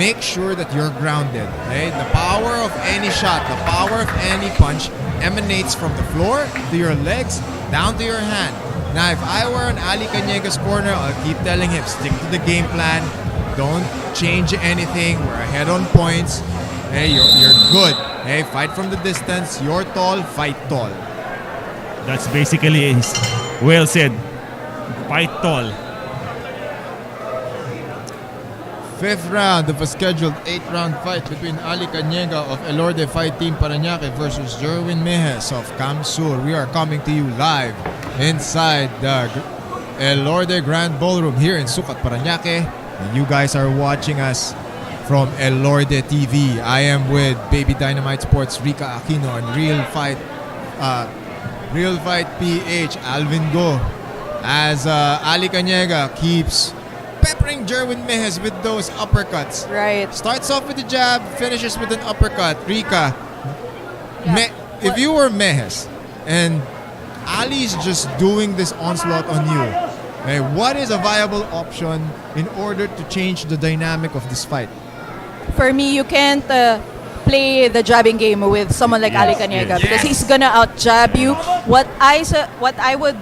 make sure that you're grounded. Okay? The power of any shot, the power of any punch emanates from the floor to your legs down to your hand. Now, if I were on Ali Canega's corner, I'll keep telling him, stick to the game plan. Don't change anything. We're ahead on points. Hey, you're good. Hey, fight from the distance. You're tall, fight tall. That's basically well said. Fight tall. Fifth round of a scheduled 8-round fight between Ali Canega of Elorde Fight Team Parañaque versus Jerwin Mejes of Camsur. We are coming to you live inside the Elorde Grand Ballroom here in Sucat, Parañaque. And you guys are watching us from Elorde TV. I am with Baby Dynamite Sports Rika Aquino and Real Fight PH Alvin Go. As Ali Canega keeps peppering Jerwin Mejes with those uppercuts. Right. Starts off with a jab, finishes with an uppercut. Rika, Yeah. if you were Mejes and Ali's just doing this onslaught on you, okay, what is a viable option in order to change the dynamic of this fight? For me, you can't play the jabbing game with someone like Ali Canega because he's gonna out jab you. What I would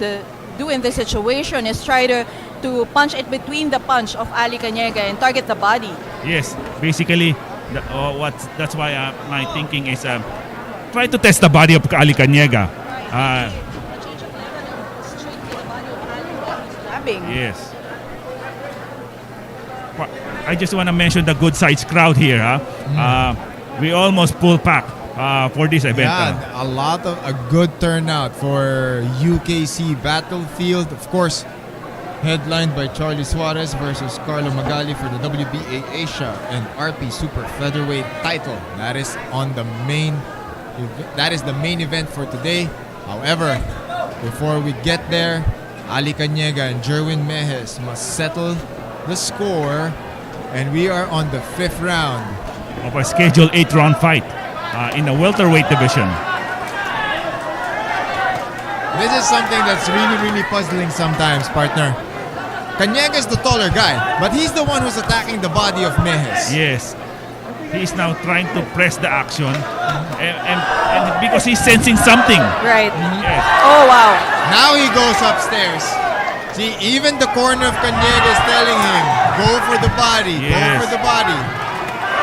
do in this situation is try to punch it between the punch of Ali Canega and target the body. Yes, basically, that's why my thinking is try to test the body of Ali Canega. Change of level and straight to the body of Ali while he's jabbing. Yes. I just want to mention the good size crowd here. We almost pulled back for this event. Yeah, a good turnout for UKC Battlefield. Of course, headlined by Charly Suarez versus Carlo Magali for the WBA Asia and RP Super Featherweight title. That is the main event for today. However, before we get there, Ali Canega and Jerwin Mejes must settle the score, and we are on the 5th round Of a scheduled 8-round fight in the welterweight division. This is something that's really puzzling sometimes, partner. Canega's the taller guy, but he's the one who's attacking the body of Mejes. Yes. He's now trying to press the action and because he's sensing something. Right. Yes. Oh, wow. Now he goes upstairs. See, even the corner of Canega is telling him, go for the body, Yes. go for the body.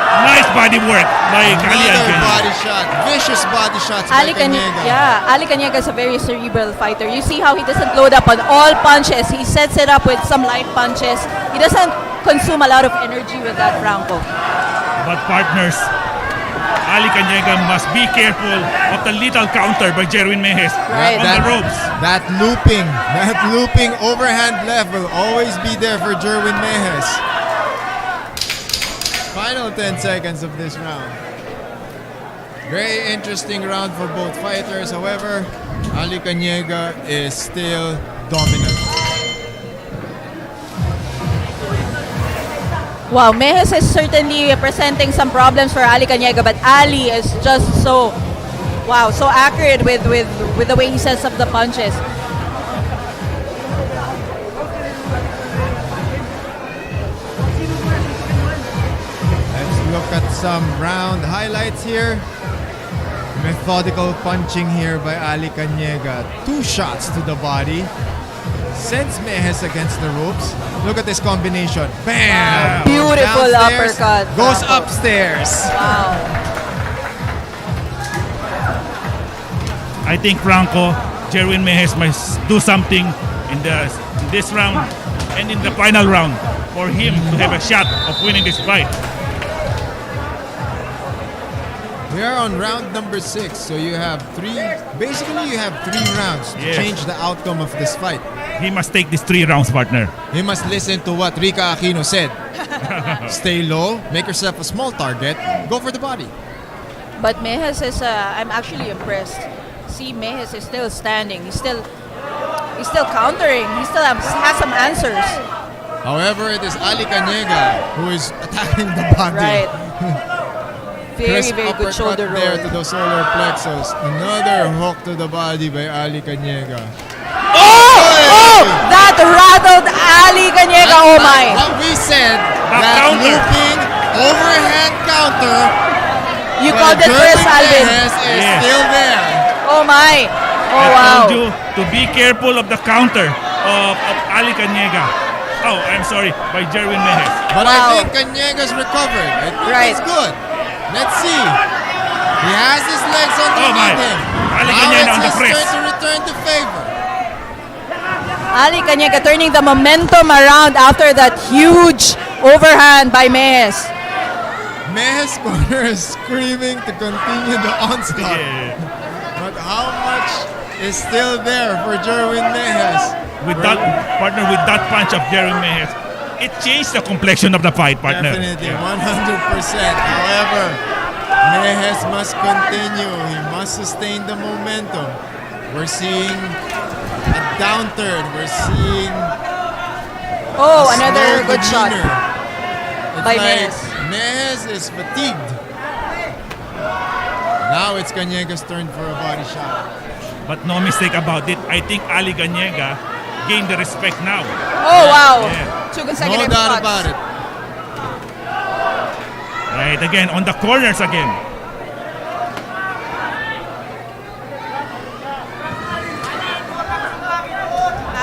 Nice body work by Kali Another Alvin. body shot, vicious body shots by Canega. Ali Canega is a very cerebral fighter. You see how he doesn't load up on all punches. He sets it up with some light punches. He doesn't consume a lot of energy with that Franco. But partners, Ali Canega must be careful of the little counter by Jerwin Mejes Right. on the ropes. That looping overhand left will always be there for Jerwin Mejes. Final 10 seconds of this round. Very interesting round for both fighters. However, Ali Canega is still dominant. Wow, Mejes is certainly presenting some problems for Ali Canega, but Ali is just so accurate with the way he sets up the punches. Let's look at some round highlights here. Methodical punching here by Ali Canega. 2 shots to the body. Sends Mejes against the ropes. Look at this combination. Bam! Beautiful Downstairs, uppercut. goes Franco. upstairs. Wow. I think Franco, Jerwin Mejes must do something in this round and in the final round for him to have a shot of winning this fight. We are on round number 6, so you have 3 rounds to Yes. change the outcome of this fight. He must take these 3 rounds, partner. You must listen to what Rika Aquino said. Stay low, make yourself a small target, go for the body. But Mejes is, I'm actually impressed. See, Mejes is still standing. He's still countering. He still has some answers. However, it is Ali Canega who is attacking the body. Right. Very, Crisp very good uppercut shoulder there roll. to the solar plexus. Another hook to the body by Ali Canega. Oh! That rattled Ali Canega. Oh my. What we said, The that counter. looping counter. You but called it Jerwin first, Alvin. Mejes is Yes. still there. Oh my. Oh I wow. told you to be careful of the counter of Ali Canega. Oh, I'm sorry, by Jerwin Mejes. But Wow. I think Canega's recovered. I think Right. he's good. Let's see. He has his legs Oh my. underneath him. Ali Now Canega on it's the his press. turn to return to favor. Ali Canega turning the momentum around after that huge overhand by Mejes. Mejes' corner is screaming to continue the onslaught. Yeah. But how much is still there for Jerwin Mejes? With that partner, with that punch of Jerwin Mejes, it changed the complexion of the fight, partner. Definitely, Yeah. 100%. However, Mejes must continue. He must sustain the momentum. We're seeing a downturn. We're seeing Oh, a another slow good shot. demeanor. It's by like Mejes. Mejes is fatigued. Now it's Canega's turn for a body shot. But no mistake about it. I think Ali Canega gained the respect now. Oh wow. Yeah. Two No consecutive doubt shots. about it. Right, again, on the corners again.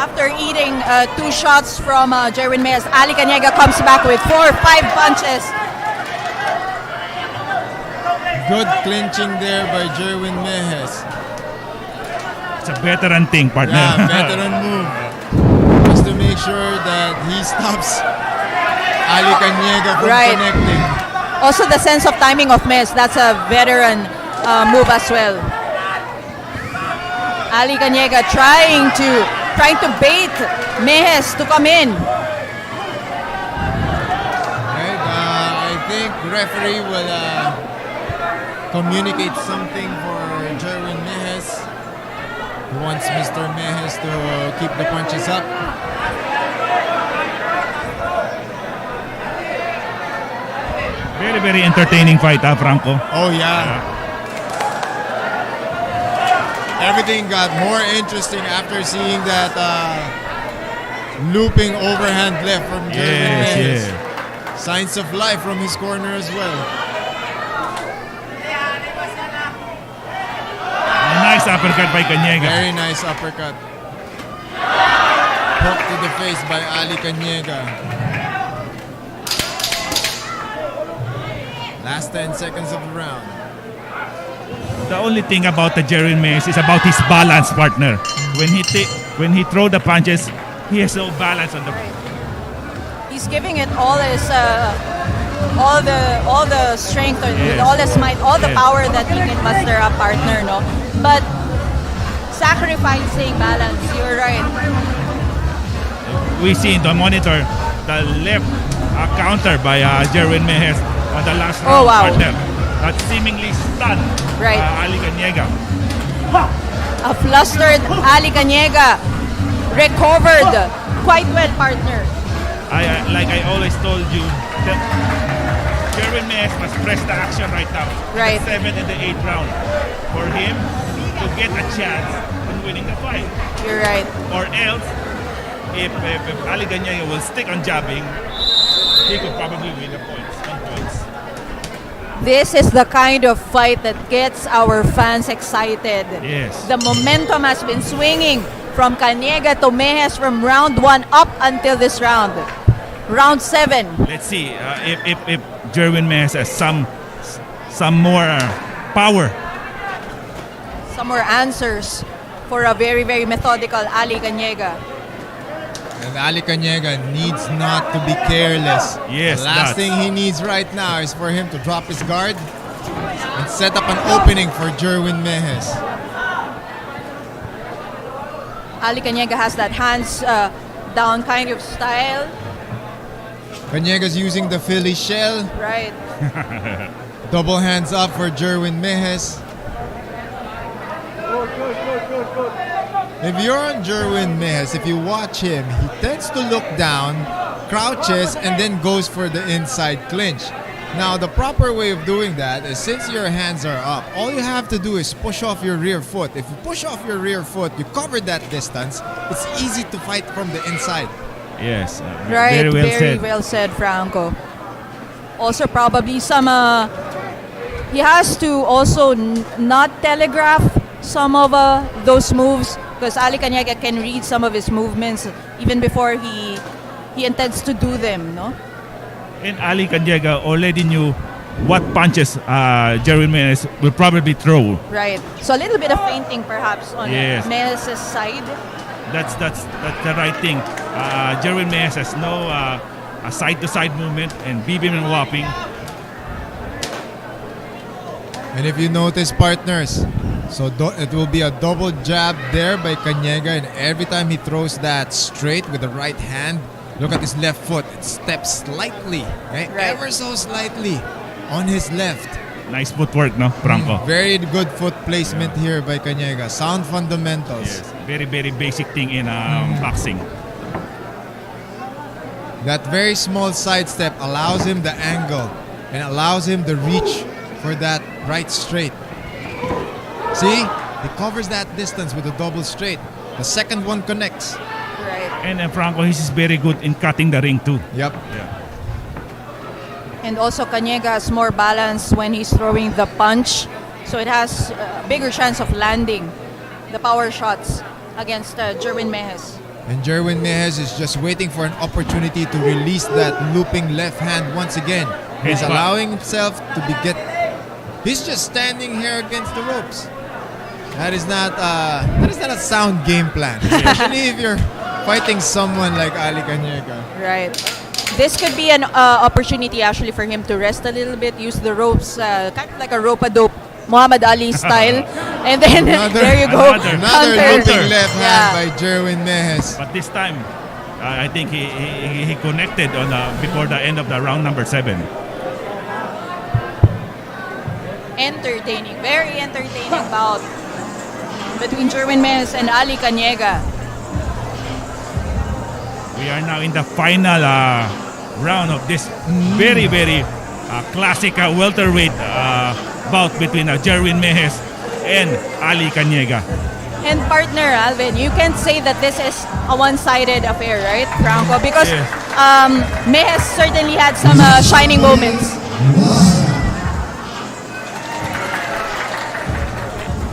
After eating two shots from Jerwin Mejes, Ali Canega comes back with 4 or 5 punches. Good clinching there by Jerwin Mejes. It's a veteran thing, partner. Yeah, veteran move. Just to make sure that he stops Ali Canega from Right. connecting. Also the sense of timing of Mejes, that's a veteran move as well. Ali Canega trying to bait Mejes to come in. Right, I think referee will communicate something for Jerwin Mejes. He wants Mr. Mejes to keep the punches up. Very, very entertaining fight, Franco. Oh yeah. Everything got more interesting after seeing that looping overhand left from Jerwin Mejes. Signs of life from his corner as well. A nice uppercut by Canega. Very nice uppercut. Hook to the face by Ali Canega. Last 10 seconds of the round. The only thing about the Jerwin Mejes is about his balance, partner. When he throw the punches, he has no balance on the. He's giving it all his all the strength and with Yes. all his might, all the Yes. power that he can muster a partner, no. But sacrificing balance, you're right. We see in the monitor the left counter by Jerwin Mejes on the last Oh, round, wow. partner. That seemingly stunned Right. Ali Canega. A flustered Ali Canega recovered quite well, partner. Like I always told you, that Jerwin Mejes must press the action right now. Right. The 7th and the 8th round for him to get a chance on winning the fight. You're right. Or else, if Ali Canega will stick on jabbing, he could probably win the points. This is the kind of fight that gets our fans excited. Yes. The momentum has been swinging from Canega to Mejes from round 1 up until this round. Round 7. Let's see if Jerwin Mejes has some more power. Some more answers for a very, very methodical Ali Canega. And Ali Canega needs not to be careless. Yes, the last thing he needs right now is for him to drop his guard and set up an opening for Jerwin Mejes. Ali Canega has that hands down kind of style. Canega's using the Philly shell. Right. Double hands up for Jerwin Mejes. If you're on Jerwin Mejes, if you watch him, he tends to look down, crouches, and then goes for the inside clinch. Now, the proper way of doing that is since your hands are up, all you have to do is push off your rear foot. If you push off your rear foot, you cover that distance, it's easy to fight from the inside. Yes. Right. Very well said. Franco. Also, probably some he has to also not telegraph some of those moves, because Ali Canega can read some of his movements even before he intends to do them, no? And Ali Canega already knew what punches Jerwin Mejes will probably throw. Right. So a little bit of feinting perhaps on Yes. Mejes' side. That's the right thing. Jerwin Mejes has no a side-to-side movement and beeping and whopping. And if you notice, partners, so it will be a double jab there by Canega, and every time he throws that straight with the right hand, look at his left foot. It steps slightly, right? Ever so slightly on his left. Nice footwork, no, Franco? Very good foot placement here by Canega. Sound fundamentals. Yes. Very, very basic thing in boxing. That very small sidestep allows him the angle and allows him the reach for that right straight. See? He covers that distance with a double straight. The second one connects. Right. And Franco, he's very good in cutting the ring too. Yep. And also Canega has more balance when he's throwing the punch, so it has a bigger chance of landing the power shots against Jerwin Mejes. And Jerwin Mejes is just waiting for an opportunity to release that looping left hand once again. He's Headbutt. allowing himself to he's just standing here against the ropes. That is not a sound game plan, especially if you're fighting someone like Ali Canega. Right. This could be an opportunity actually for him to rest a little bit, use the ropes, kind of like a rope-a-dope, Muhammad Ali style. And then there you go. Another Another Counter. looping left Yeah. hand by Jerwin Mejes. But this time, I think he connected on before the end of the round number 7. Entertaining, very entertaining bout between Jerwin Mejes and Ali Canega. We are now in the final round of this very, very classic welterweight bout between Jerwin Mejes and Ali Canega. And partner Alvin, you can't say that this is a one-sided affair, right, Franco? Because Yes. Mejes certainly had some shining moments.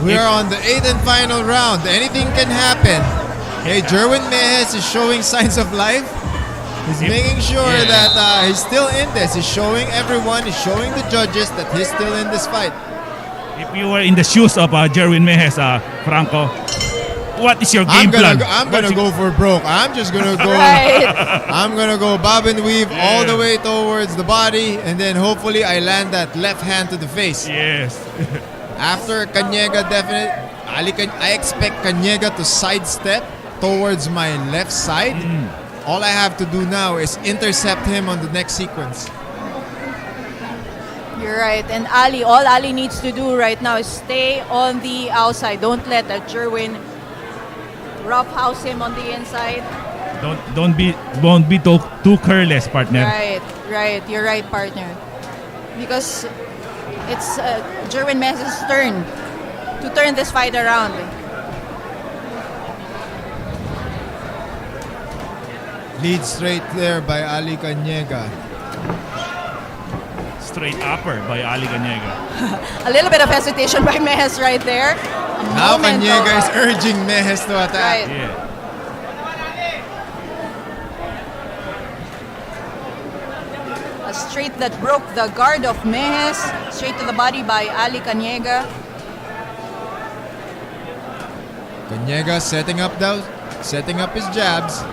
We are on the 8th and final round. Anything can happen. Hey, Jerwin Mejes is showing signs of life. He's making sure that he's still in this. He's showing everyone, he's showing the judges that he's still in this fight. If you were in the shoes of Jerwin Mejes, Franco, what is your game plan? I'm gonna go for broke. I'm just gonna go. Right. I'm gonna go bob and weave all the way towards the body, and then hopefully I land that left hand to the face. Yes. After Canega, I expect Canega to sidestep towards my left side. All I have to do now is intercept him on the next sequence. You're right. And all Ali needs to do right now is stay on the outside. Don't let Jerwin roughhouse him on the inside. Don't be too careless, partner. Right. You're right, partner. Because it's Jerwin Mejes' turn to turn this fight around. Lead straight there by Ali Canega. Straight upper by Ali Canega. A little bit of hesitation by Mejes right there. Now Canega is urging Mejes to attack. Right. Yeah. A straight that broke the guard of Mejes. Straight to the body by Ali Canega. Canega setting up his jabs.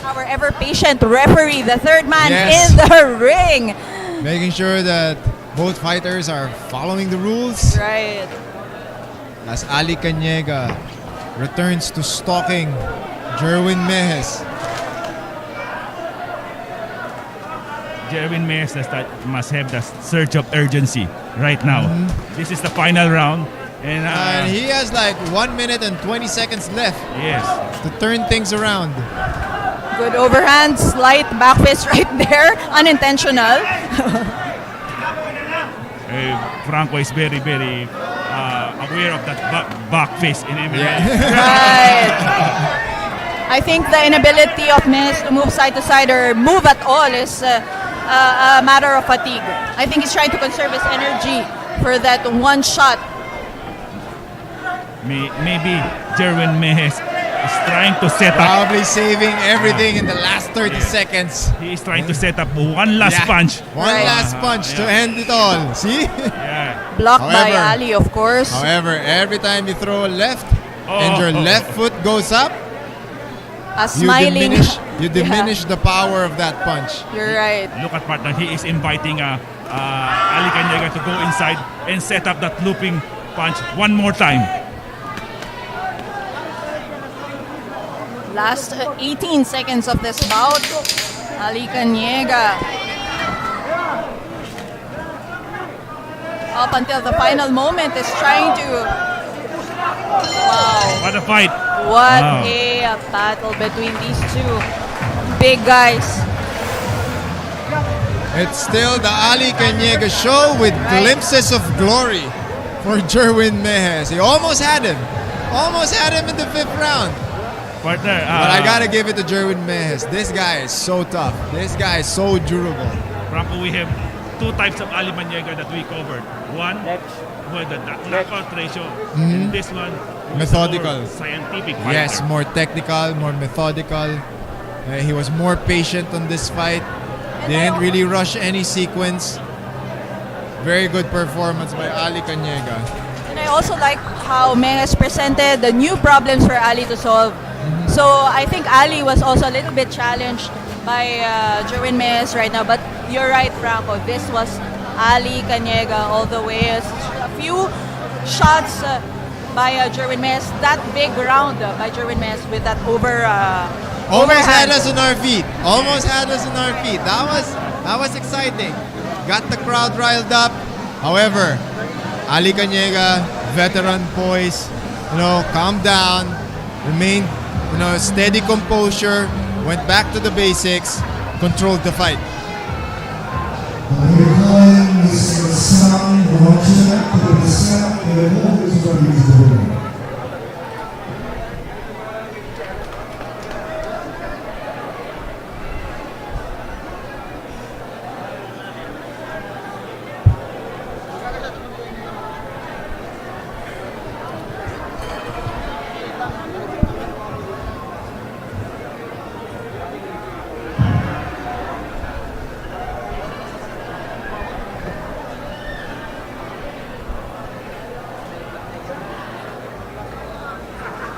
Our ever patient referee, the third man Yes. in the ring. Making sure that both fighters are following the rules. Right. As Ali Canega returns to stalking Jerwin Mejes. Jerwin Mejes must have the surge of urgency right now. This is the final round. And he has like 1 minute and 20 seconds left yes. to turn things around. Good overhand, slight back fist right there. Unintentional. Franco is very, very aware of that back face in MMA. Right. I think the inability of Mejes to move side to side or move at all is a matter of fatigue. I think he's trying to conserve his energy for that one shot. Maybe Jerwin Mejes is trying to set up. Probably saving everything in the last 30 seconds. He is trying to set up one last punch. One Right. last punch to end it all. See? Yeah. Blocked by However- Ali, of course. However, every time you throw a left and your left foot goes up, A smiling. you diminish the power of that punch. You're right. Look at partner. He is inviting Ali Canega to go inside and set up that looping punch one more time. Last 18 seconds of this bout. Ali Canega. Up until the final moment is trying to... Wow. What a fight. What Wow. a battle between these two big guys. It's still the Ali Canega show with Right. glimpses of glory for Jerwin Mejes. He almost had him. Almost had him in the 5th round. Partner. But I gotta give it to Jerwin Mejes. This guy is so tough. This guy is so durable. Franco, we have two types of Ali Canega that we covered. One, with the knockout ratio. And this one, was Methodical. more scientific fighter. Yes, more technical, more methodical. He was more patient on this fight. Didn't really rush any sequence. Very good performance by Ali Canega. And I also like how Mejes presented the new problems for Ali to solve. So I think Ali was also a little bit challenged by Jerwin Mejes right now. But you're right, Franco. This was Ali Canega all the way. A few shots by Jerwin Mejes. That big round by Jerwin Mejes with that Almost had overhand. us on our feet. Almost had us on our feet. That was exciting. Got the crowd riled up. However, Ali Canega, veteran poise, calm down, remained, steady composure, went back to the basics, controlled the fight.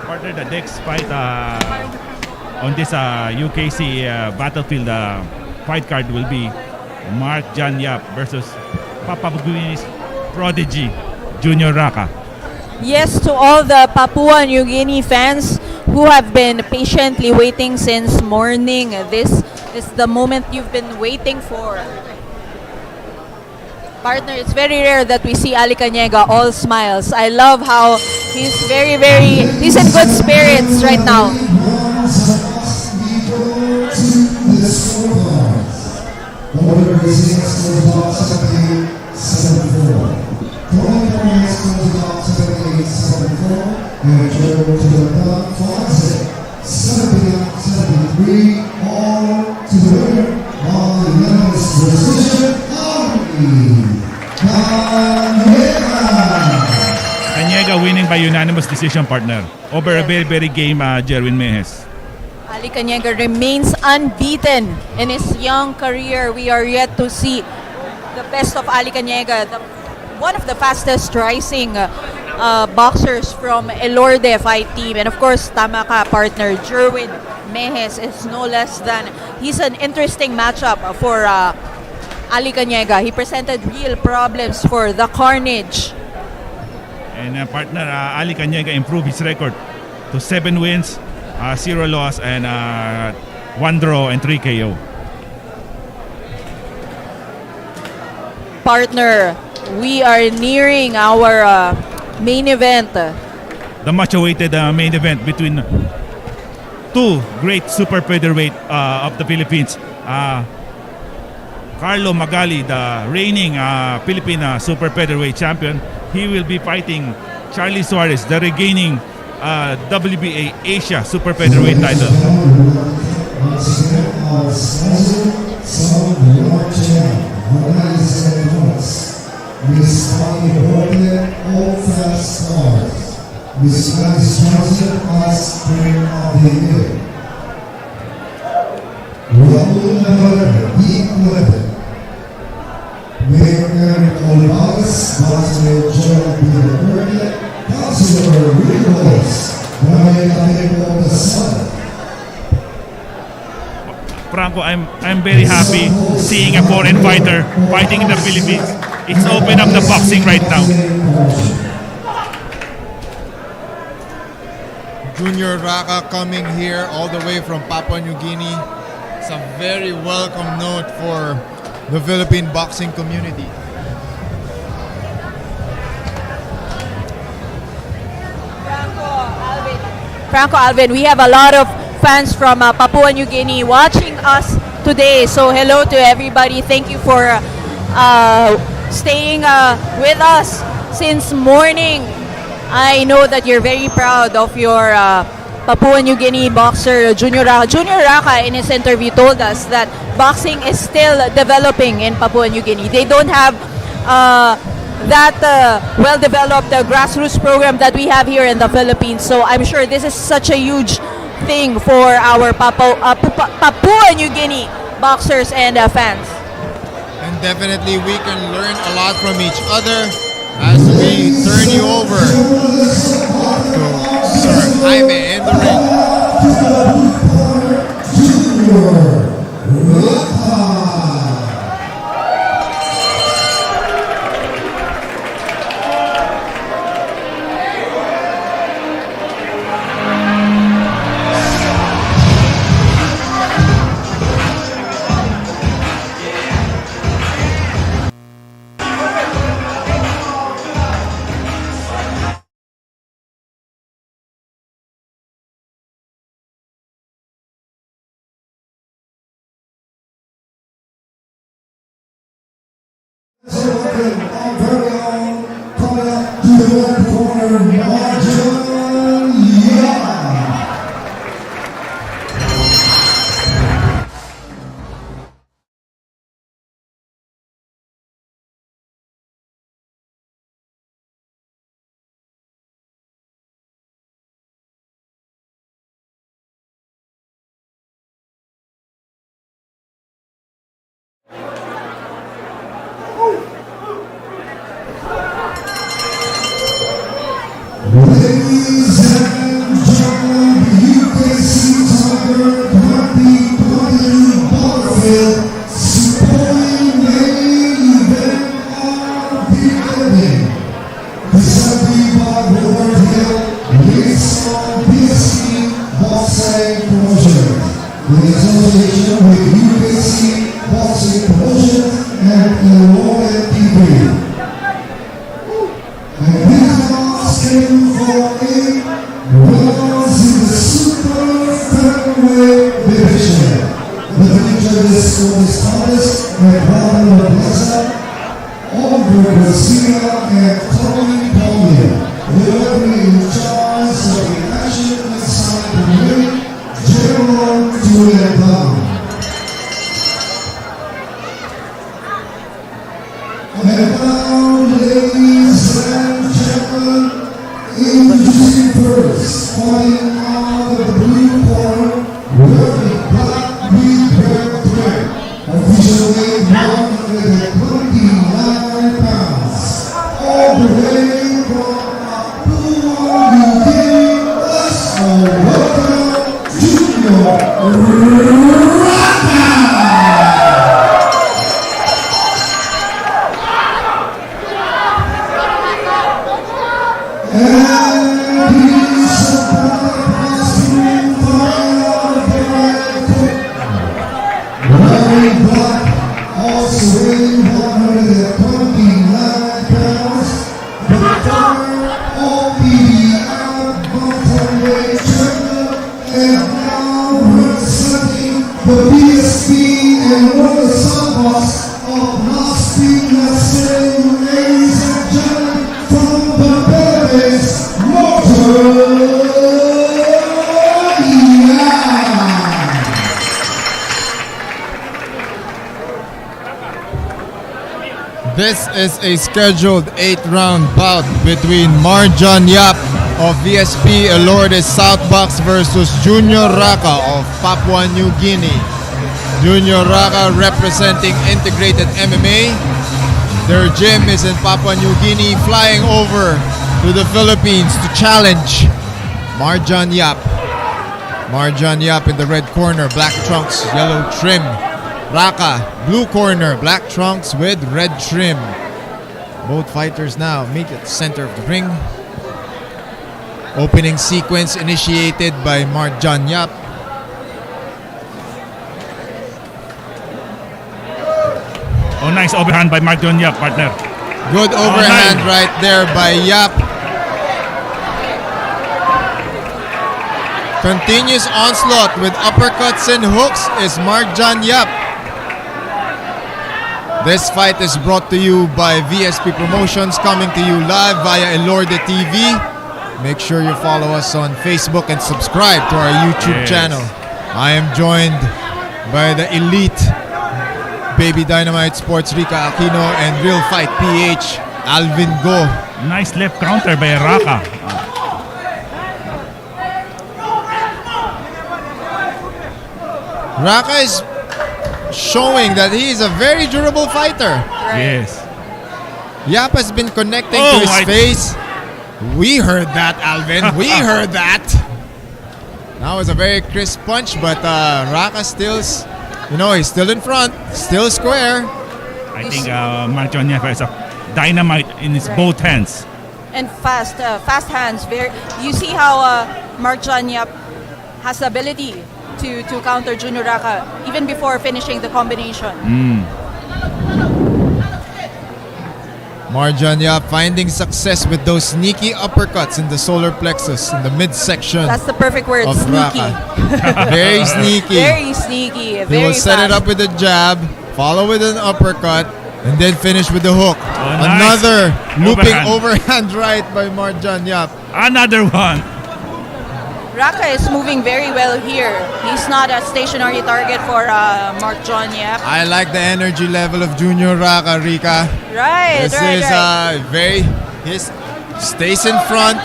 Partner, the next fight on this UKC battlefield fight card will be Mark John Yap versus Papua New Guinea's prodigy, Junior Raka. Yes, to all the Papua New Guinea fans who have been patiently waiting since morning. This is the moment you've been waiting for. Partner, it's very rare that we see Ali Canega all smiles. I love how he's he's in good spirits right now. Canega winning by unanimous decision, partner, over a very, very game Jerwin Mejes. Ali Canega remains unbeaten in his young career. We are yet to see the best of Ali Canega, one of the fastest rising boxers from Elorde fight team. And of course, tama ka, partner, Jerwin Mejes is no less than, he's an interesting matchup for Ali Canega. He presented real problems for the Carnage. And partner, Ali Canega improved his record to 7 wins, 0 loss, and 1 draw and 3 KO. Partner, we are nearing our main event. The much-awaited main event between two great super featherweight of the Philippines. Carlo Magali, the reigning Philippine super featherweight champion, he will be fighting Charly Suarez, the regaining WBA Asia super featherweight title. Miss Holly All Fast Stars. Miss Alice Johnson as Player of the Year. Raul Navarrete, B11. Mayor Aaron Olivares, Councilor Jerwin, Councilor Rios, Bryan of the Sun. Franco, I'm very happy seeing a foreign fighter fighting in the Philippines. It's opened up the boxing right now. Junior Raka coming here all the way from Papua New Guinea. It's a very welcome note for the Philippine boxing community. Franco Alvin, we have a lot of fans from Papua New Guinea watching us today. So hello to everybody. Thank you for staying with us since morning. I know that you're very proud of your Papua New Guinea boxer Junior Raka. Junior Raka in his interview told us that boxing is still developing in Papua New Guinea. They don't have that well-developed grassroots program that we have here in the Philippines. So I'm sure this is such a huge thing for our Papua New Guinea boxers and fans. And definitely we can learn a lot from each other as we turn you over to Sir Jaime in the ring. Ladies and gentlemen, you can see Tiger 2020 Battlefield supporting main event of the evening. Presented by Romasasa, based on BSC Boxing Promotions, in association with UKC Boxing Promotions and Enrollment TV. And we are asking for eight rounds in the Super Featherweight division. The feature is contest at Romasasa, Oliver Garcia and Tony Paulia. The referee in charge of the action inside the ring, Jerwin Tulinan. And now, ladies and gentlemen, introducing first, fighting out of the blue corner, wearing black with red thread, officially 129 pounds, all the way from Papua New Guinea. Let's welcome Junior Raka! This is a scheduled 8-round bout between Marjan Yap of VSP Elordes Southbox versus Junior Raka of Papua New Guinea. Junior Raka representing Integrated MMA. Their gym is in Papua New Guinea, flying over to the Philippines to challenge Marjan Yap. Marjan Yap in the red corner, black trunks, yellow trim. Raka, blue corner, black trunks with red trim. Both fighters now meet at the center of the ring. Opening sequence initiated by Marjan Yap. Oh, nice overhand by Marjan Yap, partner. Good overhand right there by Yap. Continuous onslaught with uppercuts and hooks is Marjan Yap. This fight is brought to you by VSP Promotions, coming to you live via Elorde TV. Make sure you follow us on Facebook and subscribe to our YouTube channel. I am joined by the elite Baby Dynamite Sports Rika Aquino and Real Fight PH Alvin Go. Nice left counter by Raka. Raka is showing that he is a very durable fighter. Yes. Yap has been connecting to his face. We heard that, Alvin. We heard that. That was a very crisp punch, but Raka still's, he's still in front, still square. I think Marjan Yap has a dynamite in his both hands. And fast hands. You see how Marjan Yap has the ability to counter Junior Raka even before finishing the combination. Marjan Yap finding success with those sneaky uppercuts in the solar plexus in the midsection. That's the perfect word, of sneaky. Raka. Very sneaky. Very sneaky. He Very will set it fast. up with a jab, follow with an uppercut, and then finish with the hook. nice. Another looping Overhand. overhand right by Marjan Yap. Another one. Raka is moving very well here. He's not a stationary target for Marjan Yap. I like the energy level of Junior Raka, Rika. Right, This right, is right. he stays in front,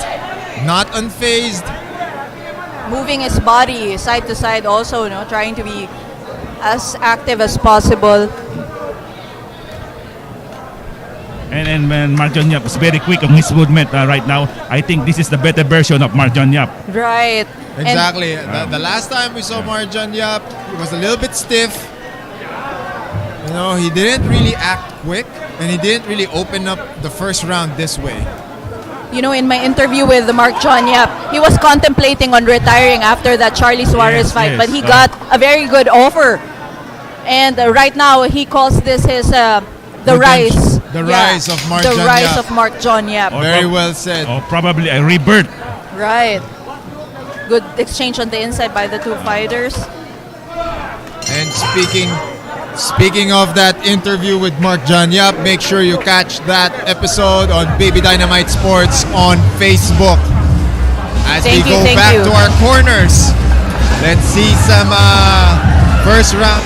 not unfazed. Moving his body side to side also, trying to be as active as possible. And Marjan Yap is very quick on his movement right now. I think this is the better version of Marjan Yap. Right. Exactly. The last time we saw Marjan Yap, he was a little bit stiff. He didn't really act quick, and he didn't really open up the first round this way. In my interview with Marjan Yap, he was contemplating on retiring after that Charly Suarez fight, but he got a very good offer. And right now, he calls this his the rise. The rise of Marjan Yap. The rise of Marjan Yap. Very well said. Or probably a rebirth. Right. Good exchange on the inside by the two fighters. And speaking of that interview with Marjan Yap, make sure you catch that episode on Baby Dynamite Sports on Facebook. As we go back to our corners, let's see some first round.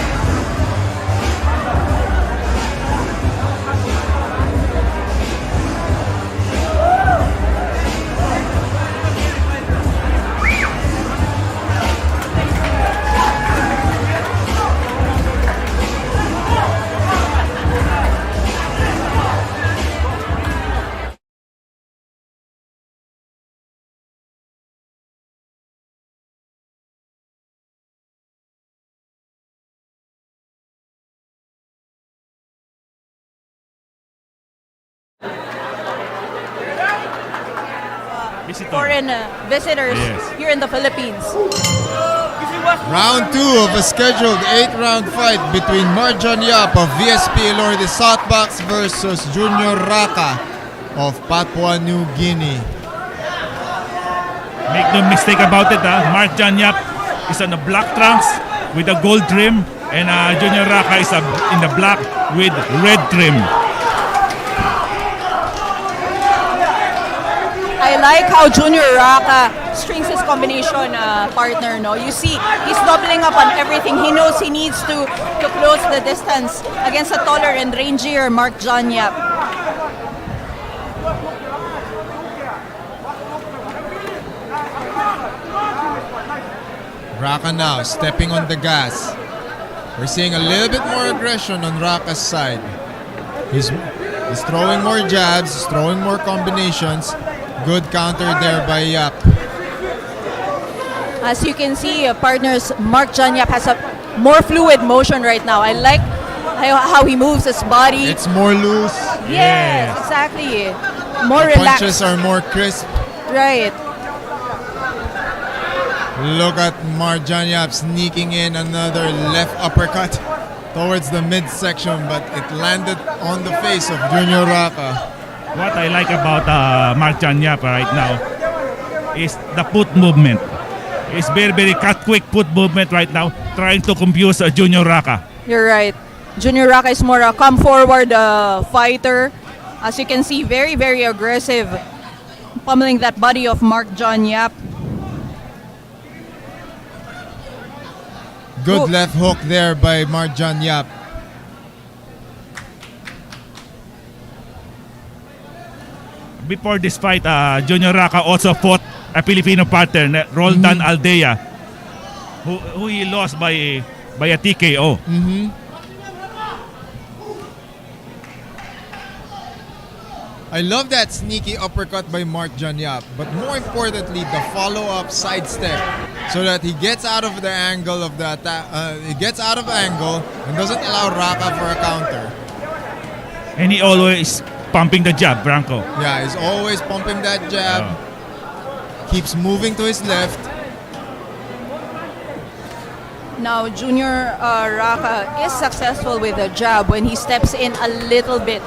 Foreign visitors here in the Philippines. Round 2 of a scheduled 8-round fight between Marjan Yap of VSP Elorde Southbox versus Junior Raka of Papua New Guinea. Make no mistake about it, Marjan Yap is on the black trunks with a gold trim, and Junior Raka is in the black with red trim. I like how Junior Raka strings his combination partner. No, you see, he's doubling up on everything. He knows he needs to close the distance against a taller and rangier Mark Janyap. Raka now stepping on the gas. We're seeing a little bit more aggression on Raka's side. He's throwing more jabs, he's throwing more combinations. Good counter there by Yap. As you can see, partners, Mark Janyap has a more fluid motion right now. I like how he moves his body. It's more loose. Yes, exactly. More The relaxed. punches are more crisp. Right. Look at Marjan Yap sneaking in another left uppercut towards the midsection, but it landed on the face of Junior Raka. What I like about Mark Janyap right now is the foot movement. It's very quick foot movement right now, trying to confuse Junior Raka. You're right. Junior Raka is more a come forward fighter. As you can see, very aggressive, pummeling that body of Mark Janyap. Good left hook there by Marjan Yap. Before this fight, Junior Raka also fought a Filipino partner, Roldan Aldea, who he lost by a TKO. I love that sneaky uppercut by Mark Janyap, but more importantly, the follow-up sidestep, so that he gets out of the angle of the attack. He gets out of angle and doesn't allow Raka for a counter. And he always pumping the jab, Branco. Yeah, he's always pumping that jab. Keeps moving to his left. Now, Junior Raka is successful with the jab when he steps in a little bit.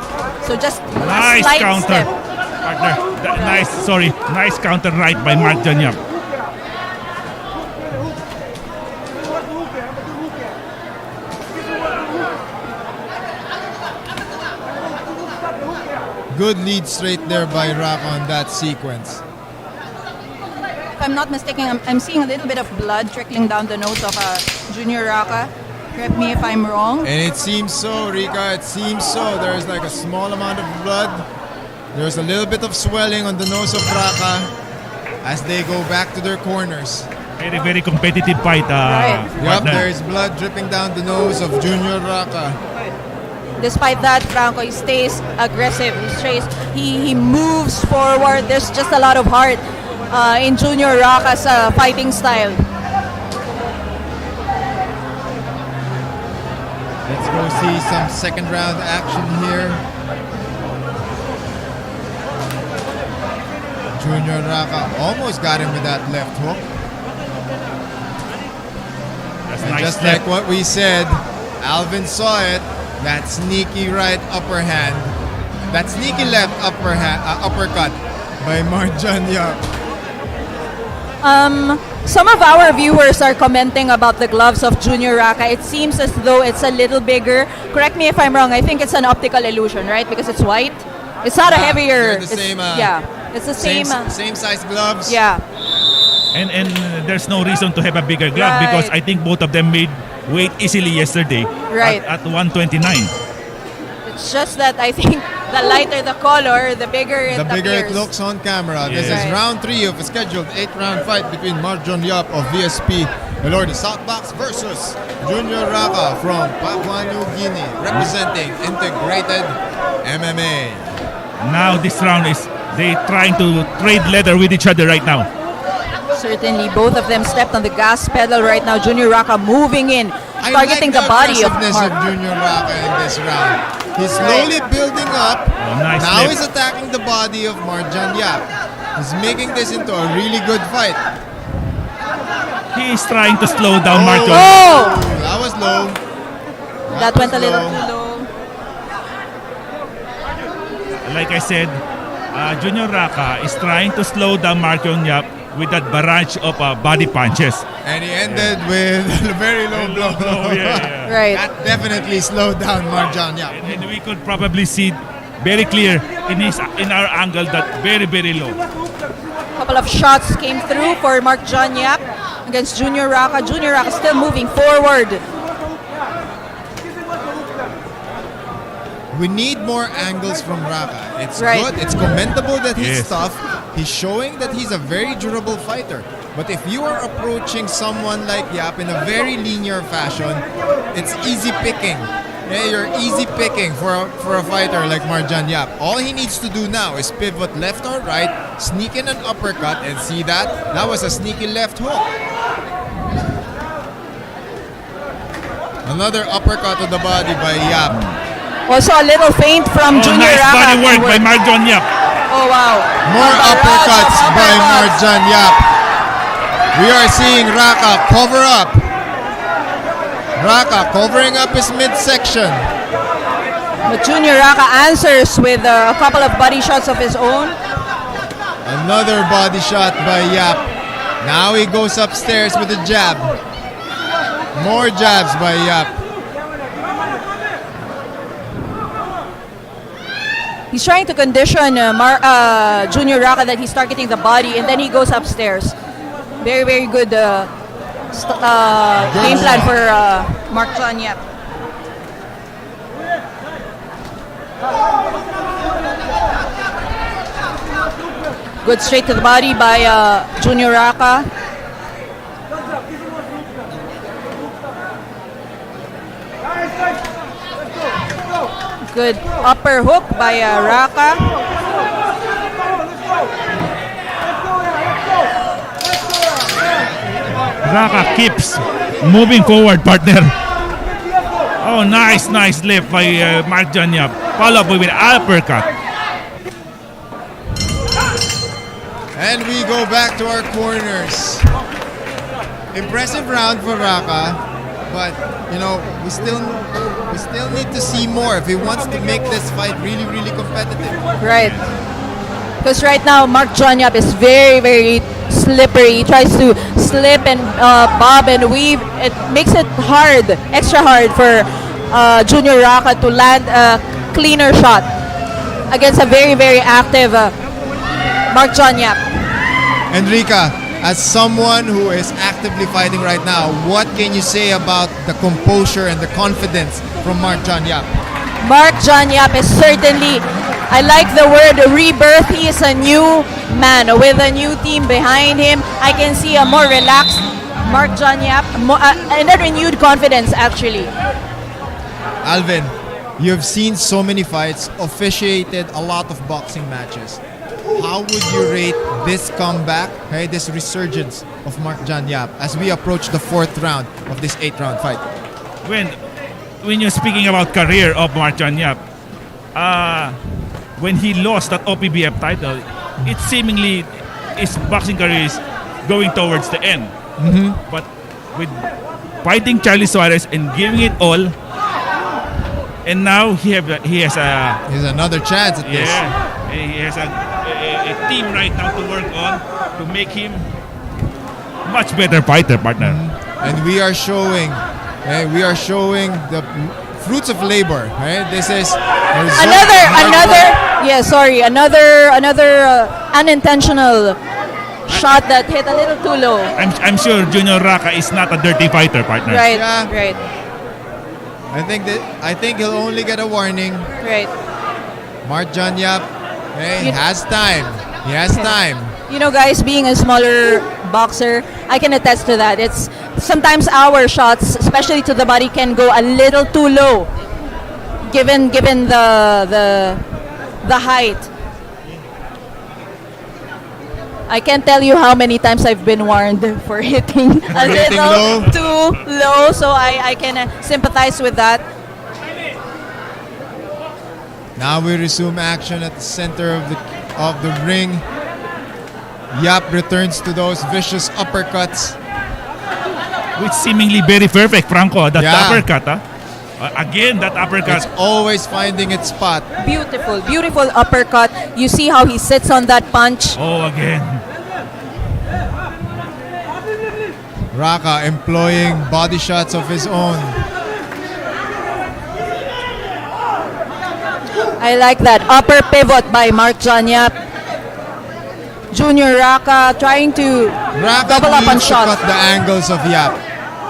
So just a Nice slight counter, step. partner. Nice counter right by Mark Janyap. Good lead straight there by Raka on that sequence. If I'm not mistaken, I'm seeing a little bit of blood trickling down the nose of Junior Raka. Correct me if I'm wrong. And it seems so, Rika. It seems so. There's like a small amount of blood. There's a little bit of swelling on the nose of Raka as they go back to their corners. Very competitive fight. Right. Yup, partner. there's blood dripping down the nose of Junior Raka. Despite that, Franco, he stays aggressive. He moves forward. There's just a lot of heart in Junior Raka's fighting style. Let's go see some second round action here. Junior Raka almost got him with that left hook. That's And nice just step. like what we said, Alvin saw it. That sneaky right upper hand. That sneaky left uppercut by Marjan Yap. Some of our viewers are commenting about the gloves of Junior Raka. It seems as though it's a little bigger. Correct me if I'm wrong. I think it's an optical illusion, right? Because it's white. It's not a heavier. They're the same, it's the same. Same size gloves. Yeah. And there's no reason to have a bigger glove Right. because I think both of them made weight easily yesterday Right. at 129. It's just that I think the lighter the color, the bigger it The bigger it appears. looks on camera. This Yeah. is Right. round 3 of a scheduled 8-round fight between Marjan Yap of VSP Velour Southbox versus Junior Raka from Papua New Guinea, representing Integrated MMA. Now this round is they trying to trade leather with each other right now. Certainly, both of them stepped on the gas pedal right now. Junior Raka moving in, targeting the body of aggressiveness Mark. of Junior Raka in this round. He's slowly building up. Nice Now left. he's attacking the body of Marjan Yap. He's making this into a really good fight. He is trying to slow down Mark. Oh! That was low. That went a was little low. too low. Like I said, Junior Raka is trying to slow down Mark Yap with that barrage of body punches. And he ended with a very low blow. Oh, yeah. Right. That definitely slowed down Marjan Yap. And we could probably see very clear in our angle that very low. couple of shots came through for Mark John Yap against Junior Raka. Junior Raka still moving forward. We need more angles from Raka. It's Right. good. It's commendable that he's Yes. tough. He's showing that he's a very durable fighter. But if you are approaching someone like Yap in a very linear fashion, it's easy picking. Yeah, you're easy picking for a fighter like Marjan Yap. All he needs to do now is pivot left or right, sneak in an uppercut, and see that? That was a sneaky left hook. Another uppercut to the body by Yap. Also a little feint from Junior nice Raka. body work by Mark John Yap. Oh wow. More uppercuts by uppercuts. Marjan Yap. We are seeing Raka cover up. Raka covering up his midsection. But Junior Raka answers with a couple of body shots of his own. Another body shot by Yap. Now he goes upstairs with a jab. More jabs by Yap. He's trying to condition Junior Raka that he's targeting the body, and then he goes upstairs. Very, very good game plan for Mark John Yap. Good straight to the body by Junior Raka. Good upper hook by Raka. Raka keeps moving forward, partner. Oh, nice lift by Mark John Yap. Follow up with an uppercut. And we go back to our corners. Impressive round for Raka, but you know we still need to see more if he wants to make this fight really, really competitive. Right. Because right now, Mark John Yap is very, very slippery. He tries to slip and bob and weave. It makes it hard, extra hard for Junior Raka to land a cleaner shot against a very, very active Mark John Yap. Enrica, as someone who is actively fighting right now, what can you say about the composure and the confidence from Mark John Yap? Mark John Yap is certainly, I like the word rebirth. He is a new man with a new team behind him. I can see a more relaxed Mark John Yap and a renewed confidence actually. Alvin, you've seen so many fights, officiated a lot of boxing matches. How would you rate this comeback, okay, this resurgence of Mark John Yap as we approach the 4th round of this 8-round fight? When you're speaking about career of Mark John Yap, when he lost that OPBF title, it seemingly his boxing career is going towards the end. But with fighting Charly Suarez and giving it all, and now he has a Here's another chance at this. he has a team right now to work on to make him much better fighter, partner. And we are showing the fruits of labor. Right? This is a result of hard work. Another unintentional shot that hit a little too low. I'm sure Junior Raka is not a dirty fighter, partner. Right, Yeah. right, I think he'll only get a warning. right. Mark John Yap, he has time. He has time. You know, guys, being a smaller boxer, I can attest to that. It's sometimes our shots, especially to the body, can go a little too low, given the height. I can't tell you how many times I've been warned for hitting a hitting little low? too low, so I can sympathize with that. Now we resume action at the center of the ring. Yap returns to those vicious uppercuts. Which seemingly very perfect, Franco. That Yeah. uppercut, again, that uppercut. It's always finding its spot. Beautiful, beautiful uppercut. You see how he sits on that punch. Oh, again. Raka employing body shots of his own. I like that upper pivot by Mark John Yap. Junior Raka trying to Raka double up on needs to shots. cut the angles of Yap.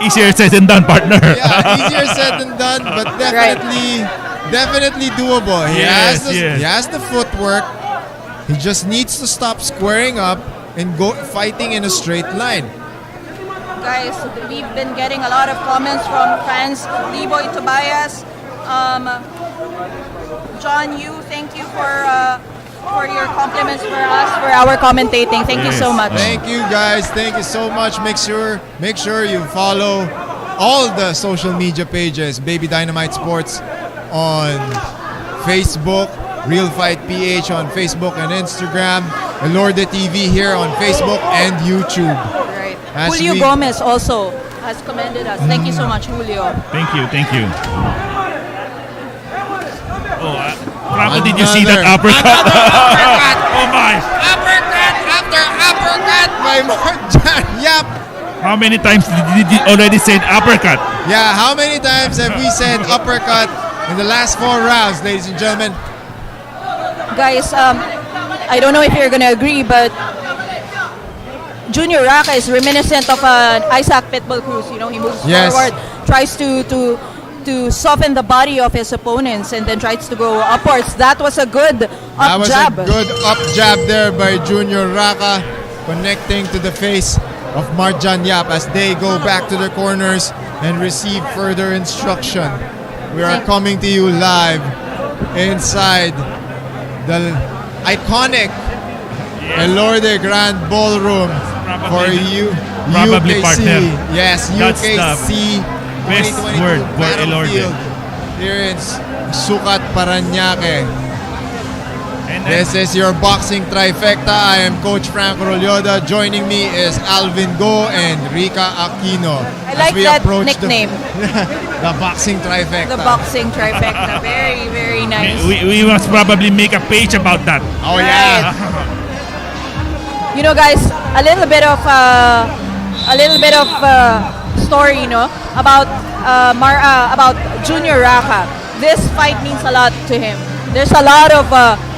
Easier said than done, partner. Yeah, easier said than done, but definitely doable. Yes, yes. He has the footwork. He just needs to stop squaring up and go fighting in a straight line. Guys, we've been getting a lot of comments from fans. Liboy Tobias, John Yu, thank you for your compliments for us, for our commentating. Thank you so Yes. much. Thank you guys. Thank you so much. Make sure you follow all the social media pages. Baby Dynamite Sports on Facebook, Real Fight PH on Facebook and Instagram, Elorde TV here on Facebook and YouTube. Right. As Julio we- Gomez also has commended us. Thank you so much, Julio. Thank you, thank you. Oh, Raka, did you see that uppercut? Oh my! Uppercut after uppercut by Marjan Yap. How many times did you already say uppercut? Yeah, how many times have we said uppercut in the last 4 rounds, ladies and gentlemen? Guys, I don't know if you're gonna agree, but Junior Raka is reminiscent of an Isaac Pitbull Cruz. You know, he moves Yes. forward, tries to soften the body of his opponents, and then tries to go upwards. That was a good That up was jab. a good up jab there by Junior Raka, connecting to the face of Marjan Yap as they go back to their corners and receive further instruction. We are coming to you live inside the iconic Elorde Grand Ballroom for Probably, UKC. partner. Yes, That's UKC best 2022 word for Elorde. Battlefield here in Sucat, Parañaque. And This is your boxing trifecta. I am Coach Frank Rolyoda. Joining me is Alvin Go and Rika Aquino. I like that nickname, The boxing trifecta. the boxing trifecta. Very, very nice. we must probably make a page about that. Oh yeah. You know, guys, a little bit of story, you know, about Junior Raka. This fight means a lot to him. There's a lot of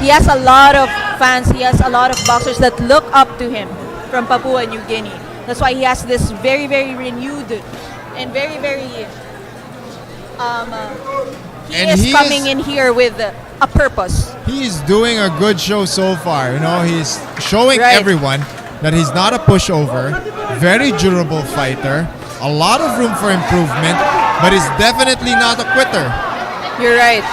he has a lot of fans. He has a lot of boxers that look up to him from Papua New Guinea. That's why he has this very, very renewed and very, very he is coming in here with a purpose. He's doing a good show so far. You know, he's showing Right. everyone that he's not a pushover. Very durable fighter. A lot of room for improvement, but he's definitely not a quitter. You're right.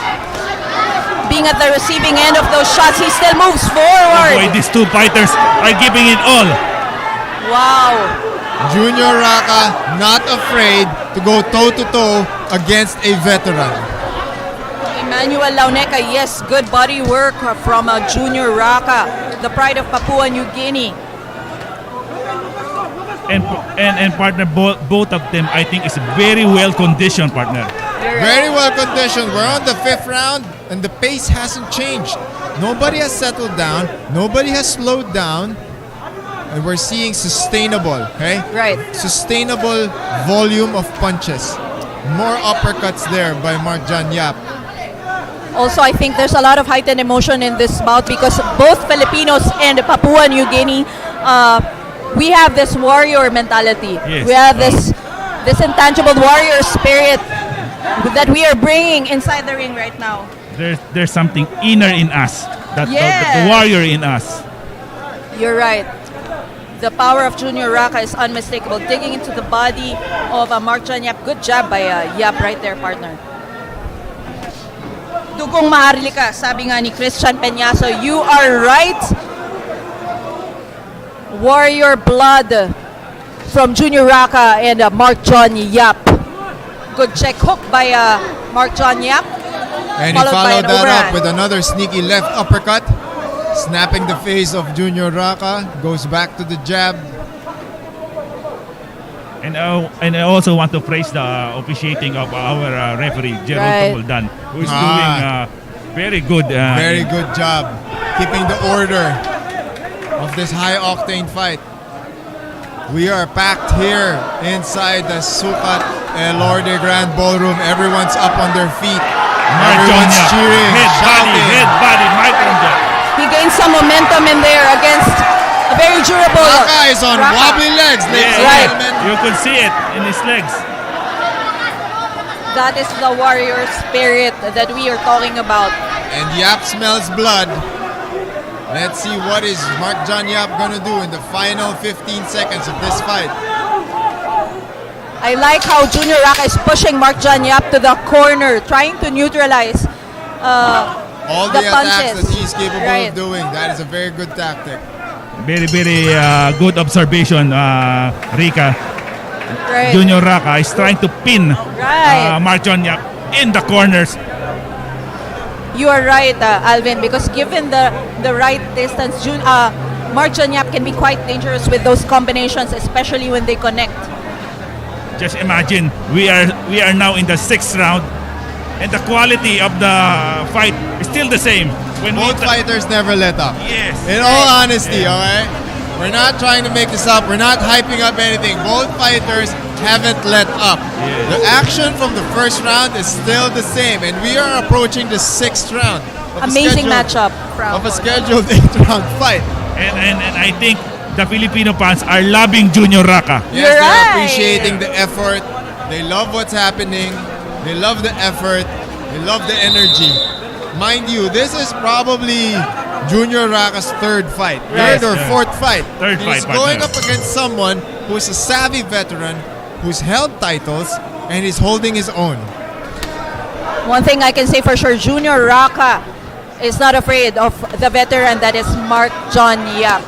Being at the receiving end of those shots, he still moves Boy, forward. these two fighters are giving it all. Wow. Junior Raka not afraid to go toe-to-toe against a veteran. Emmanuel Launeca, yes, good body work from Junior Raka, the pride of Papua New Guinea. And partner, both of them, I think, is very well conditioned, partner. You're right. Very well conditioned. We're on the 5th round and the pace hasn't changed. Nobody has settled down. Nobody has slowed down. And we're seeing sustainable, okay? Right. Sustainable volume of punches. More uppercuts there by Marjan Yap. Also, I think there's a lot of heightened emotion in this bout because both Filipinos and Papua New Guinea, we have this warrior mentality. Yes. We have this intangible warrior spirit that we are bringing inside the ring right now. There's something inner in us, the Yes. warrior in us. You're right. The power of Junior Raka is unmistakable. Digging into the body of Marjan Yap. Good job by Yap right there, partner. Dugong Maharlika, sabi nga ni Christian Peñaso, you are right. Warrior blood from Junior Raka and Marjan Yap. Good check hook by Marjan Yap. And he Followed by followed an that overhand. up with another sneaky left uppercut. Snapping the face of Junior Raka. Goes back to the jab. And I also want to praise the officiating of our referee, Right. Jerwin Tumuldan, who is doing very good. Very good job. Keeping the order of this high-octane fight. We are packed here inside the Sucat Elorde Grand Ballroom. Everyone's up on their feet. Everyone's cheering, Head shouting. body, mic on that. He gained some momentum in there against A very durable. Raka is on Raka. wobbly legs, ladies and Right. gentlemen. You could see it in his legs. That is the warrior spirit that we are talking about. And Yap smells blood. Let's see what is Mark John Yap gonna do in the final 15 seconds of this fight. I like how Junior Raka is pushing Mark John Yap to the corner, trying to neutralize All the the attacks punches. that he's capable Right. of doing. That is a very good tactic. Very, very good observation, Rika. right. Junior Raka is trying to pin Right. Mark John Yap in the corners. You are right, Alvin, because given the right distance, Mark John Yap can be quite dangerous with those combinations, especially when they connect. Just imagine, we are now in the 6th round, and the quality of the fight is still the same. When Both fighters never let up. Yes. In all honesty, alright? We're not trying to make this up. We're not hyping up anything. Both fighters haven't let up. Yes. The action from the first round is still the same, and we are approaching the 6th round. Of a Amazing scheduled- matchup. From Of a scheduled 8th round fight. And I think the Filipino fans are loving Junior Raka. Yes, You're they're right. appreciating the effort. They love what's happening. They love the effort. They love the energy. Mind you, this is probably Junior Raka's 3rd fight. Yes, 3rd or yeah. 4th fight. Third He's fight, going partner. up against someone who's a savvy veteran, who's held titles, and is holding his own. One thing I can say for sure, Junior Raka is not afraid of the veteran that is Mark John Yap.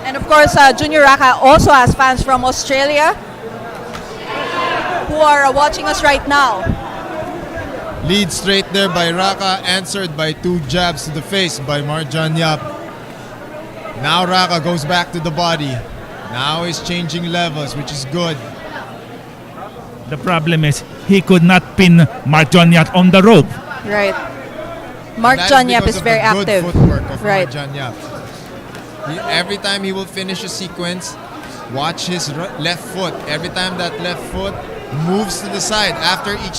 And of course, Junior Raka also has fans from Australia who are watching us right now. Lead straight there by Raka, answered by 2 jabs to the face by Mark John Yap. Now Raka goes back to the body. Now he's changing levels, which is good. The problem is he could not pin Mark John Yap on the rope. Right. Mark That John Yap because is of very the good active. footwork of Right. Mark John Yap. Every time he will finish a sequence, watch his left foot. Every time that left foot moves to the side after each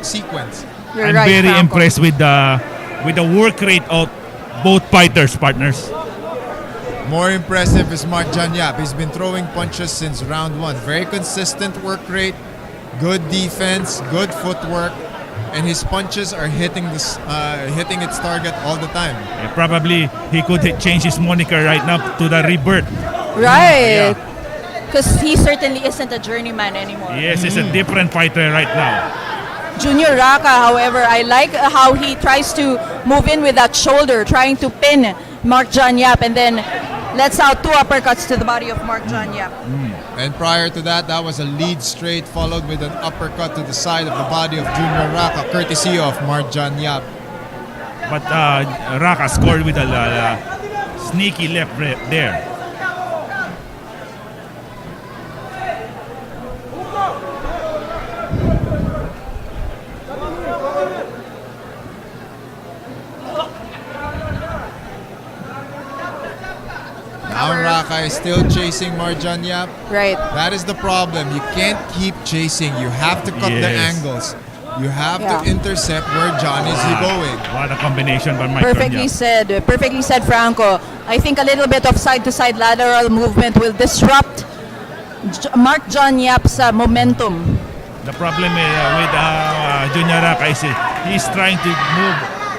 sequence. You're I'm right, very Franco. impressed with the work rate of both fighters, partners. More impressive is Mark John Yap. He's been throwing punches since round 1. Very consistent work rate, good defense, good footwork, and his punches are hitting hitting its target all the time. Probably he could change his moniker right now to the Rebirth. Right. Because he certainly isn't a journeyman anymore. Yes, he's a different fighter right now. Junior Raka, however, I like how he tries to move in with that shoulder, trying to pin Mark John Yap, and then lets out 2 uppercuts to the body of Mark John Yap. And prior to that, that was a lead straight followed with an uppercut to the side of the body of Junior Raka, courtesy of Mark John Yap. But Raka scored with a sneaky left there. Now Raka is still chasing Mark John Yap. Right. That is the problem. You can't keep chasing. You have to cut the Yes. angles. You have Yeah. to intercept where John is going. What a combination by Mark John Perfectly Yap. said. Perfectly said, Franco. I think a little bit of side-to-side lateral movement will disrupt Mark John Yap's momentum. The problem with Junior Raka is he's trying to move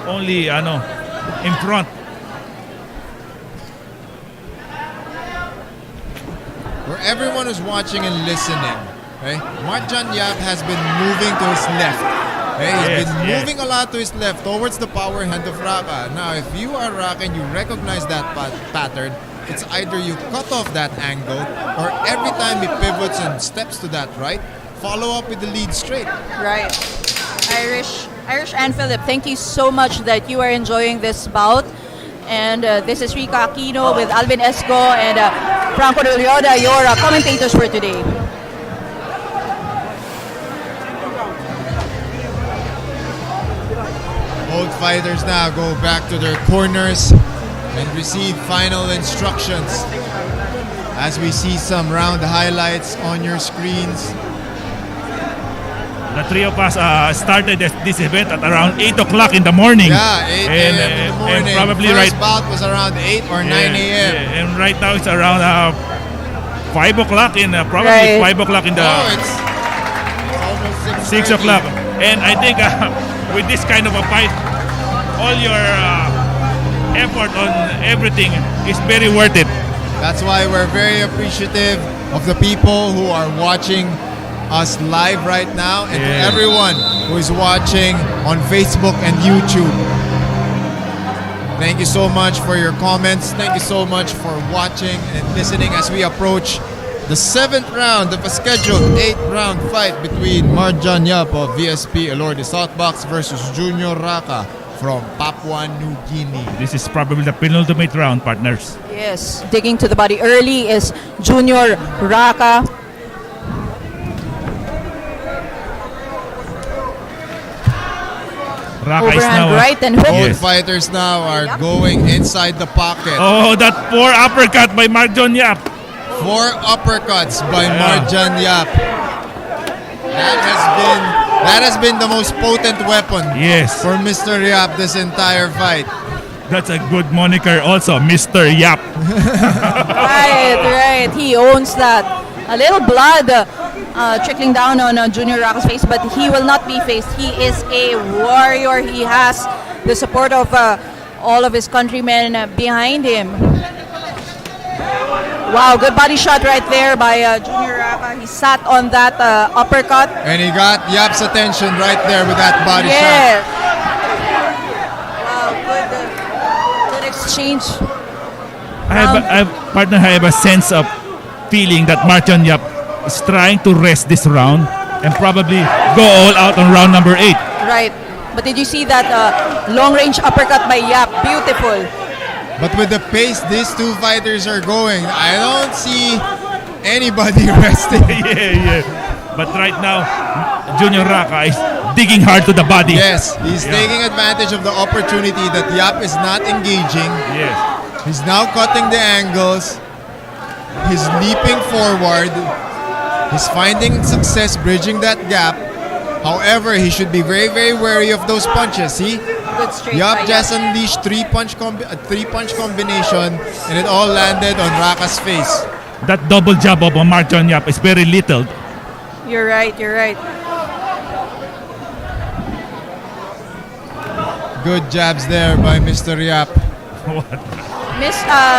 only in front. For everyone who's watching and listening, okay, Mark John Yap has been moving to his left. Okay, he's Yes, been yes. moving a lot to his left towards the power hand of Raka. Now, if you are Raka and you recognize that pattern, it's either you cut off that angle or every time he pivots and steps to that right, follow up with the lead straight. Right. Irish and Philip, thank you so much that you are enjoying this bout. And this is Rika Aquino with Alvin Esco and Franco De Leoda, your commentators for today. Both fighters now go back to their corners and receive final instructions. As we see some round highlights on your screens. The three of us started this event at around 8 o'clock in the morning. Yeah, 8 a.m. in the morning. And probably First right. bout was around 8 or 9 a.m. Yeah, and right now it's around 5 o'clock in probably Right. 5 o'clock in the Oh, it's almost 6 o'clock. And I think with this kind of a fight, all your effort on everything is very worth it. That's why we're very appreciative of the people who are watching us live right now, and to Yeah. everyone who is watching on Facebook and YouTube. Thank you so much for your comments. Thank you so much for watching and listening as we approach the 7th round of a scheduled 8-round fight between Marjan Yap of VSP Elorde Southbox versus Junior Raka from Papua New Guinea. This is probably the penultimate round, partners. Yes, digging to the body early is Junior Raka. Raka is Overhand now. right and hook. Both Yes. fighters now are Yep. going inside the pocket. Oh, that poor uppercut by Marjon Yap. 4 uppercuts by Yeah. Marjan Yap. That has been the most potent weapon Yes, for Mr. Yap this entire fight. that's a good moniker also, Mr. Yap. Right. He owns that. A little blood trickling down on Junior Raka's face, but he will not be faced. He is a warrior. He has the support of all of his countrymen behind him. Wow, good body shot right there by Junior Raka. He sat on that uppercut. And he got Yap's attention right there with that body shot. Yes. Wow, good exchange. Partner, I have a sense of feeling that Marjon Yap is trying to rest this round and probably go all out on round number 8. Right. But did you see that long-range uppercut by Yap? Beautiful. But with the pace these two fighters are going, I don't see anybody resting. Yeah. But right now, Junior Raka is digging hard to the body. Yes, he's Yeah. taking advantage of the opportunity that Yap is not engaging. Yes. He's now cutting the angles. He's leaping forward. He's finding success bridging that gap. However, he should be very, very wary of those punches. See? Good straight Yap by just unleashed a three-punch combination, and it all landed on Raka's face. That double jab of Marjon Yap is very little. You're right. Good jabs there by Mr. Yap.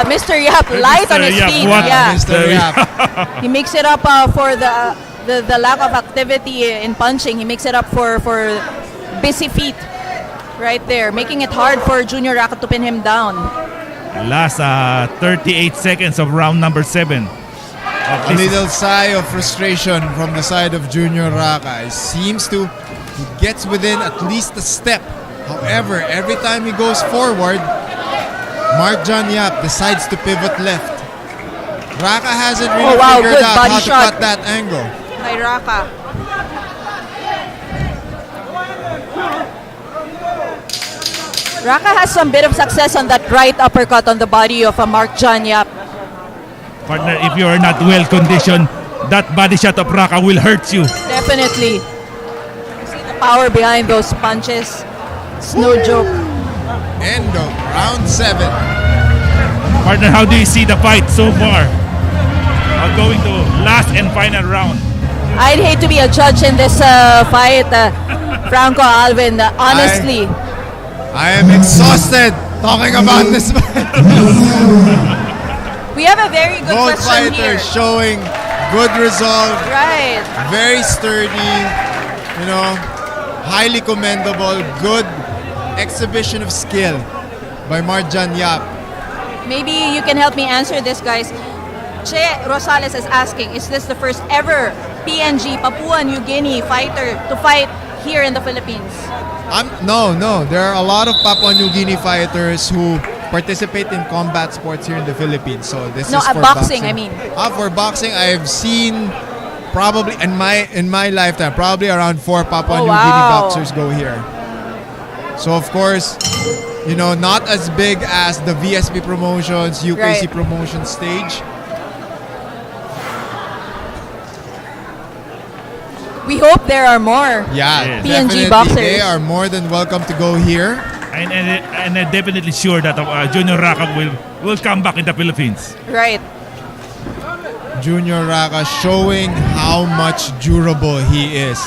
Mr. Yap, light Mr. on his Yap, feet. what? Yeah. Mr. Yap. He makes it up for the lack of activity in punching. He makes it up for busy feet right there, making it hard for Junior Raka to pin him down. Last 38 seconds of round number 7. A little sigh of frustration from the side of Junior Raka. He gets within at least a step. However, every time he goes forward, Marjan Yap decides to pivot left. Raka hasn't really figured good out body how to shot cut that angle. by Raka. Raka has some bit of success on that right uppercut on the body of Marjan Yap. Partner, if you are not well conditioned, that body shot of Raka will hurt you. Definitely. You see the power behind those punches. It's no joke. End of round 7. Partner, how do you see the fight so far? Going to last and final round. I'd hate to be a judge in this fight, Franco Alvin. Honestly, I am exhausted talking about this fight. we have a very good Both question here. fighters showing good resolve, Right. very sturdy, highly commendable, good exhibition of skill by Marjan Yap. Maybe you can help me answer this, guys. Che Rosales is asking, is this the first ever PNG, Papua New Guinea fighter to fight here in the Philippines? No. There are a lot of Papua New Guinea fighters who participate in combat sports here in the Philippines. So this No, is for boxing, I mean. For boxing, I've seen probably in my lifetime, probably around 4 Papua Oh, New Guinea wow. boxers go here. So of course, not as big as the VSP promotions, UKC Right. promotion stage. We hope there are more. Yeah, Yes. definitely. PNG boxers. They are more than welcome to go here. And I'm definitely sure that Junior Raka will come back in the Philippines. Right. Junior Raka showing how much durable he is.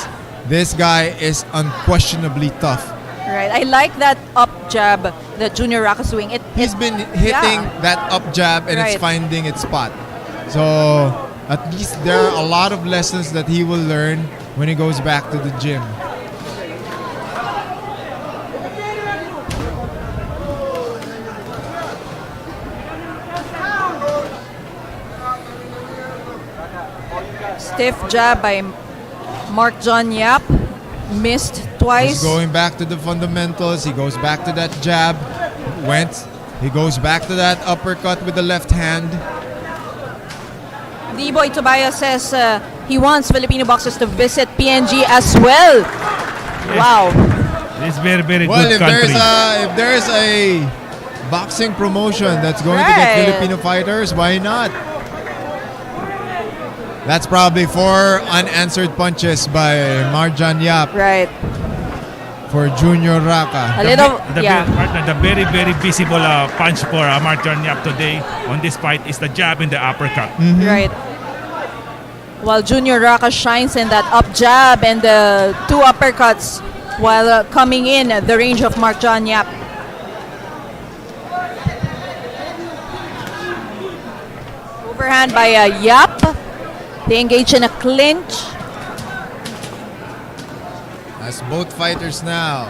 This guy is unquestionably tough. Right. I like that up jab that Junior Raka's doing. He's been hitting that up jab and it's Right. finding its spot. So at least there are a lot of lessons that he will learn when he goes back to the gym. Stiff jab by Mark John Yap. Missed twice. He's going back to the fundamentals. He goes back to that jab. He goes back to that uppercut with the left hand. D-Boy Tobias says he wants Filipino boxers to visit PNG as well. Wow. It's very, very Well, good if country. there's a boxing promotion that's going to get Right. Filipino fighters, why not? That's probably 4 unanswered punches by Marjan Yap Right. for Junior Raka. A little, The very, very visible punch for Mark John Yap today on this fight is the jab and the uppercut. Right. While Junior Raka shines in that up jab and the 2 uppercuts while coming in at the range of Mark John Yap. Overhand by Yap. They engage in a clinch. As both fighters now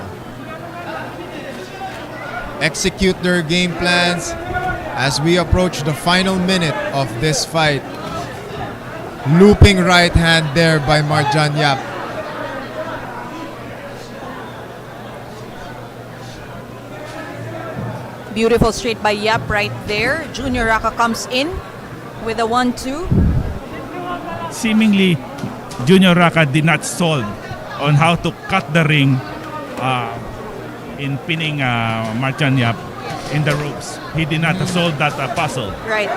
execute their game plans as we approach the final minute of this fight. Looping right hand there by Marjan Yap. Beautiful straight by Yap right there. Junior Raka comes in with a 1-2. Seemingly, Junior Raka did not solve on how to cut the ring in pinning Mark John Yap in the ropes. He did not solve that puzzle. Right.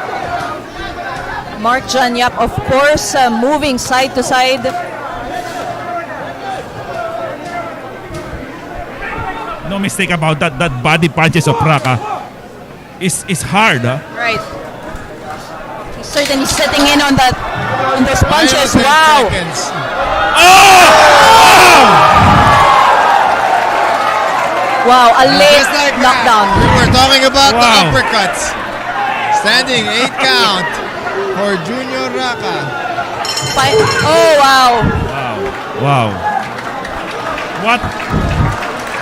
Mark John Yap, of course, moving side to side. No mistake about that. That body punches of Raka is hard. Right. He's certainly sitting in on those punches. Final 10 Wow. seconds. Wow, a late Just like knockdown. that, we were talking about the Wow. uppercuts. Standing 8 count for Junior Raka. Oh, wow. Wow. What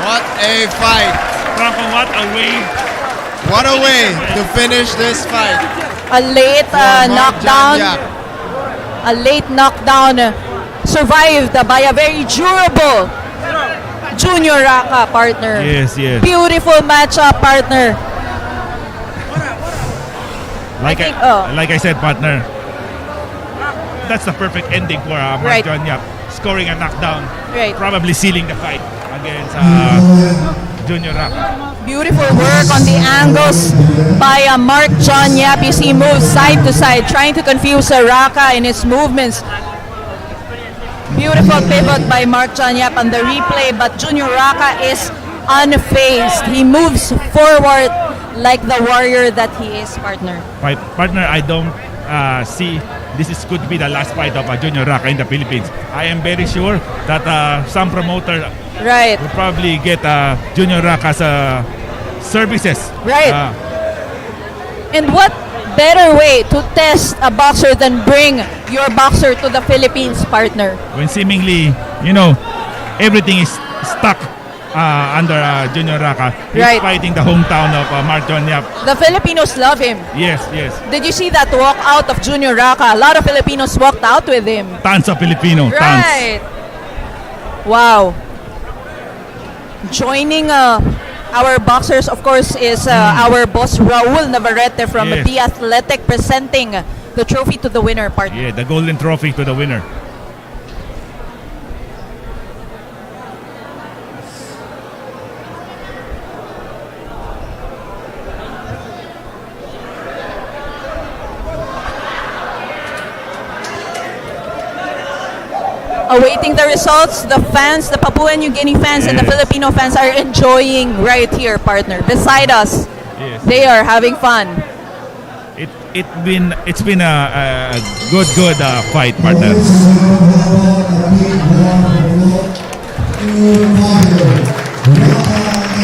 What a fight. Raka, what a way. What a way to finish this fight. A late for Mark knockdown. John Yap. A late knockdown survived by a very durable Junior Raka partner. Yes. Beautiful matchup, partner. Like I think- like I said, partner, that's the perfect ending for Mark Right. John Yap. Scoring a knockdown, Right. probably sealing the fight against Junior Raka. Beautiful work on the angles by Mark John Yap. You see, he moves side to side, trying to confuse Raka in his movements. Beautiful pivot by Mark John Yap on the replay, but Junior Raka is unfazed. He moves forward like the warrior that he is, partner. Partner, I don't see this could be the last fight of Junior Raka in the Philippines. I am very sure that some promoter Right, will probably get Junior Raka's services. Right. And what better way to test a boxer than bring your boxer to the Philippines, partner? When seemingly, everything is stuck under Junior Raka. He's Right. fighting the hometown of Mark John Yap. The Filipinos love him. Yes. Did you see that walk out of Junior Raka? A lot of Filipinos walked out with him. Tons of Filipino. Tons. Right. Wow. Joining our boxers, of course, is our boss Raul Navarrete from Yes. The Athletic, presenting the trophy to the winner, partner. Yeah, the golden trophy to the winner. awaiting the results. The fans, the Papua New Guinea fans and the Yes. Filipino fans are enjoying right here, partner. Beside us, Yes. they are having fun. It's been a good fight, partner. Ladies and gentlemen, how about a big round of applause to Raka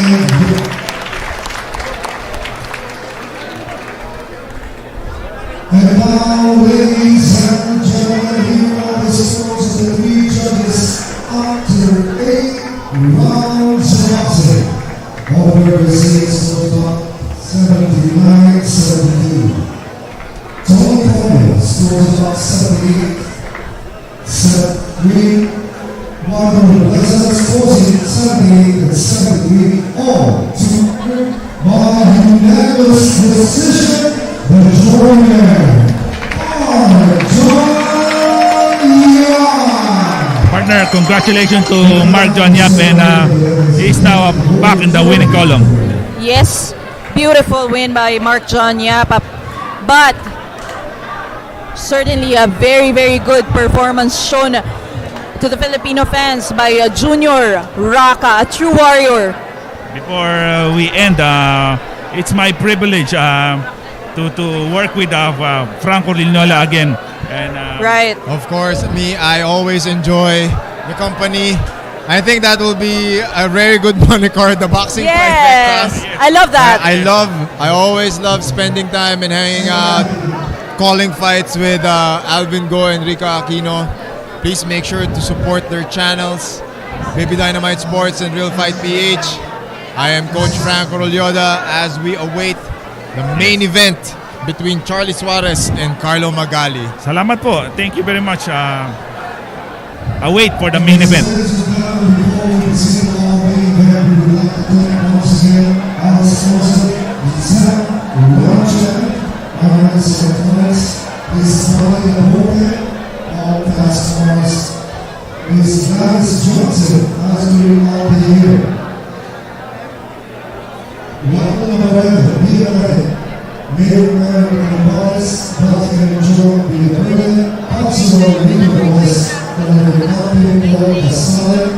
and And now, ladies and gentlemen, here are the scores of the three judges after 8 rounds of boxing. Over the six was about 79-17. Tony Coleman scores about 78. Seth Green, Marlon Blessed scores in 78 and 73. All to by unanimous decision. The Jonniel Partner, congratulations to Mark Jonyap, and he's now back in the winning column. Yes, beautiful win by Mark Jonyap, but certainly a very, very good performance shown to the Filipino fans by Junior Raka, a true warrior. Before we end, it's my privilege to work with Franco Linola again. And Right. Of course, I always enjoy the company. I think that will be a very good moniker, the boxing Yes, trifecta. I love that. I always love spending time and hanging out, calling fights with Alvin Go and Rico Aquino. Please make sure to support their channels, Baby Dynamite Sports and Real Fight PH. I am Coach Franco Rolyoda as we await the main event between Charly Suarez and Carlo Magali. salamat po. Thank you very much. Await for the main event. Ladies and gentlemen, before we proceed to our main event, we would like to thank once again our sponsor, Justine, Laurente, our clients, is Charly and Ornopia, all customers, is Gladys Johnson, as we all the year. Welcome to Bryan, be ready. Native American boys, healthy and enjoy, be brilliant, possible legal boys, and the company called the solid.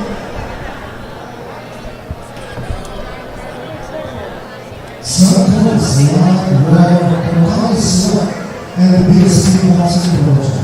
Santos, live, raw, Magali sweat, and the biggest team boxing in the world.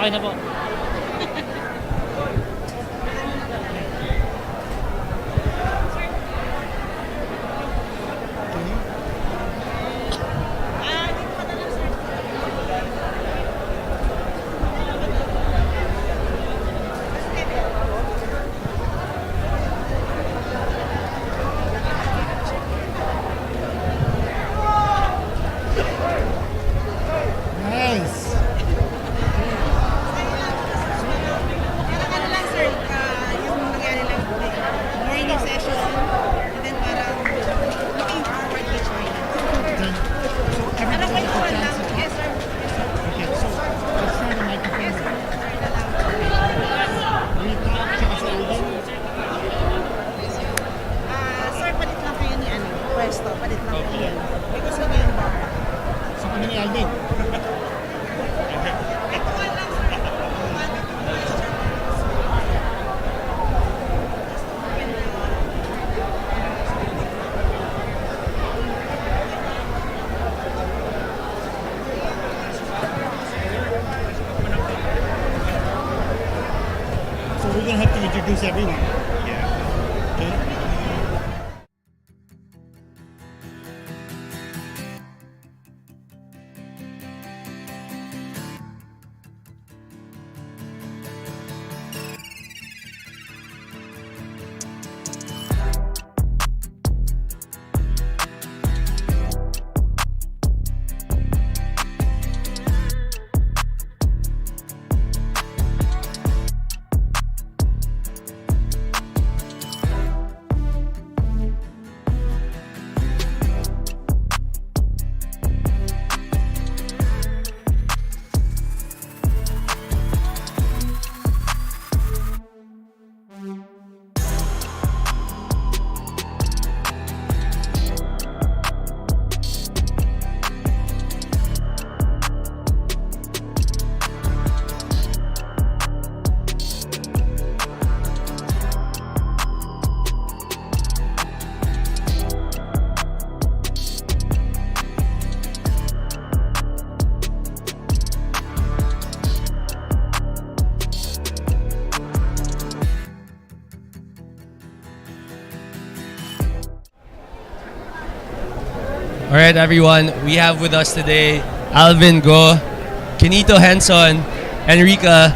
Okay na po. Nice. Ano lang sir, yung nangyari lang morning session and then parang looking forward to China. So Ano everybody kayo has a lang? chance to Yes sir. Okay, so let's try the microphone. Yes sir. Rika, tsaka si Alvin. Sir, palit lang kayo ni ano, pwesto, palit lang kayo. May gusto niyo yung bar. So kami ni Alvin. So we're gonna have to introduce everyone. Yeah. Okay. All right, everyone. We have with us today Alvin Go, Kenito Henson, Enrica,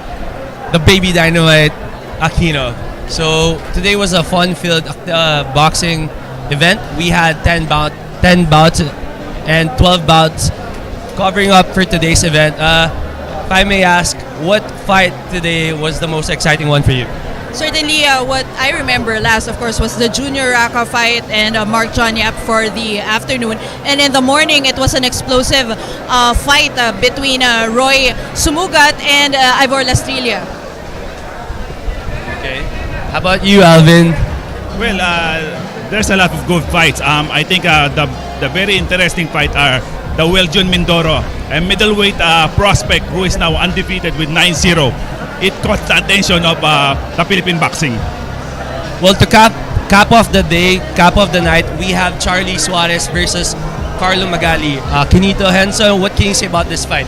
the baby dynamite, Aquino. So today was a fun-filled boxing event. We had 10 bouts and 12 bouts covering up for today's event. If I may ask, what fight today was the most exciting one for you? Certainly, what I remember last, of course, was the Junior Raka fight and Mark Jonniel for the afternoon. And in the morning, it was an explosive fight between Roy Sumugat and Ivor Lastrilla. Okay. How about you, Alvin? Well, there's a lot of good fights. I think the very interesting fight are the Weljun Mindoro, a middleweight prospect who is now undefeated with 9-0. It caught the attention of the Philippine boxing. Well, to cap off the day, cap off the night, we have Charly Suarez versus Carlo Magali. Kenito Henson, what can you say about this fight?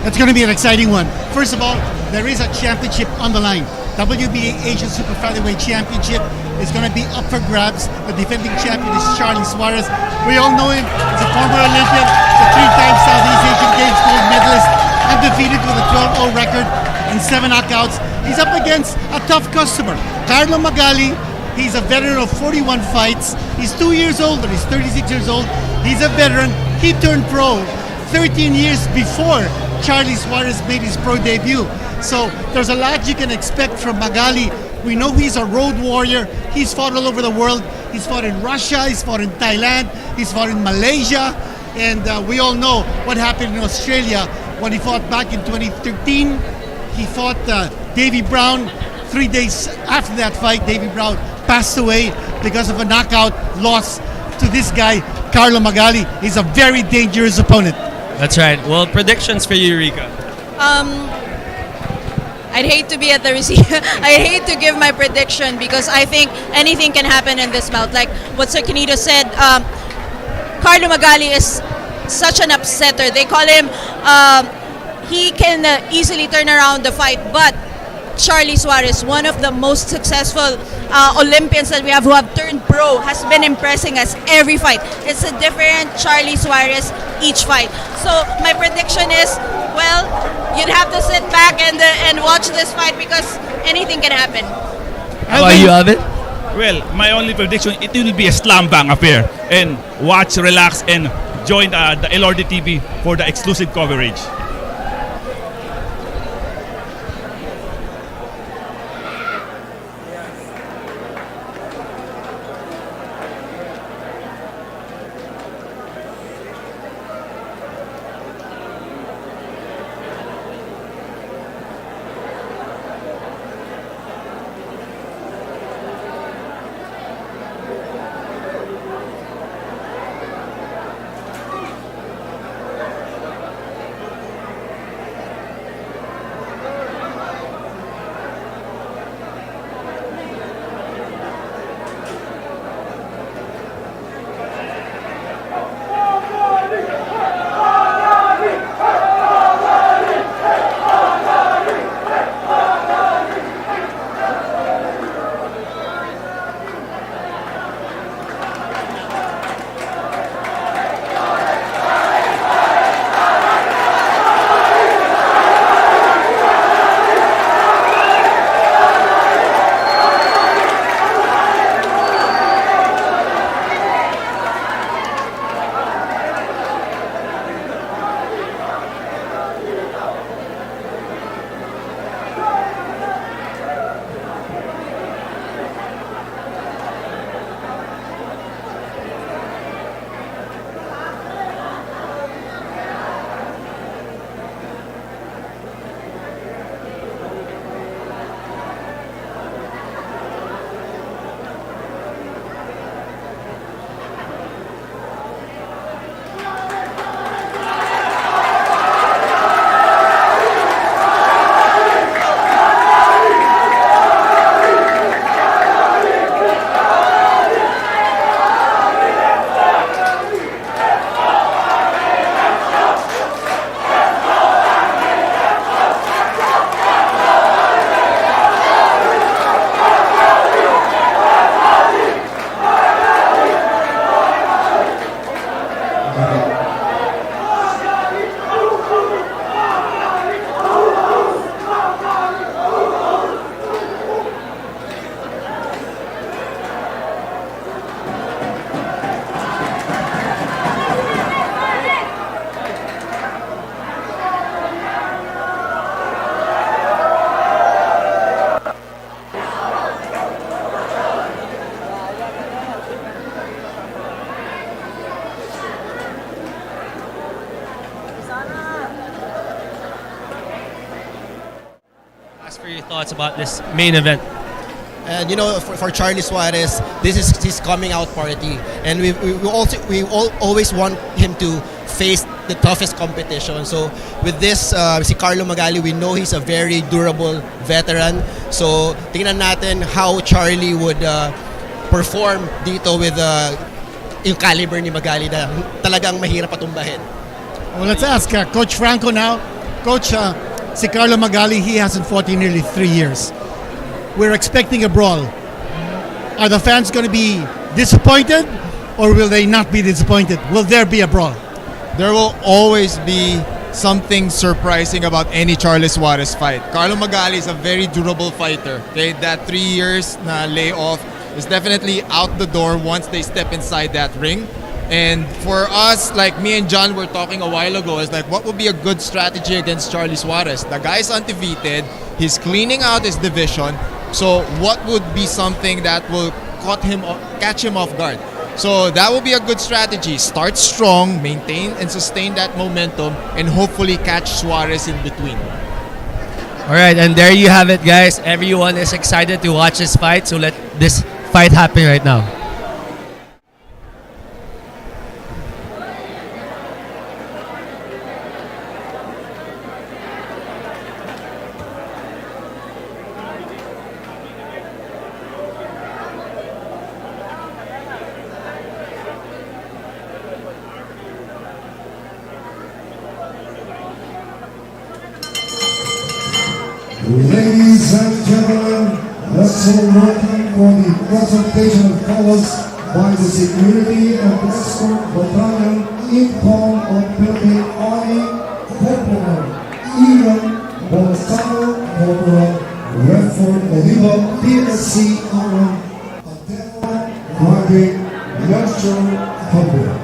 It's going to be an exciting one. First of all, there is a championship on the line. WBA Asian Super Featherweight Championship is going to be up for grabs. The defending champion is Charly Suarez. We all know him as a former Olympian, the 3-time Southeast Asian Games gold medalist, undefeated with a 12-0 record and 7 knockouts. He's up against a tough customer, Carlo Magali. He's a veteran of 41 fights. He's 2 years older. He's 36 years old. He's a veteran. He turned pro 13 years before Charly Suarez made his pro debut. So there's a lot you can expect from Magali. We know he's a road warrior. He's fought all over the world. He's fought in Russia. He's fought in Thailand. He's fought in Malaysia. And we all know what happened in Australia when he fought back in 2013. He fought Davy Brown. 3 days after that fight, Davy Brown passed away because of a knockout loss to this guy, Carlo Magali. He's a very dangerous opponent. That's right. Well, predictions for you, Rika. I'd hate to be at the receipt. I hate to give my prediction because I think anything can happen in this bout. Like what Sir Kenito said, Carlo Magali is such an upsetter. They call him, he can easily turn around the fight. But Charly Suarez, one of the most successful Olympians that we have who have turned pro, has been impressing us every fight. It's a different Charly Suarez each fight. So my prediction is, well, you'd have to sit back and watch this fight because anything can happen. How about you, Alvin? Well, my only prediction, it will be a slam bang affair. And watch, relax, and join the LRD TV for the exclusive coverage. Ask for your thoughts about this main event. And you know, for Charly Suarez, this is his coming out party, and we always want him to face the toughest competition. So with this, si Carlo Magali, we know he's a very durable veteran. So tingnan natin how Charly would perform dito with yung caliber ni Magali na talagang mahirap patumbahin. Well, let's ask Coach Franco now. Coach, si Carlo Magali, he hasn't fought in nearly 3 years. We're expecting a brawl. Are the fans going to be disappointed, or will they not be disappointed? Will there be a brawl? There will always be something surprising about any Charly Suarez fight. Carlo Magali is a very durable fighter. Okay, that 3 years na layoff is definitely out the door once they step inside that ring. And for us, like me and John were talking a while ago, is like, what would be a good strategy against Charly Suarez? The guy's undefeated. He's cleaning out his division. So what would be something that will catch him off guard? So that will be a good strategy. Start strong, maintain and sustain that momentum, and hopefully catch Suarez in between. All right, and there you have it, guys. Everyone is excited to watch this fight, so let this fight happen right now. Ladies and gentlemen, let's all welcome for the presentation of colors by the security and escort battalion in form of Philippine Army Corporal Ian Bonasano, Corporal Redford Oliva, PSC Arm, Adela Private Lecture Corporal.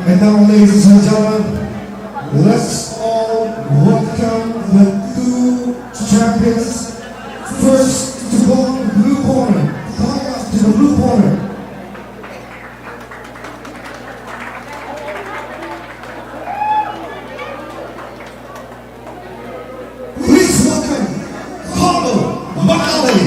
And now, ladies and gentlemen, let's all welcome the two champions. First to go in the blue corner, coming up to the blue corner. Please welcome Carlo, Magali.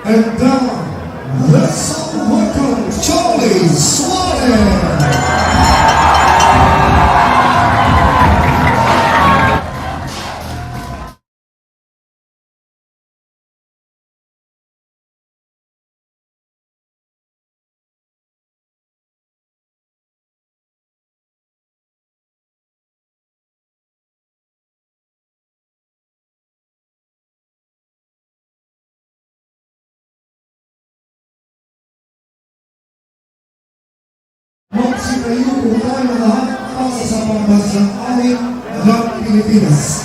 And now, let's all welcome Charly Suarez. Magsitayo po tayo lahat para sa pambansang amin ng Pilipinas.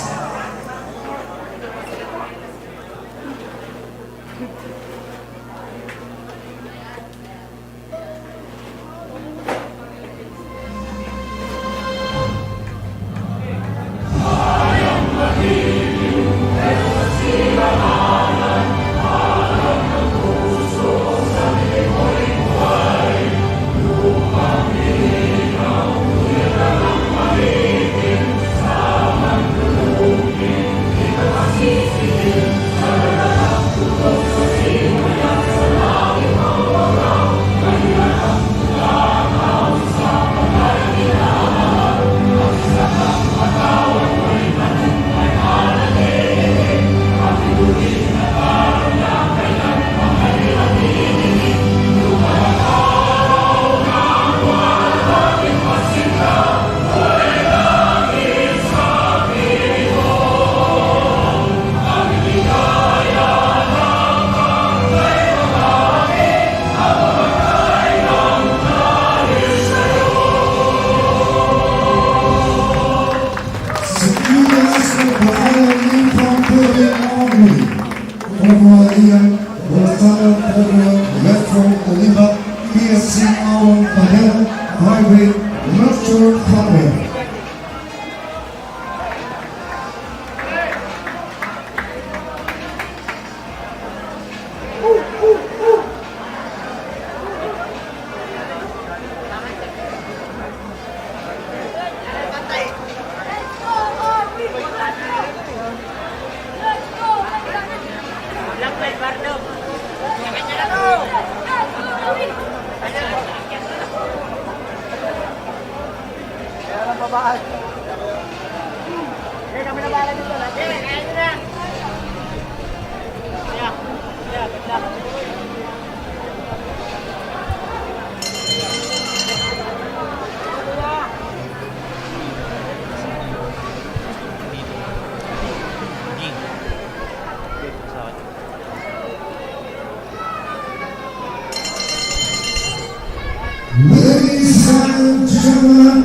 Ladies and gentlemen,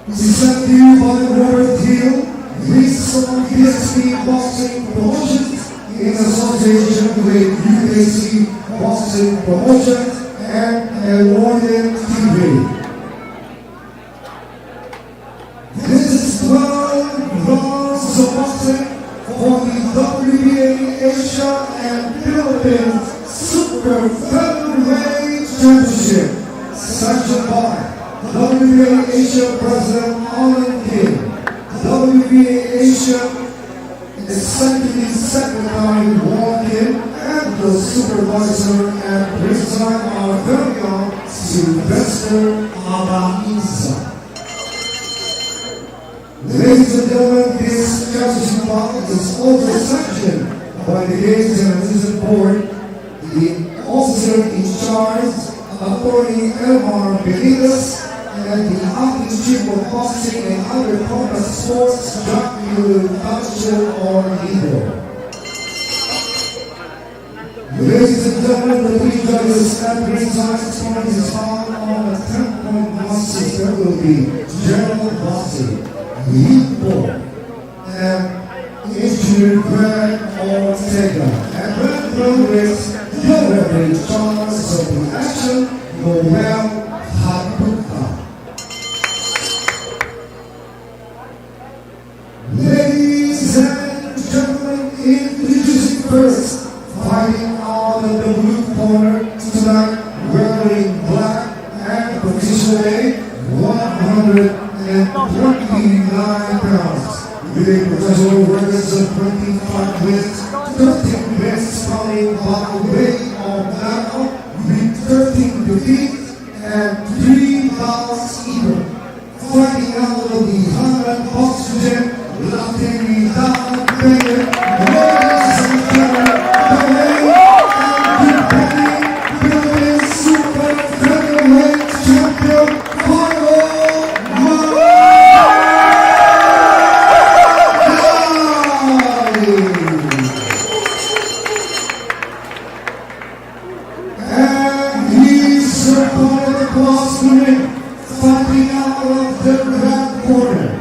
Presented to you by Robert Hill, this on PSP Boxing Promotions in association with UKC Boxing Promotions and Laurente TV. This is 12 rounds of boxing for the WBA Asia and Philippines Super Featherweight Championship, sanctioned by WBA Asia President Alan King, WBA Asia Executive Secretary Warren Kim, and the supervisor and ringside are very young Sylvester Amaiza. Ladies and gentlemen, this championship bout is also sanctioned by the Games and Assistant Board, the officer in charge, Attorney Elmar Benitez, and the acting chief of boxing and other combat sports, Dr. Ornopia. Ladies and gentlemen, the three judges at ringside scoring is found on a 10-point box system will be General Bossy, Dempo, and Engineer Greg Ortega. And Red Brothers, the Reverend Charles of the Action, Noel Habuka. Ladies and gentlemen, introducing first, fighting on the blue corner tonight, wearing black and positionally 129 pounds. With a professional records of 25 wins, 13 wins coming by way of knockout, with 13 defeats and 3 bouts even. Fighting out of the 100 oxygen, La Trinidad, ladies and gentlemen, the reigning and defending Super Featherweight champion, Carlo. And he's supported across the ring, fighting out of the red corner,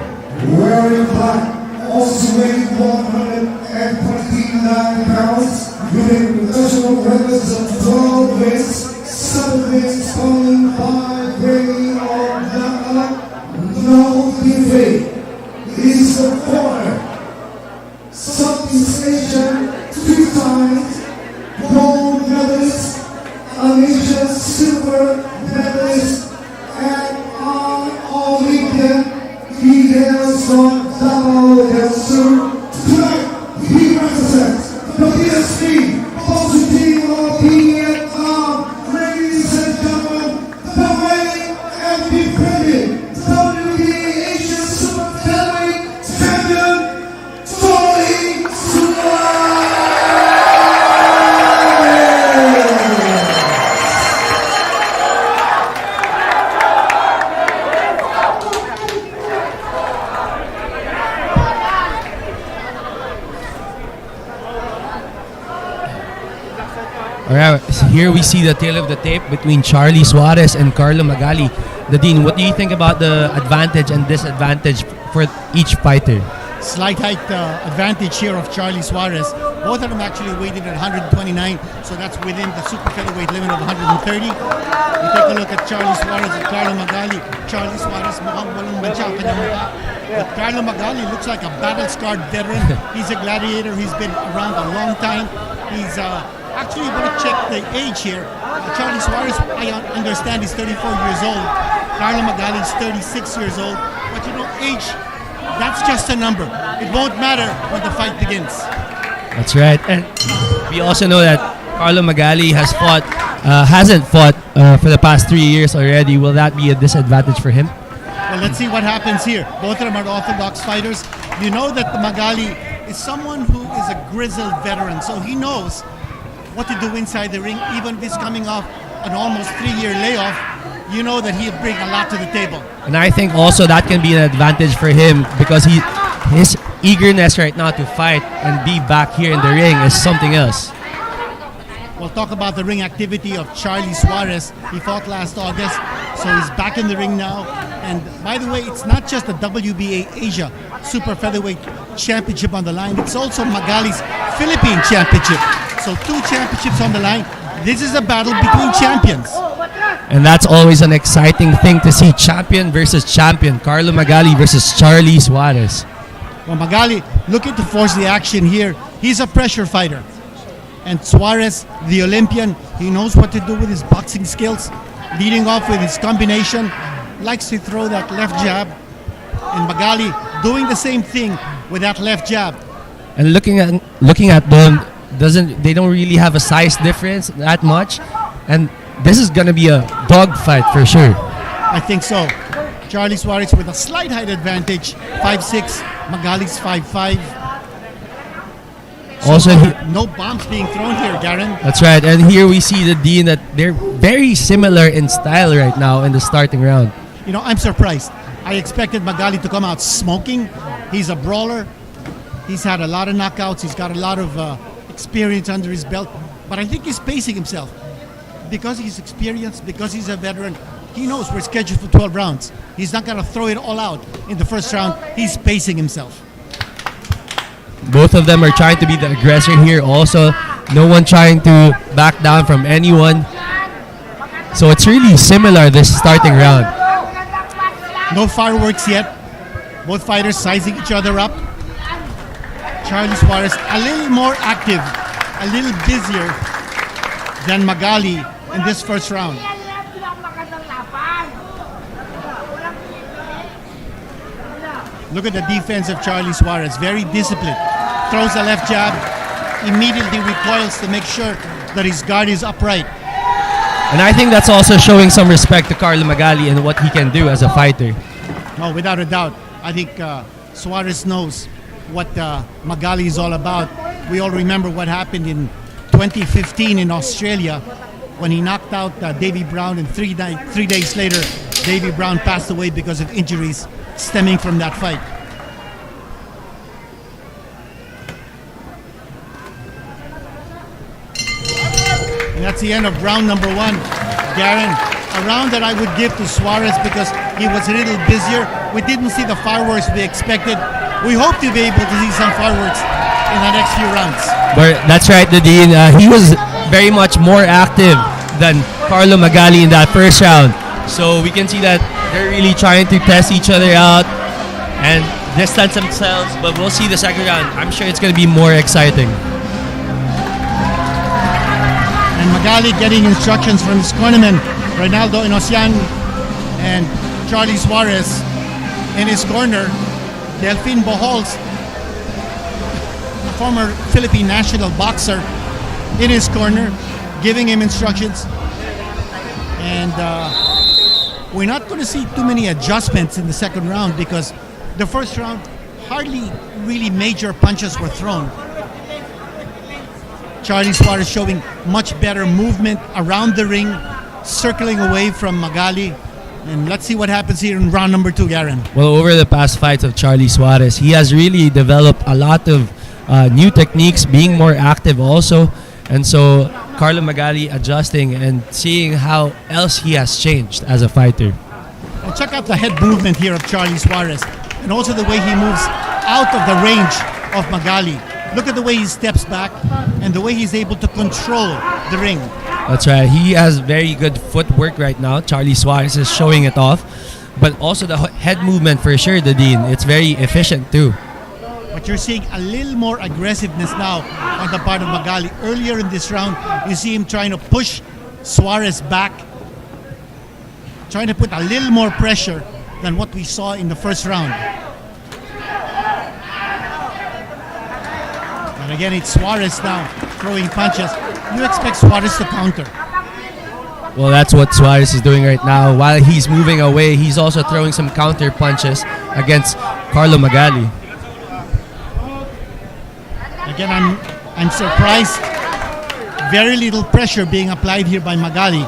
wearing black, also weighing 129 pounds, with professional records of 12 wins, 7 wins coming by way of knockout, no defeat. He's the corner, Southeast Asian, 3 times, gold medalist, Asia silver medalist, and on Olympian, he hails from Davao del Sur. Tonight, he represents the PSP Boxing Team of Vietnam. Ladies and gentlemen, the reigning and defending WBA Asian Super Featherweight champion, Charly Suarez. Alright, so here we see the tail of the tape between Charly Suarez and Carlo Magali. Dean, what do you think about the advantage and disadvantage for each fighter? Slight height advantage here of Charly Suarez. Both of them actually weighed in at 129, so that's within the super featherweight limit of 130. You take a look at Charly Suarez and Carlo Magali. Charly Suarez mukhang walang mancha ang kanyang mukha. But Carlo Magali looks like a battle-scarred veteran. He's a gladiator. He's been around a long time. He's actually, going to check the age here. Charly Suarez, I understand, is 34 years old. Carlo Magali is 36 years old. But you know, age, that's just a number. It won't matter when the fight begins. That's right. And we also know that Carlo Magali hasn't fought for the past 3 years already. Will that be a disadvantage for him? Well, let's see what happens here. Both of them are orthodox fighters. You know that the Magali is someone who is a grizzled veteran, so he knows what to do inside the ring. Even if he's coming off an almost 3-year layoff, you know that he'll bring a lot to the table. And I think also that can be an advantage for him because his eagerness right now to fight and be back here in the ring is something else. We'll talk about the ring activity of Charly Suarez. He fought last August, So he's back in the ring now. And by the way, it's not just the WBA Asia Super Featherweight Championship on the line. It's also Magali's Philippine Championship. So 2 championships on the line. This is a battle between champions. And that's always an exciting thing to see. Champion versus champion. Carlo Magali versus Charly Suarez. Well, Magali looking to force the action here. He's a pressure fighter. And Suarez, the Olympian, he knows what to do with his boxing skills. Leading off with his combination. Likes to throw that left jab. And Magali doing the same thing with that left jab. And looking at them, they don't really have a size difference that much. And this is gonna be a dog fight for sure. I think so. Charly Suarez with a slight height advantage, 5'6", Magali's 5'5". So Also, no bombs being thrown here, Garen. that's right. And here we see the Dean that they're very similar in style right now in the starting round. You know, I'm surprised. I expected Magali to come out smoking. He's a brawler. He's had a lot of knockouts. He's got a lot of experience under his belt. But I think he's pacing himself. Because he's experienced, because he's a veteran, he knows we're scheduled for 12 rounds. He's not going to throw it all out in the first round. He's pacing himself. Both of them are trying to be the aggressor here also. No one trying to back down from anyone. So it's really similar this starting round. No fireworks yet. Both fighters sizing each other up. Charly Suarez a little more active, a little busier than Magali in this first round. Look at the defense of Charly Suarez, very disciplined. Throws a left jab, immediately recoils to make sure that his guard is upright. And I think that's also showing some respect to Carlo Magali and what he can do as a fighter. No, without a doubt. I think Suarez knows what Magali is all about. We all remember what happened in 2015 in Australia when he knocked out Davy Brown, and 3 days later, Davy Brown passed away because of injuries stemming from that fight. And that's the end of round number 1. Garen, a round that I would give to Suarez because he was a little busier. We didn't see the fireworks we expected. We hope to be able to see some fireworks in the next few rounds. But that's right, Nadine. He was very much more active than Carlo Magali in that first round. So we can see that they're really trying to test each other out and distance themselves. But we'll see the second round. I'm sure it's going to be more exciting. And Magali getting instructions from his cornerman, Reynaldo Inosian, and Charly Suarez in his corner. Delphine Bohols, a former Philippine national boxer, in his corner, giving him instructions. And we're not going to see too many adjustments in the second round because the first round, hardly really major punches were thrown. Charly Suarez showing much better movement around the ring, circling away from Magali. And let's see what happens here in round number 2, Garen. Well, over the past fights of Charly Suarez, he has really developed a lot of new techniques, being more active also. And so Carlo Magali adjusting and seeing how else he has changed as a fighter. And check out the head movement here of Charly Suarez, and also the way he moves out of the range of Magali. Look at the way he steps back and the way he's able to control the ring. That's right. He has very good footwork right now. Charly Suarez is showing it off. But also the head movement for sure, Nadine. It's very efficient too. But you're seeing a little more aggressiveness now on the part of Magali. Earlier in this round, you see him trying to push Suarez back, trying to put a little more pressure than what we saw in the first round. And again, it's Suarez now throwing punches. You expect Suarez to counter. Well, that's what Suarez is doing right now. While he's moving away, he's also throwing some counter punches against Carlo Magali. Again, I'm surprised. Very little pressure being applied here by Magali.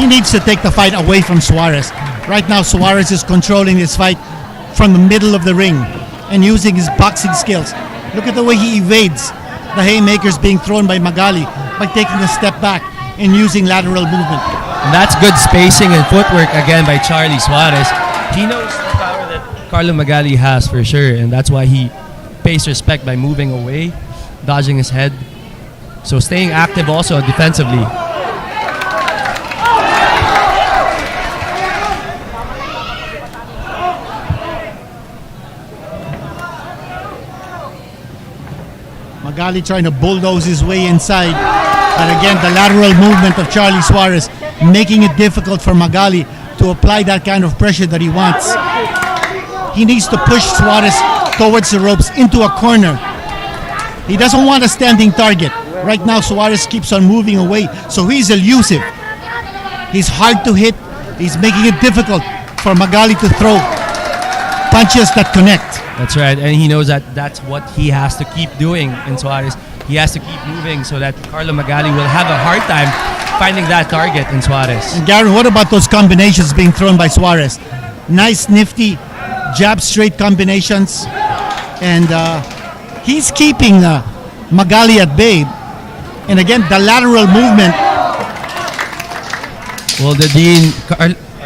He needs to take the fight away from Suarez. Right now, Suarez is controlling this fight from the middle of the ring and using his boxing skills. Look at the way he evades the haymakers being thrown by Magali by taking a step back. in using lateral movement. And that's good spacing and footwork again by Charly Suarez. He knows the power that Carlo Magali has for sure, and that's why he pays respect by moving away, dodging his head. So staying active also defensively. Magali trying to bulldoze his way inside. But again, the lateral movement of Charly Suarez making it difficult for Magali to apply that kind of pressure that he wants. He needs to push Suarez towards the ropes into a corner. He doesn't want a standing target. Right now, Suarez keeps on moving away, so he's elusive. He's hard to hit. He's making it difficult for Magali to throw punches that connect. That's right, and he knows that that's what he has to keep doing in Suarez. He has to keep moving so that Carlo Magali will have a hard time finding that target in Suarez. And Garen, what about those combinations being thrown by Suarez? Nice, nifty jab straight combinations. And he's keeping Magali at bay. And again, the lateral movement. Well,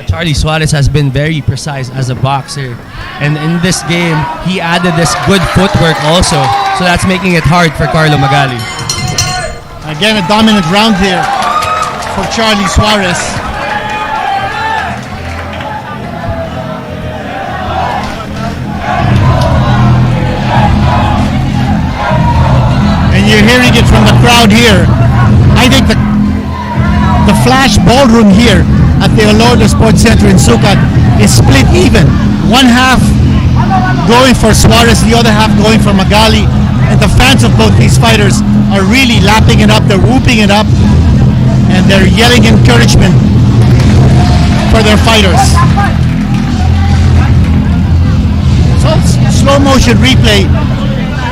Charly Suarez has been very precise as a boxer. And in this game, he added this good footwork also. So that's making it hard for Carlo Magali. Again, a dominant round here for Charly Suarez. And you're hearing it from the crowd here. I think the Flash Ballroom here at the Olordo Sports Center in Sucat is split even. One half going for Suarez, the other half going for Magali. And the fans of both these fighters are really lapping it up, they're whooping it up, and they're yelling encouragement for their fighters. So slow motion replay.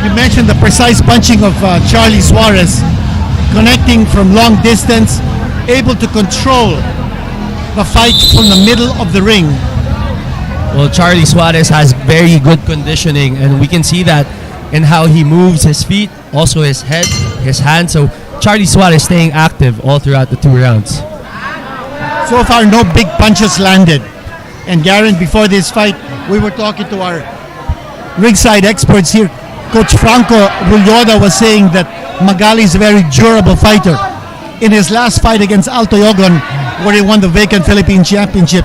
You mentioned the precise punching of Charly Suarez, connecting from long distance, able to control the fight from the middle of the ring. Well, Charly Suarez has very good conditioning, and we can see that in how he moves his feet, also his head, his hands. So Charly Suarez staying active all throughout the 2 rounds. So far, no big punches landed. And Garen, before this fight, we were talking to our ringside experts here. Coach Franco Rulloda was saying that Magali is a very durable fighter. In his last fight against Alto Yogon, where he won the vacant Philippine Championship,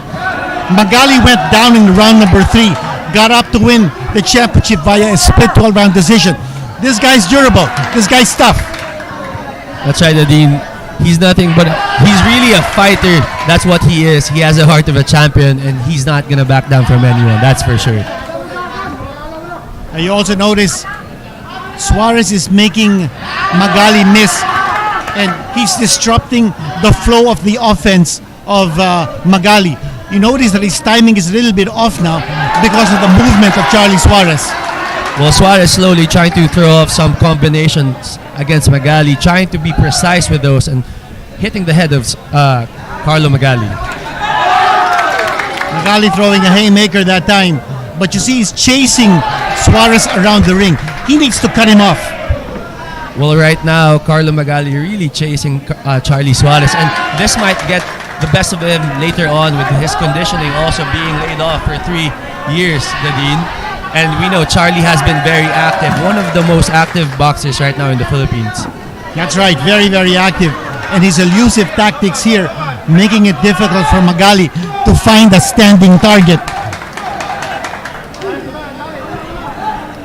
Magali went down in round number 3, got up to win the championship via a split 12-round decision. This guy's durable. This guy's tough. That's right, Nadine. He's nothing but he's really a fighter. That's what he is. He has the heart of a champion, and he's not gonna back down from anyone. That's for sure. And you also notice Suarez is making Magali miss, and he's disrupting the flow of the offense of Magali. You notice that his timing is a little bit off now because of the movement of Charly Suarez. Well, Suarez slowly trying to throw off some combinations against Magali, trying to be precise with those and hitting the head of Carlo Magali. Magali throwing a haymaker that time. But you see he's chasing Suarez around the ring. He needs to cut him off. Well, right now, Carlo Magali really chasing Charly Suarez, and this might get the best of him later on with his conditioning also being laid off for 3 years, Nadine. And we know Charly has been very active, one of the most active boxers right now in the Philippines. That's right, very, very active. And his elusive tactics here, making it difficult for Magali to find a standing target.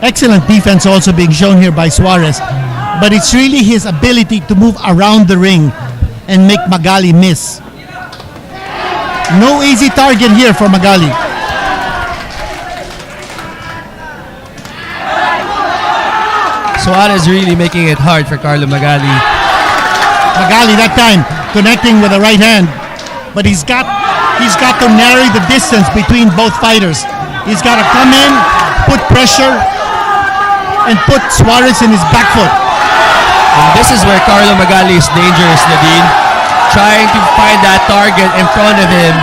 Excellent defense also being shown here by Suarez. But it's really his ability to move around the ring and make Magali miss. No easy target here for Magali. Suarez really making it hard for Carlo Magali. Magali that time connecting with the right hand, but he's got to narrow the distance between both fighters. He's got to come in, put pressure, and put Suarez in his back foot. And this is where Carlo Magali is dangerous, Nadine. Trying to find that target in front of him.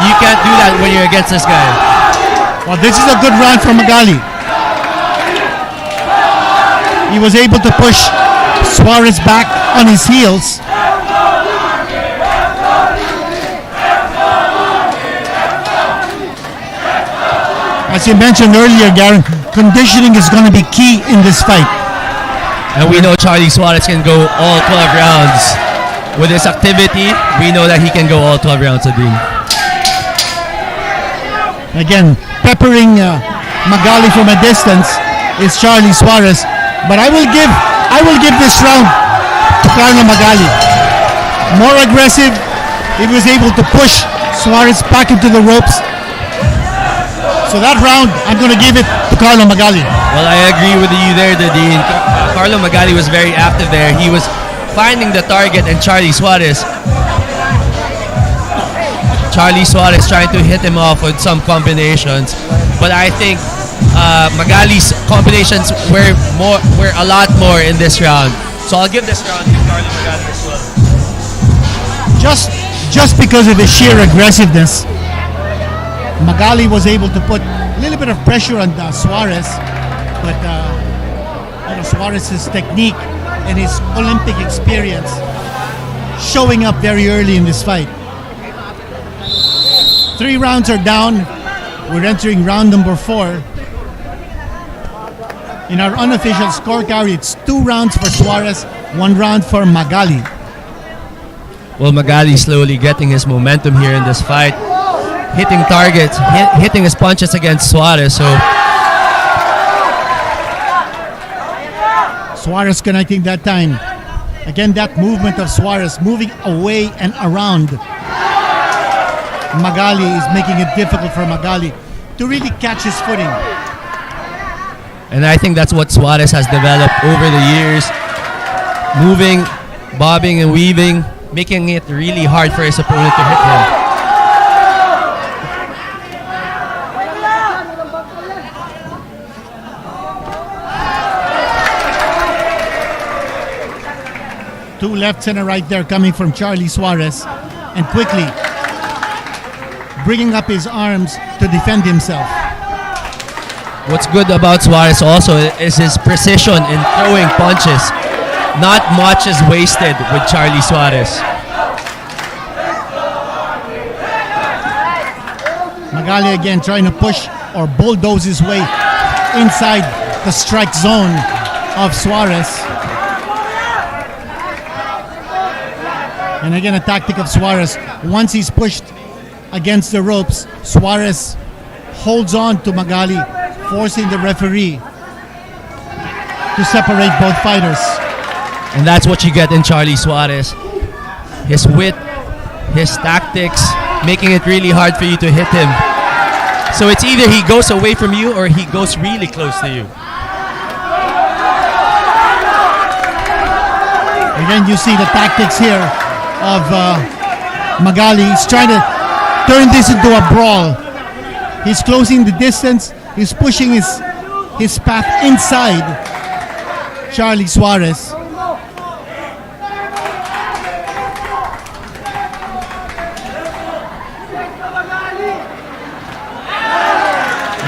You can't do that when you're against this guy. Well, this is a good round for Magali. He was able to push Suarez back on his heels. As you mentioned earlier, Garen, conditioning is going to be key in this fight. And we know Charly Suarez can go all 12 rounds. With his activity, we know that he can go all 12 rounds, Adine. Again, peppering Magali from a distance is Charly Suarez. But I will give this round to Carlo Magali. More aggressive. He was able to push Suarez back into the ropes. So that round, I'm going to give it to Carlo Magali. Well, I agree with you there, Dean. Carlo Magali was very active there. He was finding the target and Charly Suarez trying to hit him off with some combinations. But I think Magali's combinations were a lot more in this round. So I'll give this round to Carlo Magali as well. Just because of his sheer aggressiveness, Magali was able to put a little bit of pressure on Suarez, but Suarez's technique and his Olympic experience showing up very early in this fight. 3 rounds are down. We're entering round number 4. In our unofficial scorecard, it's 2 rounds for Suarez, 1 round for Magali. Well, Magali slowly getting his momentum here in this fight. Hitting targets, hitting his punches against Suarez. So Suarez connecting that time. Again, that movement of Suarez moving away and around. Magali is making it difficult for Magali to really catch his footing. And I think that's what Suarez has developed over the years. Moving, bobbing and weaving, making it really hard for his opponent to hit him. Two lefts and a right there coming from Charly Suarez, and quickly bringing up his arms to defend himself. What's good about Suarez also is his precision in throwing punches. Not much is wasted with Charly Suarez. Magali again trying to push or bulldoze his way inside the strike zone of Suarez. And again, a tactic of Suarez. Once he's pushed against the ropes, Suarez holds on to Magali, forcing the referee to separate both fighters. And that's what you get in Charly Suarez. His wit, his tactics, making it really hard for you to hit him. So it's either he goes away from you or he goes really close to you. Again, you see the tactics here of Magali. He's trying to turn this into a brawl. He's closing the distance. He's pushing his path inside Charly Suarez.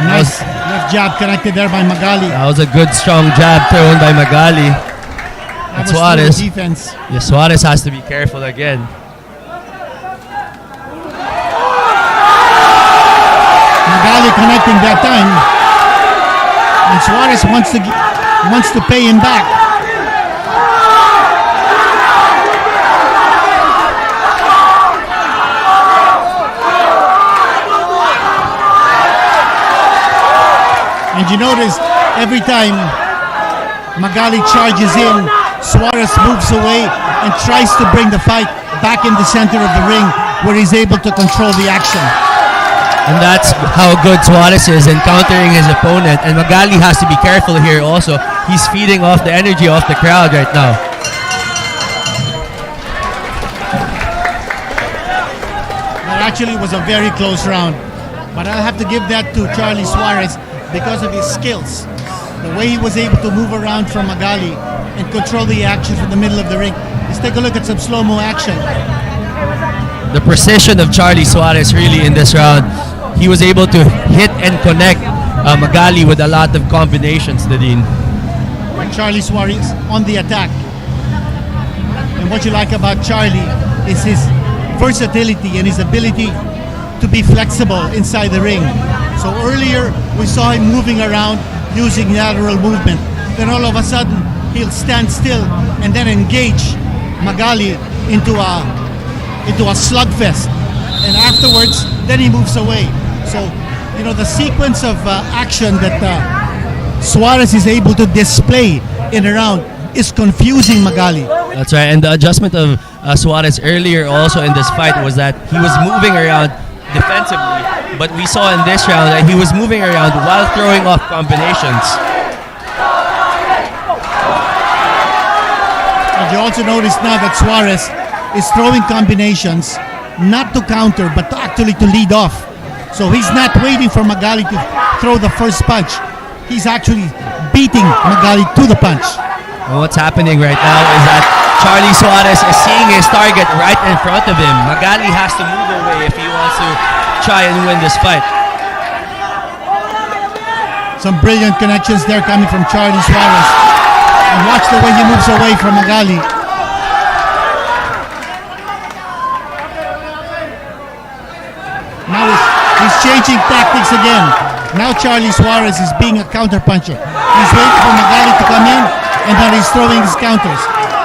Nice left jab connected there by Magali. That was a good strong jab thrown by Magali. That was Suarez. through defense. Yeah, Suarez has to be careful again. Magali connecting that time, and Suarez wants to pay him back. And you notice every time Magali charges in, Suarez moves away and tries to bring the fight back in the center of the ring where he's able to control the action. And that's how good Suarez is in countering his opponent. And Magali has to be careful here also. He's feeding off the energy of the crowd right now. That actually was a very close round. But I'll have to give that to Charly Suarez because of his skills. The way he was able to move around from Magali and control the action from the middle of the ring. Let's take a look at some slow-mo action. The precision of Charly Suarez really in this round. He was able to hit and connect Magali with a lot of combinations, Nadine. Charly Suarez on the attack. And what you like about Charly is his versatility and his ability to be flexible inside the ring. So earlier, we saw him moving around using lateral movement. Then all of a sudden, he'll stand still and then engage Magali into a slugfest. And afterwards, then he moves away. So, the sequence of action that Suarez is able to display in a round is confusing Magali. That's right. And the adjustment of Suarez earlier also in this fight was that he was moving around defensively. But we saw in this round that he was moving around while throwing off combinations. And you also notice now that Suarez is throwing combinations not to counter but actually to lead off. So he's not waiting for Magali to throw the first punch. He's actually beating Magali to the punch. And what's happening right now is that Charly Suarez is seeing his target right in front of him. Magali has to move away if he wants to try and win this fight. Some brilliant connections there coming from Charly Suarez. And watch the way he moves away from Magali. Now he's changing tactics again. Now Charly Suarez is being a counter-puncher. He's waiting for Magali to come in, and then he's throwing his counters.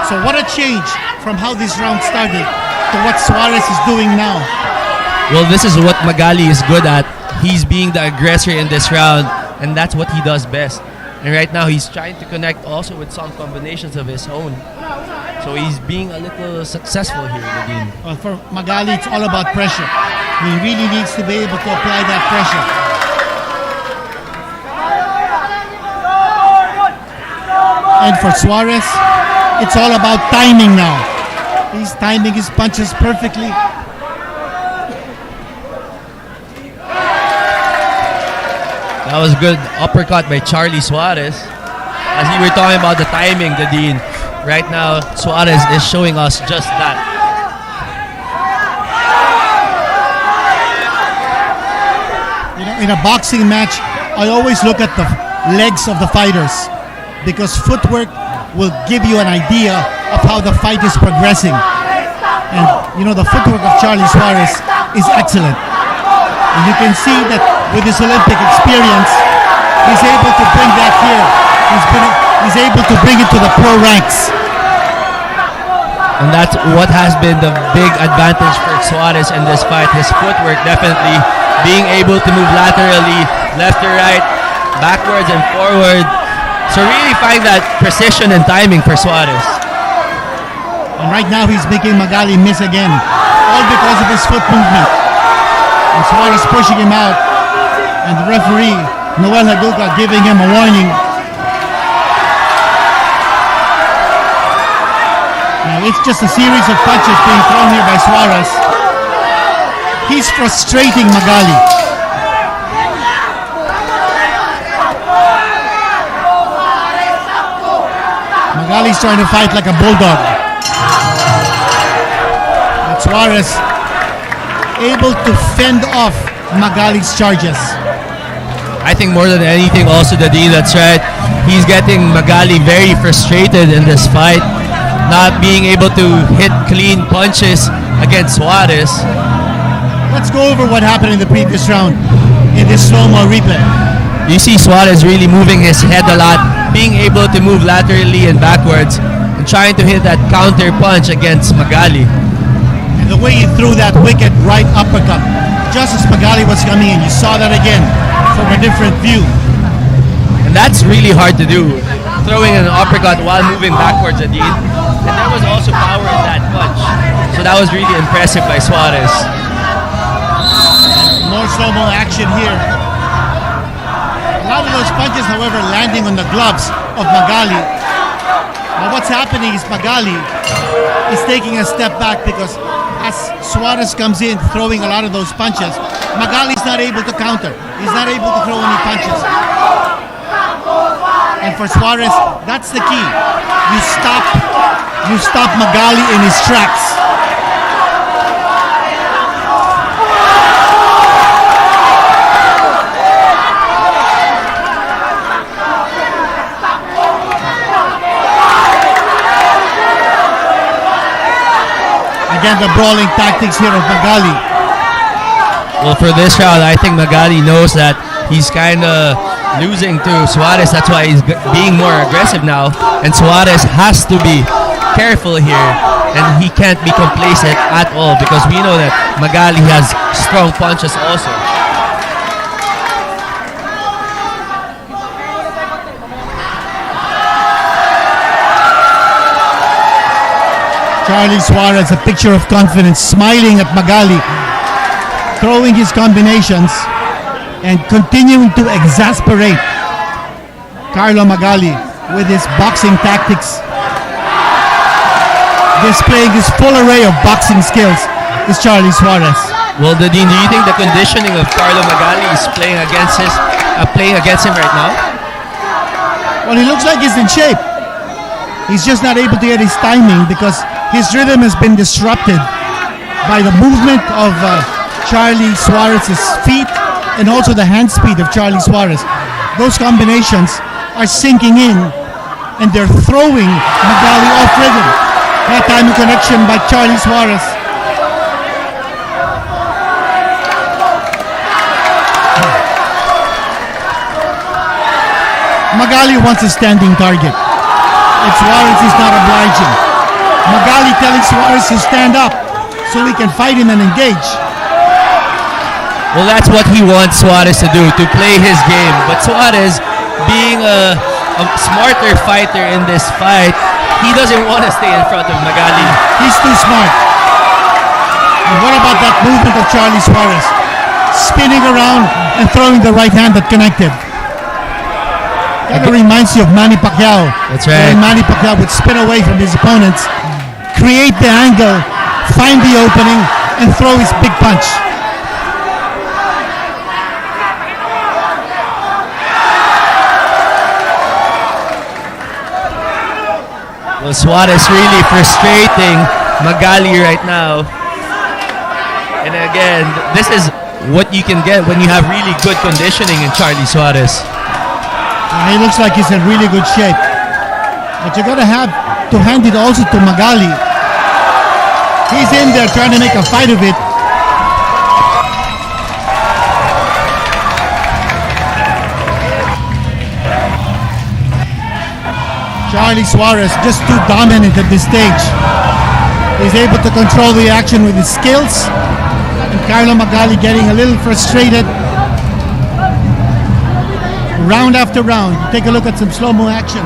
So what a change from how this round started to what Suarez is doing now. Well, this is what Magali is good at. He's being the aggressor in this round, and that's what he does best. And right now, he's trying to connect also with some combinations of his own. So he's being a little successful here, Nadine. Well, for Magali, it's all about pressure. He really needs to be able to apply that pressure. And for Suarez, it's all about timing now. He's timing his punches perfectly. That was a good uppercut by Charly Suarez. As you were talking about the timing, Nadine, right now Suarez is showing us just that. In a boxing match, I always look at the legs of the fighters because footwork will give you an idea of how the fight is progressing. And the footwork of Charly Suarez is excellent. And you can see that with his Olympic experience, he's able to bring that here. He's able to bring it to the pro ranks. And that's what has been the big advantage for Suarez in this fight. His footwork definitely being able to move laterally, left to right, backwards and forward. So really find that precision and timing for Suarez. And right now he's making Magali miss again, all because of his foot movement. And Suarez pushing him out, and the referee, Noel Haguka, giving him a warning. Now it's just a series of punches being thrown here by Suarez. He's frustrating Magali. Magali's trying to fight like a bulldog. But Suarez able to fend off Magali's charges. I think more than anything also Nadine, that's right. He's getting Magali very frustrated in this fight, not being able to hit clean punches against Suarez. Let's go over what happened in the previous round in this slow-mo replay. You see Suarez really moving his head a lot, being able to move laterally and backwards, and trying to hit that counter punch against Magali. And the way he threw that wicked right uppercut, just as Magali was coming in, you saw that again from a different view. And that's really hard to do, throwing an uppercut while moving backwards, Nadine. And there was also power in that punch. So that was really impressive by Suarez. More slow-mo action here. A lot of those punches, however, landing on the gloves of Magali. Now what's happening is Magali is taking a step back because as Suarez comes in throwing a lot of those punches, Magali's not able to counter. He's not able to throw any punches. And for Suarez, that's the key. You stop Magali in his tracks. Again, the brawling tactics here of Magali. Well, for this round, I think Magali knows that he's kind of losing to Suarez. That's why he's being more aggressive now. And Suarez has to be careful here. And he can't be complacent at all because we know that Magali has strong punches also. Charly Suarez, a picture of confidence, smiling at Magali, throwing his combinations and continuing to exasperate Carlo Magali with his boxing tactics. Displaying his full array of boxing skills is Charly Suarez. Well, Nadine, do you think the conditioning of Carlo Magali is playing against him right now? Well, he looks like he's in shape. He's just not able to get his timing because his rhythm has been disrupted by the movement of Charly Suarez's feet and also the hand speed of Charly Suarez. Those combinations are sinking in and they're throwing Magali off rhythm. That timing connection by Charly Suarez. Magali wants a standing target. If Suarez is not obliging. Magali telling Suarez to stand up so he can fight him and engage. Well, that's what he wants Suarez to do, to play his game. But Suarez, being a smarter fighter in this fight, he doesn't want to stay in front of Magali. He's too smart. And what about that movement of Charly Suarez? Spinning around and throwing the right hand that connected. Kind of reminds you of Manny Pacquiao. That's right. When Manny Pacquiao would spin away from his opponents, create the angle, find the opening, and throw his big punch. Well, Suarez really frustrating Magali right now. And again, this is what you can get when you have really good conditioning in Charly Suarez. He looks like he's in really good shape. But you're going to have to hand it also to Magali. He's in there trying to make a fight of it. Charly Suarez just too dominant at this stage. He's able to control the action with his skills. And Carlo Magali getting a little frustrated. Round after round. Take a look at some slow-mo action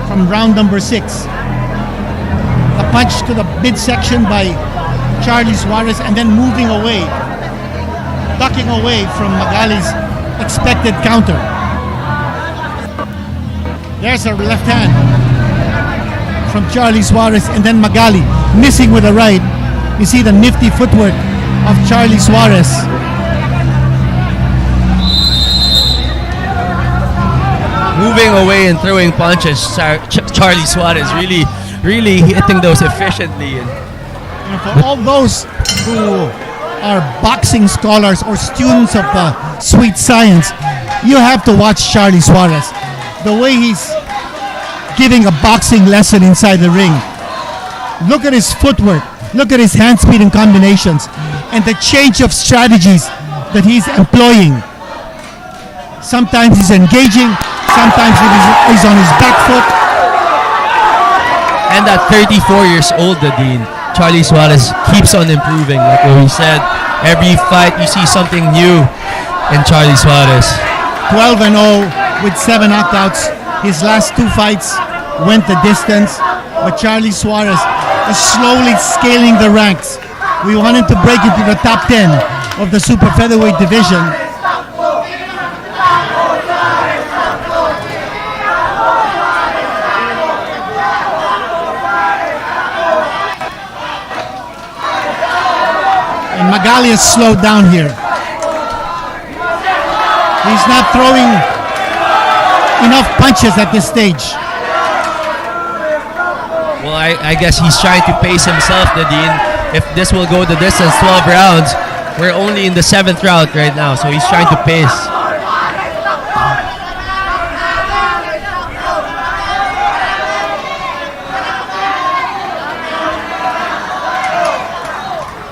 from round number 6. A punch to the midsection by Charly Suarez and then moving away, ducking away from Magali's expected counter. There's a left hand from Charly Suarez and then Magali missing with a right. You see the nifty footwork of Charly Suarez. Moving away and throwing punches, Charly Suarez really hitting those efficiently. And for all those who are boxing scholars or students of sweet science, you have to watch Charly Suarez. The way he's giving a boxing lesson inside the ring. Look at his footwork. Look at his hand speed and combinations. And the change of strategies that he's employing. Sometimes he's engaging. Sometimes he's on his back foot. And at 34 years old, Nadine, Charly Suarez keeps on improving. Like what we said, every fight you see something new in Charly Suarez. 12-0 with 7 knockouts. His last 2 fights went the distance. But Charly Suarez is slowly scaling the ranks. We want him to break into the top 10 of the super featherweight division. And Magali has slowed down here. He's not throwing enough punches at this stage. Well, I guess he's trying to pace himself, Nadine. If this will go the distance, 12 rounds, we're only in the 7th round right now, so he's trying to pace.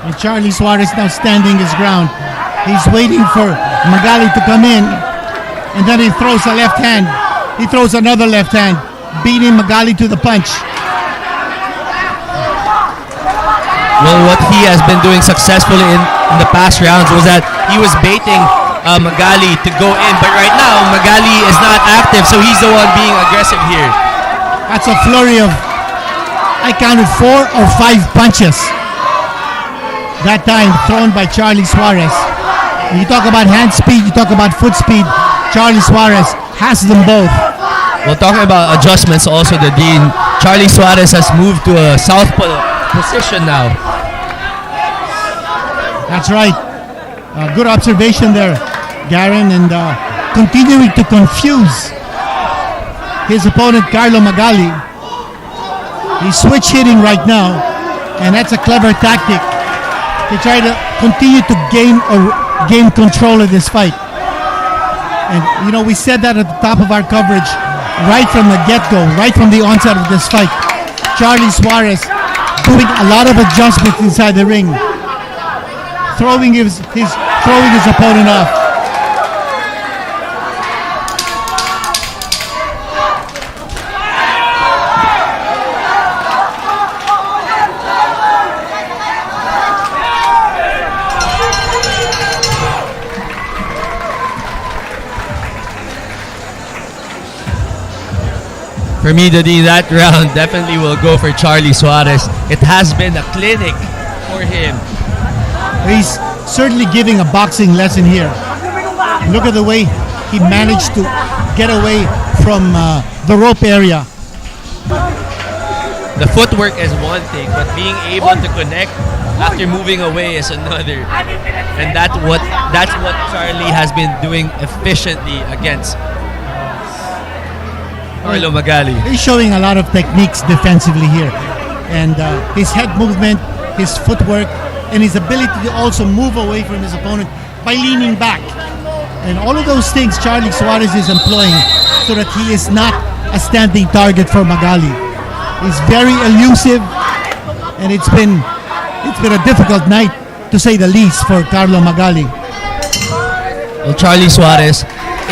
And Charly Suarez now standing his ground. He's waiting for Magali to come in, and then he throws a left hand. He throws another left hand, beating Magali to the punch. Well, what he has been doing successfully in the past rounds was that he was baiting Magali to go in, but right now Magali is not active, so he's the one being aggressive here. That's a flurry of, I counted 4 or 5 punches. That time thrown by Charly Suarez. You talk about hand speed, you talk about foot speed. Charly Suarez has them both. Well, talking about adjustments also, the Dean, Charly Suarez has moved to a southpaw position now. That's right. Good observation there, Garen, and continuing to confuse his opponent, Carlo Magali. He's switch hitting right now, and that's a clever tactic to try to continue to gain control of this fight. And you know, we said that at the top of our coverage, right from the get-go, right from the onset of this fight. Charly Suarez doing a lot of adjustments inside the ring, throwing his opponent off. For me, that round definitely will go for Charly Suarez. It has been a clinic for him. He's certainly giving a boxing lesson here. Look at the way he managed to get away from the rope area. The footwork is one thing, but being able to connect after moving away is another. And that's what Charly has been doing efficiently against Carlo Magali. He's showing a lot of techniques defensively here. And his head movement, his footwork, and his ability to also move away from his opponent by leaning back. And all of those things Charly Suarez is employing so that he is not a standing target for Magali. He's very elusive, and it's been a difficult night, to say the least, for Carlo Magali. Well, Charly Suarez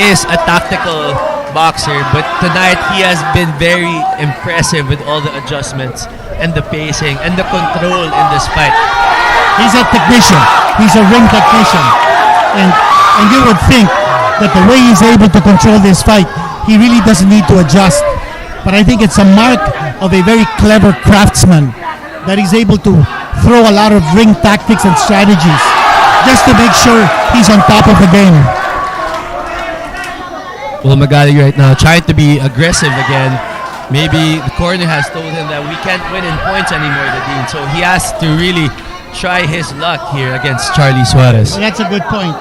is a tactical boxer, but tonight he has been very impressive with all the adjustments and the pacing and the control in this fight. He's a technician. He's a ring technician. And you would think that the way he's able to control this fight, he really doesn't need to adjust. But I think it's a mark of a very clever craftsman that he's able to throw a lot of ring tactics and strategies just to make sure he's on top of the game. Well, Magali right now trying to be aggressive again. Maybe the corner has told him that we can't win in points anymore, the Dean. So he has to really try his luck here against Charly Suarez. Well, that's a good point.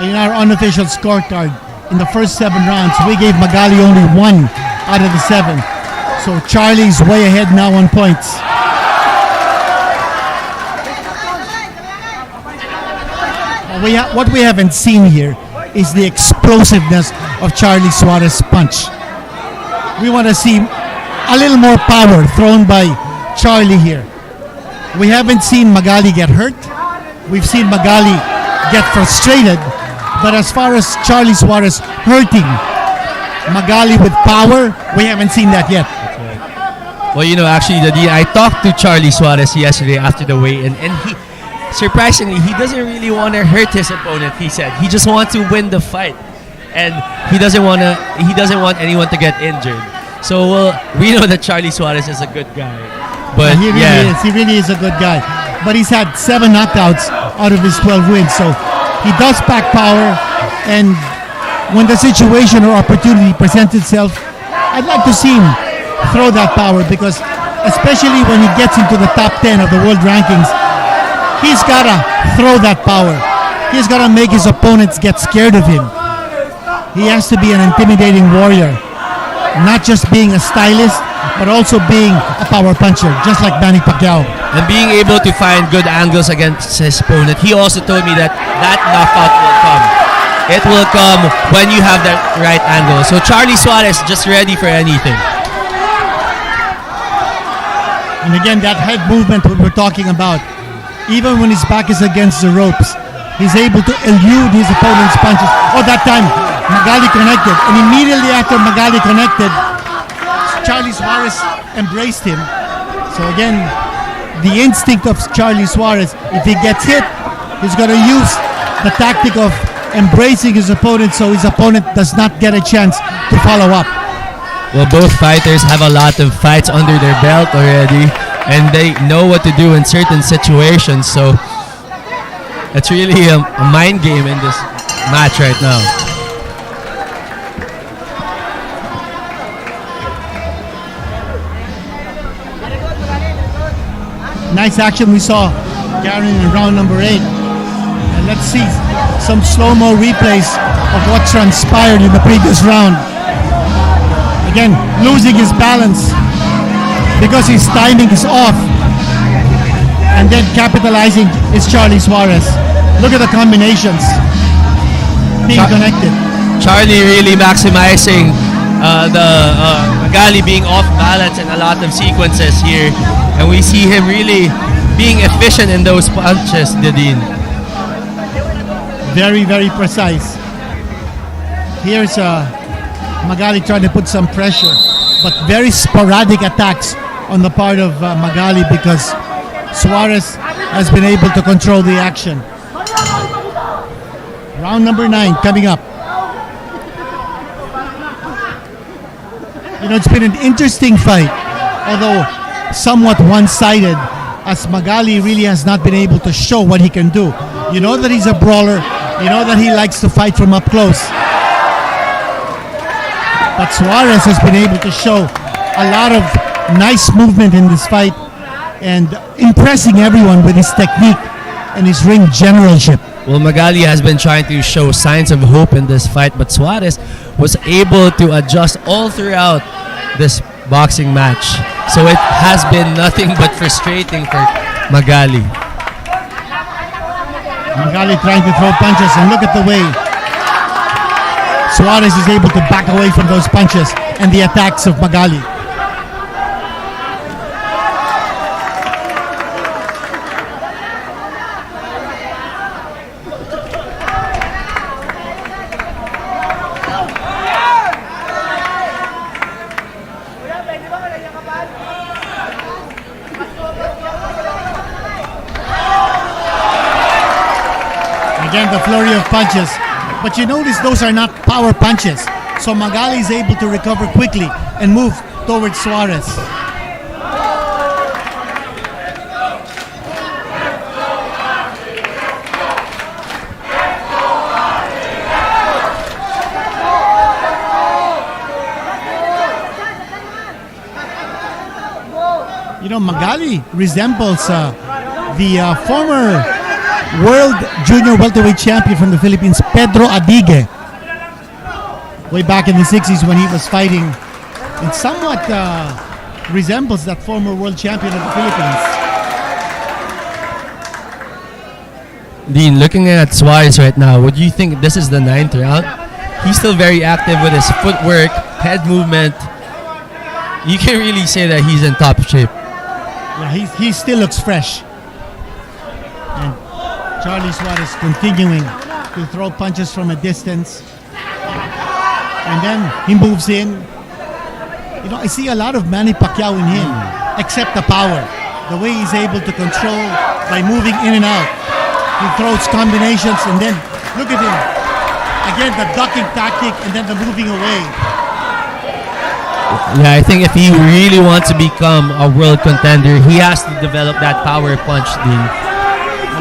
In our unofficial scorecard, in the first 7 rounds, we gave Magali only 1 out of the 7. So Charly's way ahead now on points. What we haven't seen here is the explosiveness of Charly Suarez's punch. We want to see a little more power thrown by Charly here. We haven't seen Magali get hurt. We've seen Magali get frustrated. But as far as Charly Suarez hurting Magali with power, we haven't seen that yet. Well, you know, actually, I talked to Charly Suarez yesterday after the weigh-in, and he, surprisingly, he doesn't really want to hurt his opponent. He said he just wants to win the fight, and he doesn't want anyone to get injured. So, well, we know that Charly Suarez is a good guy, but he really is a good guy. But he's had 7 knockouts out of his 12 wins, so he does pack power. And when the situation or opportunity presents itself, I'd like to see him throw that power, because especially when he gets into the top 10 of the world rankings, he's got to throw that power. He's got to make his opponents get scared of him. He has to be an intimidating warrior, not just being a stylist, but also being a power puncher, just like Manny Pacquiao. And being able to find good angles against his opponent. He also told me that knockout will come. It will come when you have that right angle. So Charly Suarez just ready for anything. And again, that head movement what we're talking about, even when his back is against the ropes, he's able to elude his opponent's punches. Oh, that time Magali connected, and immediately after Magali connected, Charly Suarez embraced him. So again, the instinct of Charly Suarez, if he gets hit, he's going to use the tactic of embracing his opponent so his opponent does not get a chance to follow up. Well, both fighters have a lot of fights under their belt already, and they know what to do in certain situations. So it's really a mind game in this match right now. Nice action we saw Garen in round number 8. And let's see some slow-mo replays of what transpired in the previous round. Again, losing his balance because his timing is off. And then capitalizing is Charly Suarez. Look at the combinations being connected. Charly really maximizing the Magali being off balance in a lot of sequences here. And we see him really being efficient in those punches, Didin. Very, very precise. Here's Magali trying to put some pressure, but very sporadic attacks on the part of Magali because Suarez has been able to control the action. Round number 9 coming up. You know, it's been an interesting fight, although somewhat one-sided, as Magali really has not been able to show what he can do. You know that he's a brawler. You know that he likes to fight from up close. But Suarez has been able to show a lot of nice movement in this fight and impressing everyone with his technique and his ring generalship. Well, Magali has been trying to show signs of hope in this fight, but Suarez was able to adjust all throughout this boxing match. So it has been nothing but frustrating for Magali. Magali trying to throw punches, and look at the way Suarez is able to back away from those punches and the attacks of Magali. Again, the flurry of punches. But you notice those are not power punches. So Magali is able to recover quickly and move towards Suarez. You know, Magali resembles the former World Junior Welterweight Champion from the Philippines, Pedro Adige. Way back in the 60s when he was fighting, it somewhat resembles that former World Champion of the Philippines. Dean, looking at Suarez right now, would you think this is the 9th round? He's still very active with his footwork, head movement. You can really say that he's in top shape. Yeah, he still looks fresh. And Charly Suarez continuing to throw punches from a distance. And then he moves in. You know, I see a lot of Manny Pacquiao in him, except the power. The way he's able to control by moving in and out. He throws combinations, and then look at him. Again, the ducking tactic and then the moving away. Yeah, I think if he really wants to become a world contender, he has to develop that power punch, Dean.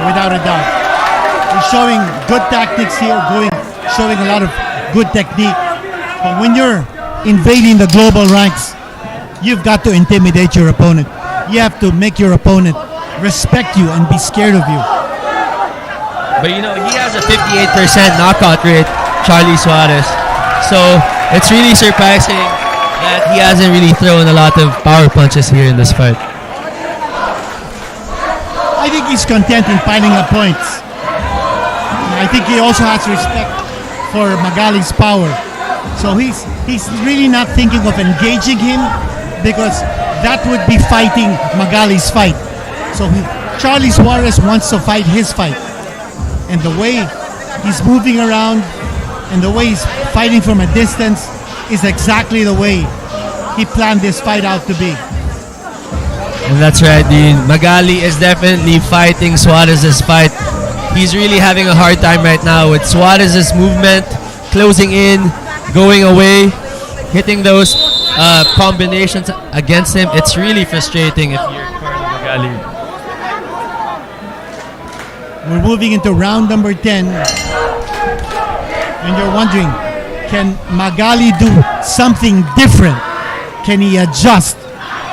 Without a doubt. He's showing good tactics here, showing a lot of good technique. But when you're invading the global ranks, you've got to intimidate your opponent. You have to make your opponent respect you and be scared of you. But you know, he has a 58% knockout rate, Charly Suarez. So it's really surprising that he hasn't really thrown a lot of power punches here in this fight. I think he's content in piling up points. I think he also has respect for Magali's power. So he's really not thinking of engaging him because that would be fighting Magali's fight. So Charly Suarez wants to fight his fight. and the way he's moving around and the way he's fighting from a distance is exactly the way he planned this fight out to be. And that's right, Dean. Magali is definitely fighting Suarez's fight. He's really having a hard time right now with Suarez's movement, closing in, going away, hitting those combinations against him. It's really frustrating if you're Carlo Magali. We're moving into round number 10. And you're wondering, can Magali do something different? Can he adjust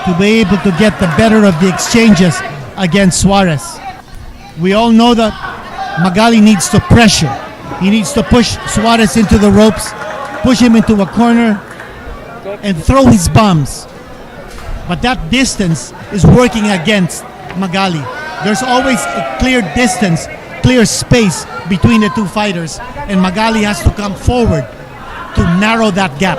to be able to get the better of the exchanges against Suarez? We all know that Magali needs to pressure. He needs to push Suarez into the ropes, push him into a corner, and throw his bombs. But that distance is working against Magali. There's always a clear distance, clear space between the two fighters, and Magali has to come forward to narrow that gap.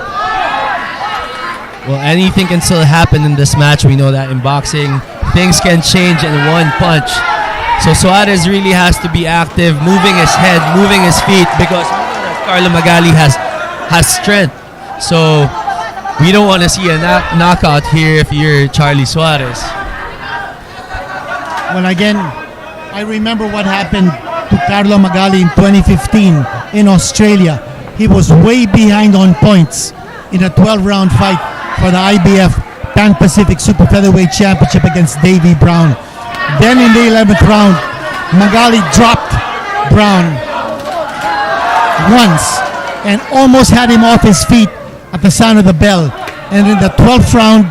Well, anything can still happen in this match. We know that in boxing, things can change in one punch. So Suarez really has to be active, moving his head, moving his feet, because we know that Carlo Magali has strength. So we don't want to see a knockout here if you're Charly Suarez. Well, again, I remember what happened to Carlo Magali in 2015 in Australia. He was way behind on points in a 12-round fight for the IBF Pan-Pacific Super Featherweight Championship against Davy Brown. Then in the 11th round, Magali dropped Brown once and almost had him off his feet at the sound of the bell. And in the 12th round,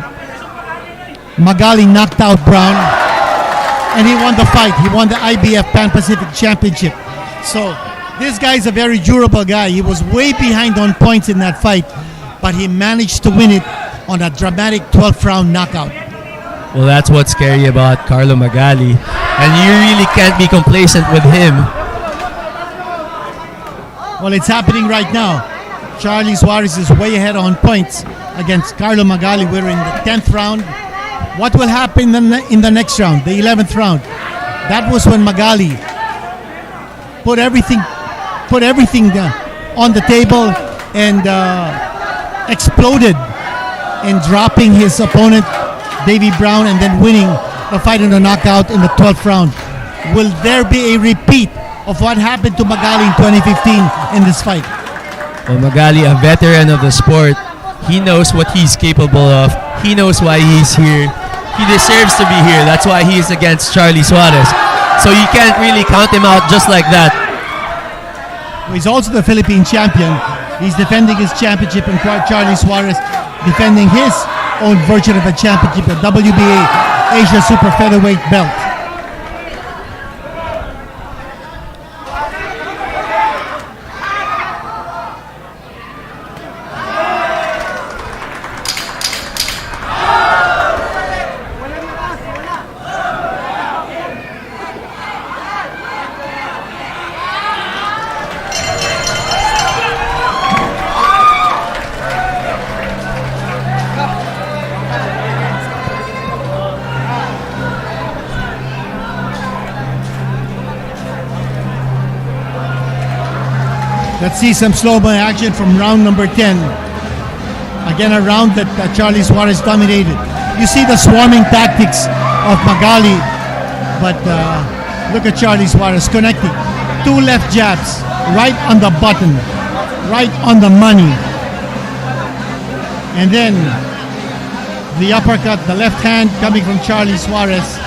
Magali knocked out Brown and he won the fight. He won the IBF Pan-Pacific Championship. So this guy's a very durable guy. He was way behind on points in that fight, but he managed to win it on a dramatic 12th round knockout. Well, that's what's scary about Carlo Magali. And you really can't be complacent with him. Well, it's happening right now. Charly Suarez is way ahead on points against Carlo Magali. We're in the 10th round. What will happen in the next round, the 11th round? That was when Magali put everything on the table and exploded in dropping his opponent, Davy Brown, and then winning the fight in a knockout in the 12th round. Will there be a repeat of what happened to Magali in 2015 in this fight? Well, Magali, a veteran of the sport, he knows what he's capable of. He knows why he's here. He deserves to be here. That's why he's against Charly Suarez. So you can't really count him out just like that. He's also the Philippine champion. He's defending his championship, and Charly Suarez defending his own version of a championship, the WBA Asia Super Featherweight belt. Let's see some slow-mo action from round number 10. Again, a round that Charly Suarez dominated. You see the swarming tactics of Magali, but look at Charly Suarez connecting. 2 left jabs, right on the button, right on the money. And then the uppercut, the left hand coming from Charly Suarez.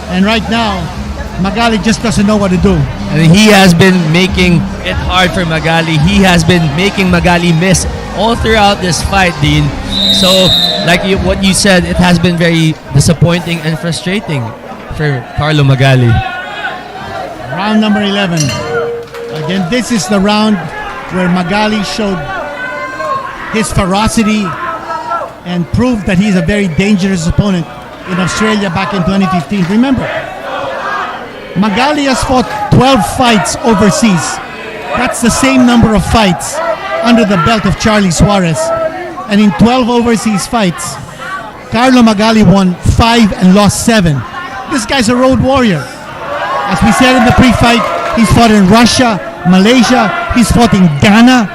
And right now, Magali just doesn't know what to do. And he has been making it hard for Magali. He has been making Magali miss all throughout this fight, Dean. So, like what you said, it has been very disappointing and frustrating for Carlo Magali. Round number 11. Again, this is the round where Magali showed his ferocity and proved that he's a very dangerous opponent in Australia back in 2015. Remember, Magali has fought 12 fights overseas. That's the same number of fights under the belt of Charly Suarez. And in 12 overseas fights, Carlo Magali won 5 and lost 7. This guy's a road warrior. As we said in the pre-fight, He's fought in Russia, Malaysia. He's fought in Ghana.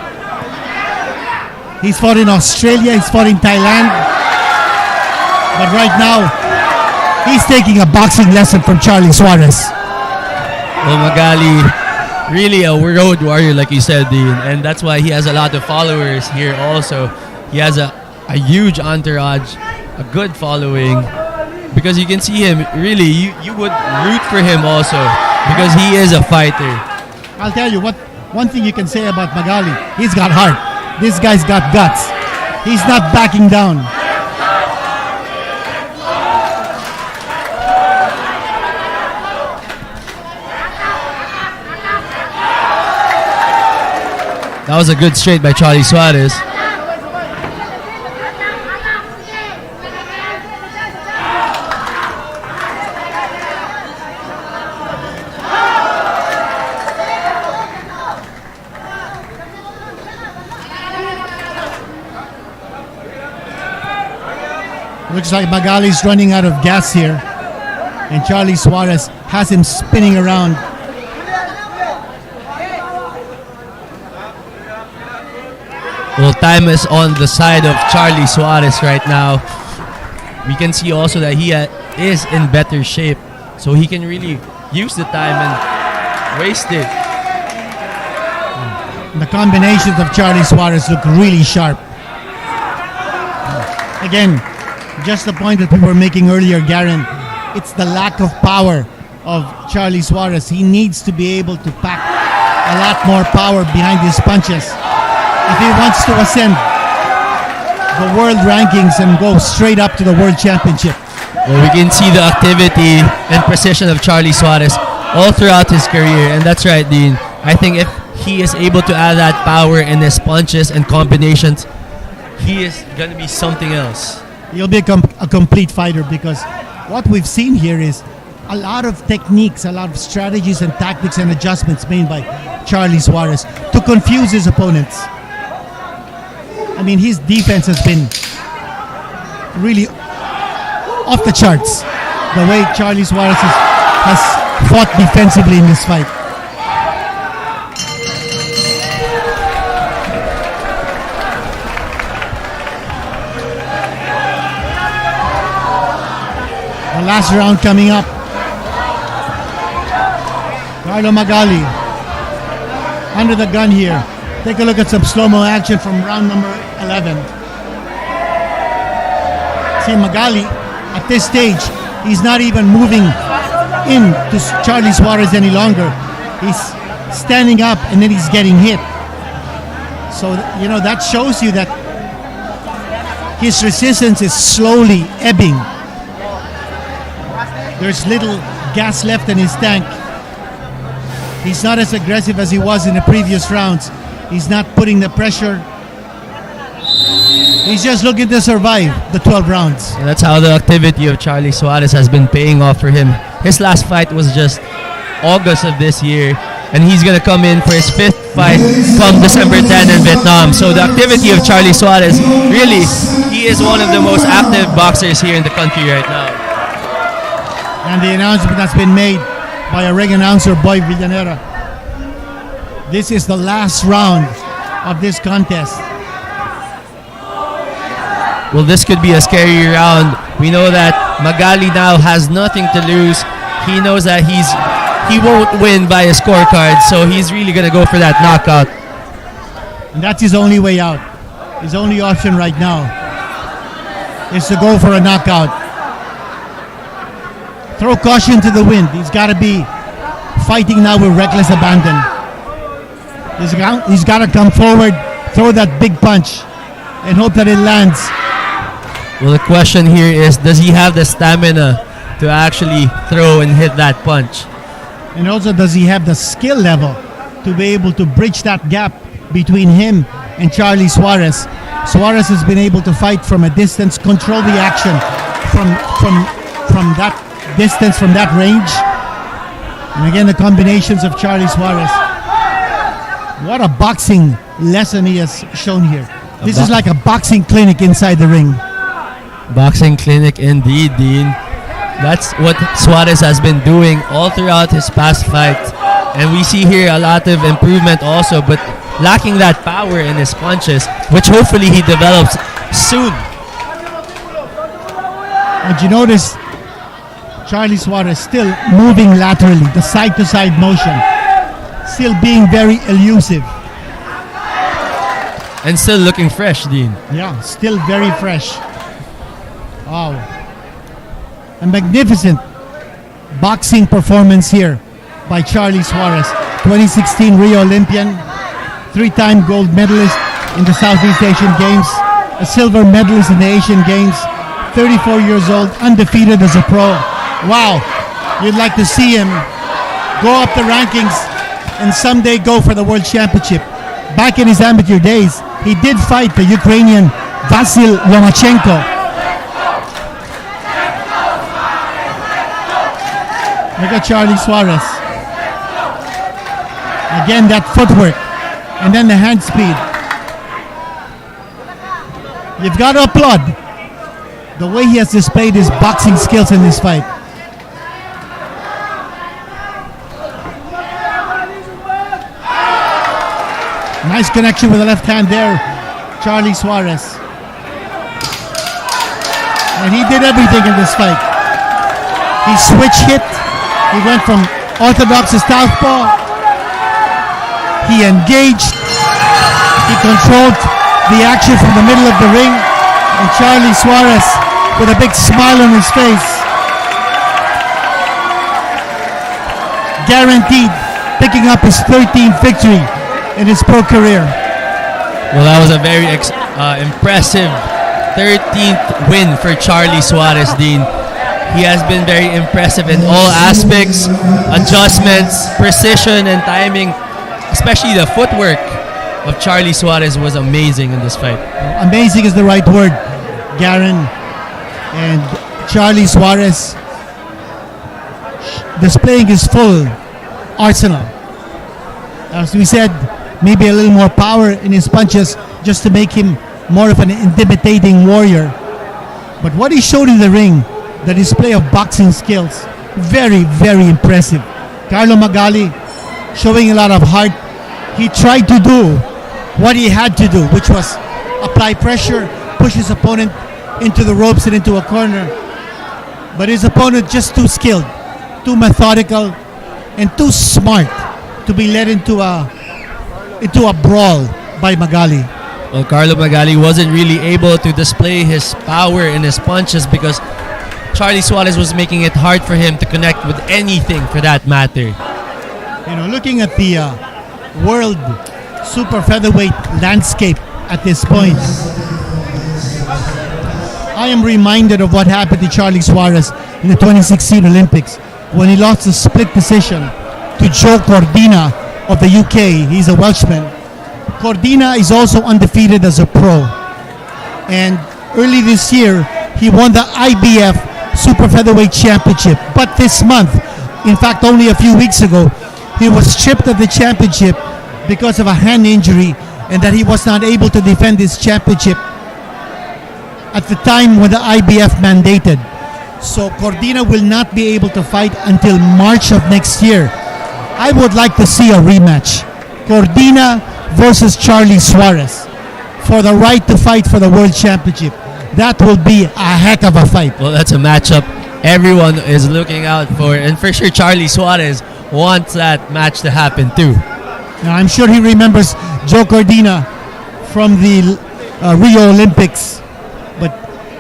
He's fought in Australia. He's fought in Thailand. But right now, he's taking a boxing lesson from Charly Suarez. Well, Magali, really a road warrior, like you said, Dean, and that's why he has a lot of followers here also. He has a huge entourage, a good following, because you can see him, really, you would root for him also, because he is a fighter. I'll tell you, one thing you can say about Magali, he's got heart. This guy's got guts. He's not backing down. That was a good straight by Charly Suarez. Looks like Magali's running out of gas here. And Charly Suarez has him spinning around. Well, time is on the side of Charly Suarez right now. We can see also that he is in better shape, so he can really use the time and waste it. The combinations of Charly Suarez look really sharp. Again, just the point that we were making earlier, Garen, it's the lack of power of Charly Suarez. He needs to be able to pack a lot more power behind his punches if he wants to ascend the world rankings and go straight up to the world championship. Well, we can see the activity and precision of Charly Suarez all throughout his career, and that's right, Dean. I think if he is able to add that power in his punches and combinations, he is going to be something else. He'll be a complete fighter, because what we've seen here is a lot of techniques, a lot of strategies and tactics and adjustments made by Charly Suarez to confuse his opponents. I mean, his defense has been really off the charts, the way Charly Suarez has fought defensively in this fight. The last round coming up. Carlo Magali under the gun here. Take a look at some slow-mo action from round number 11. See, Magali, at this stage, he's not even moving in to Charly Suarez any longer. He's standing up and then he's getting hit. So, that shows you that his resistance is slowly ebbing. There's little gas left in his tank. He's not as aggressive as he was in the previous rounds. He's not putting the pressure. He's just looking to survive the 12 rounds. And that's how the activity of Charly Suarez has been paying off for him. His last fight was just August of this year, and he's going to come in for his 5th fight come December 10 in Vietnam. So the activity of Charly Suarez, really, he is one of the most active boxers here in the country right now. And the announcement that's been made by a ring announcer, Boy Villanera. This is the last round of this contest. Well, this could be a scary round. We know that Magali now has nothing to lose. He knows that he won't win by a scorecard, so he's really going to go for that knockout. And that's his only way out. His only option right now is to go for a knockout. Throw caution to the wind. He's got to be fighting now with reckless abandon. He's got to come forward, throw that big punch, and hope that it lands. Well, the question here is, does he have the stamina to actually throw and hit that punch? And also, does he have the skill level to be able to bridge that gap between him and Charly Suarez? Suarez has been able to fight from a distance, control the action from that distance, from that range. And again, the combinations of Charly Suarez. What a boxing lesson he has shown here. This is like a boxing clinic inside the ring. Boxing clinic indeed, Dean. That's what Suarez has been doing all throughout his past fights. And we see here a lot of improvement also, but lacking that power in his punches, which hopefully he develops soon. And you notice Charly Suarez still moving laterally, the side-to-side motion, still being very elusive. And still looking fresh, Dean. Yeah, still very fresh. Wow. A magnificent boxing performance here by Charly Suarez. 2016 Rio Olympian, 3-time gold medalist in the Southeast Asian Games, a silver medalist in the Asian Games, 34 years old, undefeated as a pro. Wow, you'd like to see him go up the rankings and someday go for the World Championship. Back in his amateur days, he did fight the Ukrainian Vasyl Lomachenko. Look at Charly Suarez. Again, that footwork and then the hand speed. You've got to applaud the way he has displayed his boxing skills in this fight. Nice connection with the left hand there, Charly Suarez. And he did everything in this fight. He switch hit. He went from orthodox to southpaw. He engaged. He controlled the action from the middle of the ring. And Charly Suarez with a big smile on his face. Guaranteed picking up his 13th victory in his pro career. Well, that was a very impressive 13th win for Charly Suarez, Dean. He has been very impressive in all aspects, adjustments, precision, and timing. Especially the footwork of Charly Suarez was amazing in this fight. Amazing is the right word, Garen. And Charly Suarez displaying his full arsenal. As we said, maybe a little more power in his punches just to make him more of an intimidating warrior. But what he showed in the ring, the display of boxing skills, very, very impressive. Carlo Magali showing a lot of heart. He tried to do what he had to do, which was apply pressure, push his opponent into the ropes and into a corner. But his opponent just too skilled, too methodical, and too smart to be led into a brawl by Magali. Well, Carlo Magali wasn't really able to display his power in his punches because Charly Suarez was making it hard for him to connect with anything for that matter. You know, looking at the world super featherweight landscape at this point, I am reminded of what happened to Charly Suarez in the 2016 Olympics when he lost a split decision to Joe Cordina of the UK. He's a Welshman. Cordina is also undefeated as a pro. And early this year, he won the IBF Super Featherweight Championship. But this month, in fact only a few weeks ago, he was stripped of the championship because of a hand injury and that he was not able to defend his championship at the time when the IBF mandated. So Cordina will not be able to fight until March of next year. I would like to see a rematch. Cordina versus Charly Suarez for the right to fight for the World Championship. That will be a heck of a fight. Well, that's a matchup everyone is looking out for, and for sure Charly Suarez wants that match to happen too. Now, I'm sure he remembers Joe Cordina from the Rio Olympics. But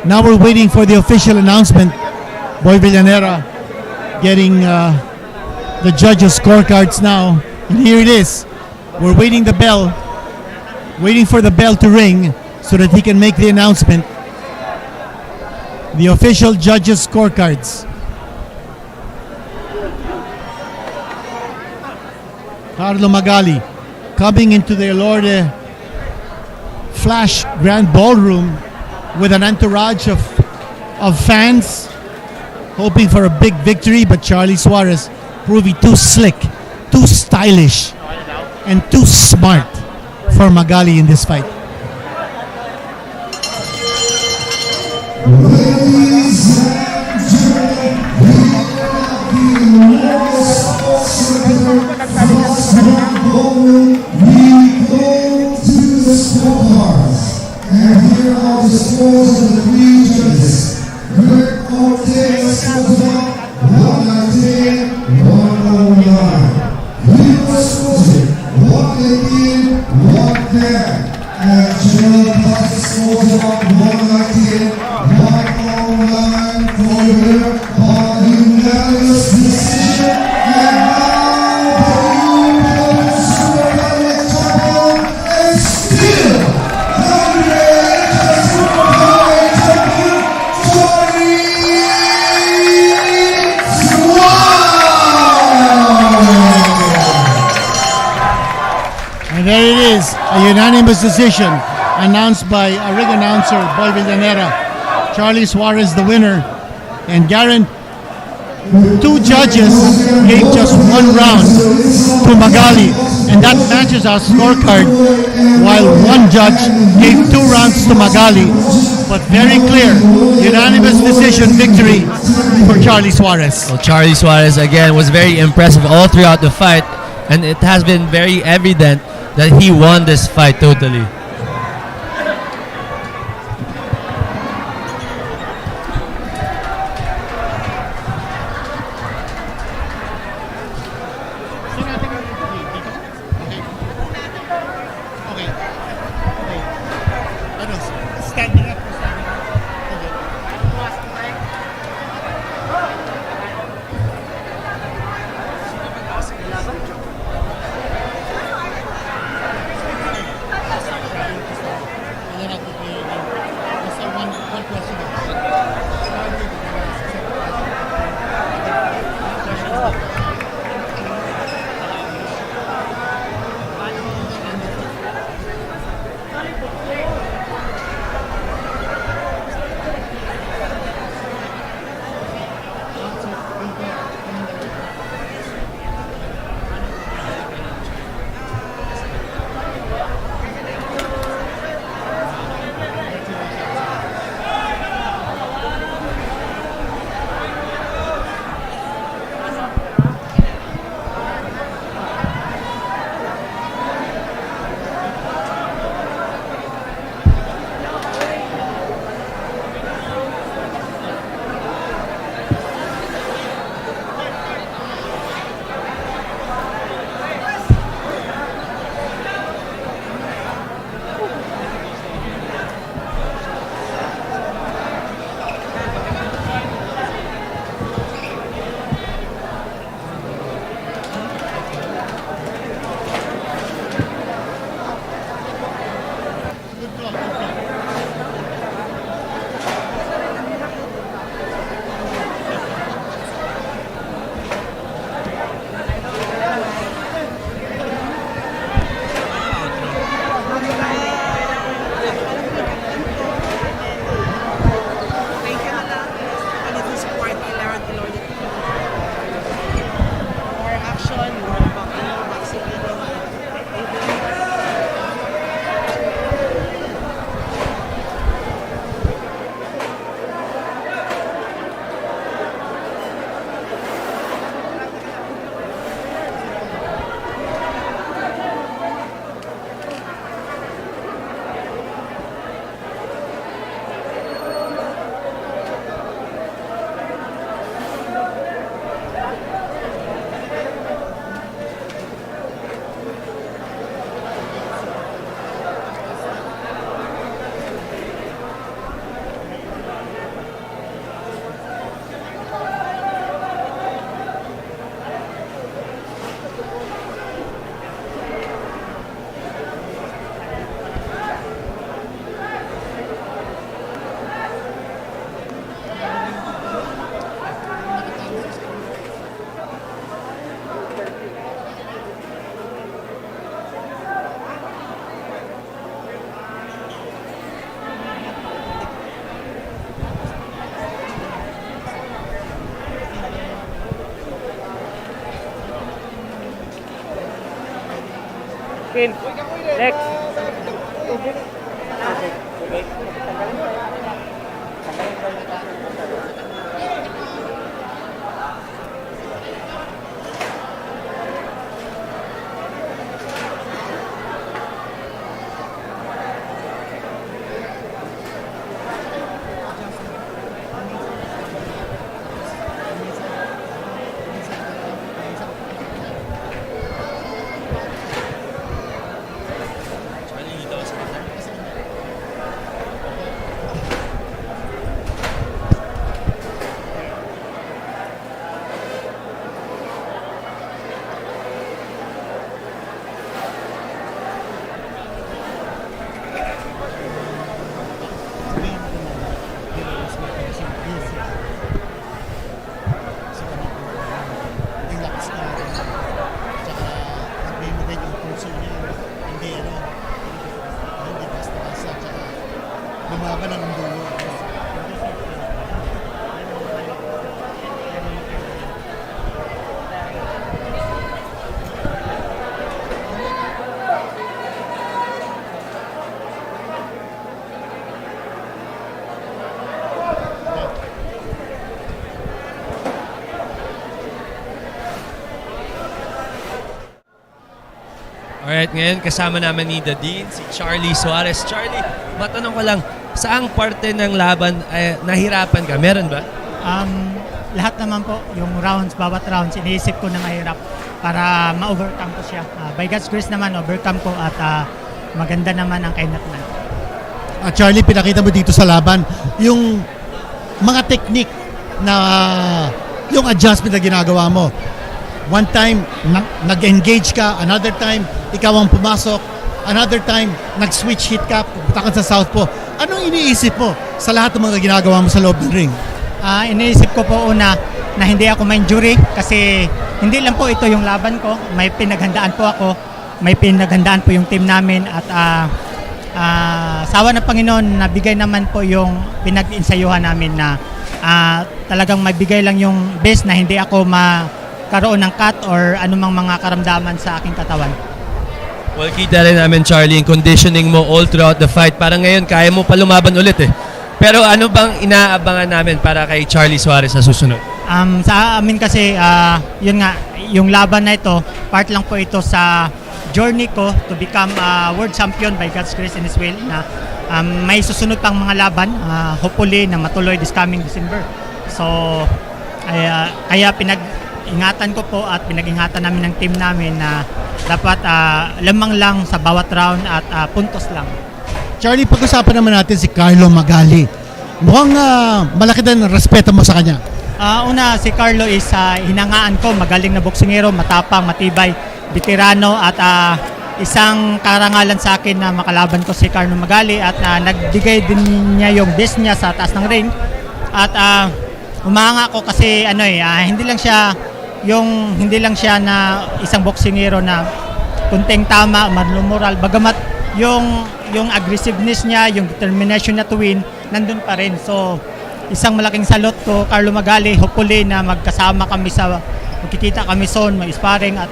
now we're waiting for the official announcement. Boy Villanera getting the judges' scorecards now. And here it is. We're waiting the bell, waiting for the bell to ring so that he can make the announcement. The official judges' scorecards. Carlo Magali coming into the Lorde Flash Grand Ballroom with an entourage of fans hoping for a big victory, but Charly Suarez proving too slick, too stylish, and too smart for Magali in this fight. Ladies and gentlemen, we are the most the scorecards. And here are the scores of the three judges. Greg Ortega scores out 119, 109. Leo scores 118, 110. And Jonniel scores out 119, 109 for the winner on unanimous decision. And now the Super Featherweight champion is still Super Featherweight champion, Charly Suarez. And there it is, a unanimous decision announced by a ring announcer, Boy Villanera. Charly Suarez the winner. And Garen, two judges gave just one round to Magali, and that matches our scorecard, while one judge gave 2 rounds to Magali. But very clear, unanimous decision victory for Charly Suarez. Well, Charly Suarez again was very impressive all throughout the fight, and it has been very evident that he won this fight totally. Next. lumaban ng dulo. Alright, ngayon kasama namin ni The Dean, si Charly Suarez. Charly, matanong ko lang, saang parte ng laban nahirapan ka? Meron ba? Lahat naman po, yung rounds, bawat rounds, iniisip ko na mahirap para ma-overcome ko siya. By God's grace naman, overcome ko at maganda naman ang kainatnan. Charly, pinakita mo dito sa laban yung mga technique na yung adjustment na ginagawa mo. One time, nag-engage ka. Another time, ikaw ang pumasok. Another time, nag-switch hit ka. Pupunta ka sa southpaw. Anong iniisip mo sa lahat ng mga ginagawa mo sa loob ng ring? Iniisip ko po una na hindi ako ma-injury kasi hindi lang po ito yung laban ko. May pinaghandaan po ako. May pinaghandaan po yung team namin at sawa ng Panginoon, nabigay naman po yung pinag-insayuhan namin na talagang magbigay lang yung best na hindi ako karoon ng cut or anumang mga karamdaman sa aking katawan. Well, kita rin namin, Charly, yung conditioning mo all throughout the fight. Parang ngayon, kaya mo pa lumaban ulit eh. Pero ano bang inaabangan namin para kay Charly Suarez sa susunod? Sa amin kasi, yun nga, yung laban na ito, part lang po ito sa journey ko to become world champion by God's grace and His will. Na, may susunod pang mga laban, hopefully na matuloy this coming December. So, kaya ingatan ko po at pinag-ingatan namin ng team namin na dapat lamang lang sa bawat round at puntos lang. Charly, pag-usapan naman natin si Carlo Magali. Mukhang malaki din ang respeto mo sa kanya. Una, si Carlo is hinangaan ko, magaling na boksingero, matapang, matibay, veterano at isang karangalan sa akin na makalaban ko si Carlo Magali at nagbigay din niya yung best niya sa taas ng ring. At umanga ko kasi hindi lang siya na isang boksingero na kunting tama, marlumural, bagamat yung aggressiveness niya, yung determination niya to win, nandun pa rin. So, isang malaking salot ko, Carlo Magali, hopefully na magkikita kami soon, may sparring at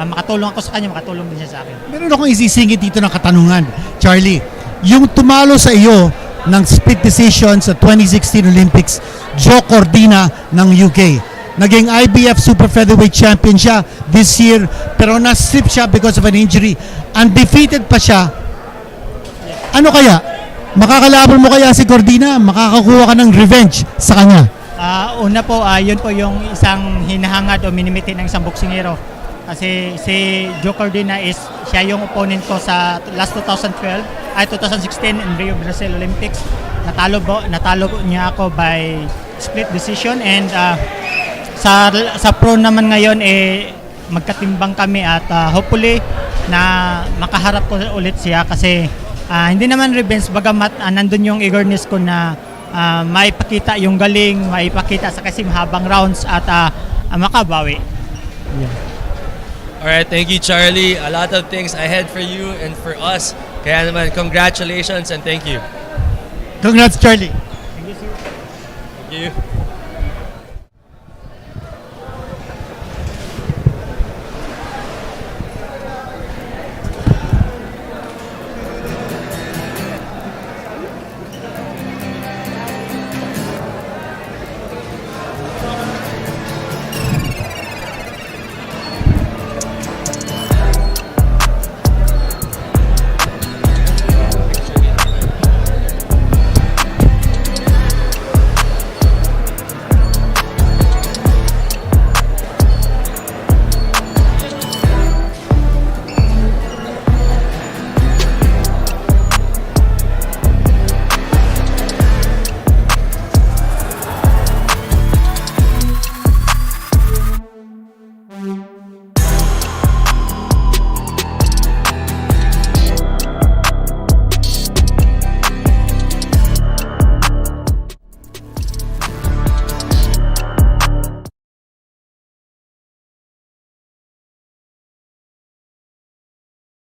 makatulong ako sa kanya, makatulong din siya sa akin. Meron akong isisingit dito ng katanungan, Charly. Yung tumalo sa iyo ng split decision sa 2016 Olympics, Joe Cordina ng UK. Naging IBF Super Featherweight Champion siya this year, pero na-slip siya because of an injury. Undefeated pa siya. Ano kaya? Makakalaban mo kaya si Cordina? Makakakuha ka ng revenge sa kanya? Una po, yun po yung isang hinahangad o minimiti ng isang boksingero. Kasi si Joe Cordina siya yung opponent ko sa last 2016 in Rio, Brazil Olympics. Natalo niya ako by split decision and sa pro naman ngayon magkatimbang kami at hopefully na makaharap ko ulit siya kasi hindi naman revenge bagamat nandun yung eagerness ko na maipakita yung galing, maipakita sa kasi mahabang rounds at makabawi. Yeah. Alright, thank you, Charly. A lot of things ahead for you and for us. Kaya naman, congratulations and thank you. Congrats, Charly. Thank you.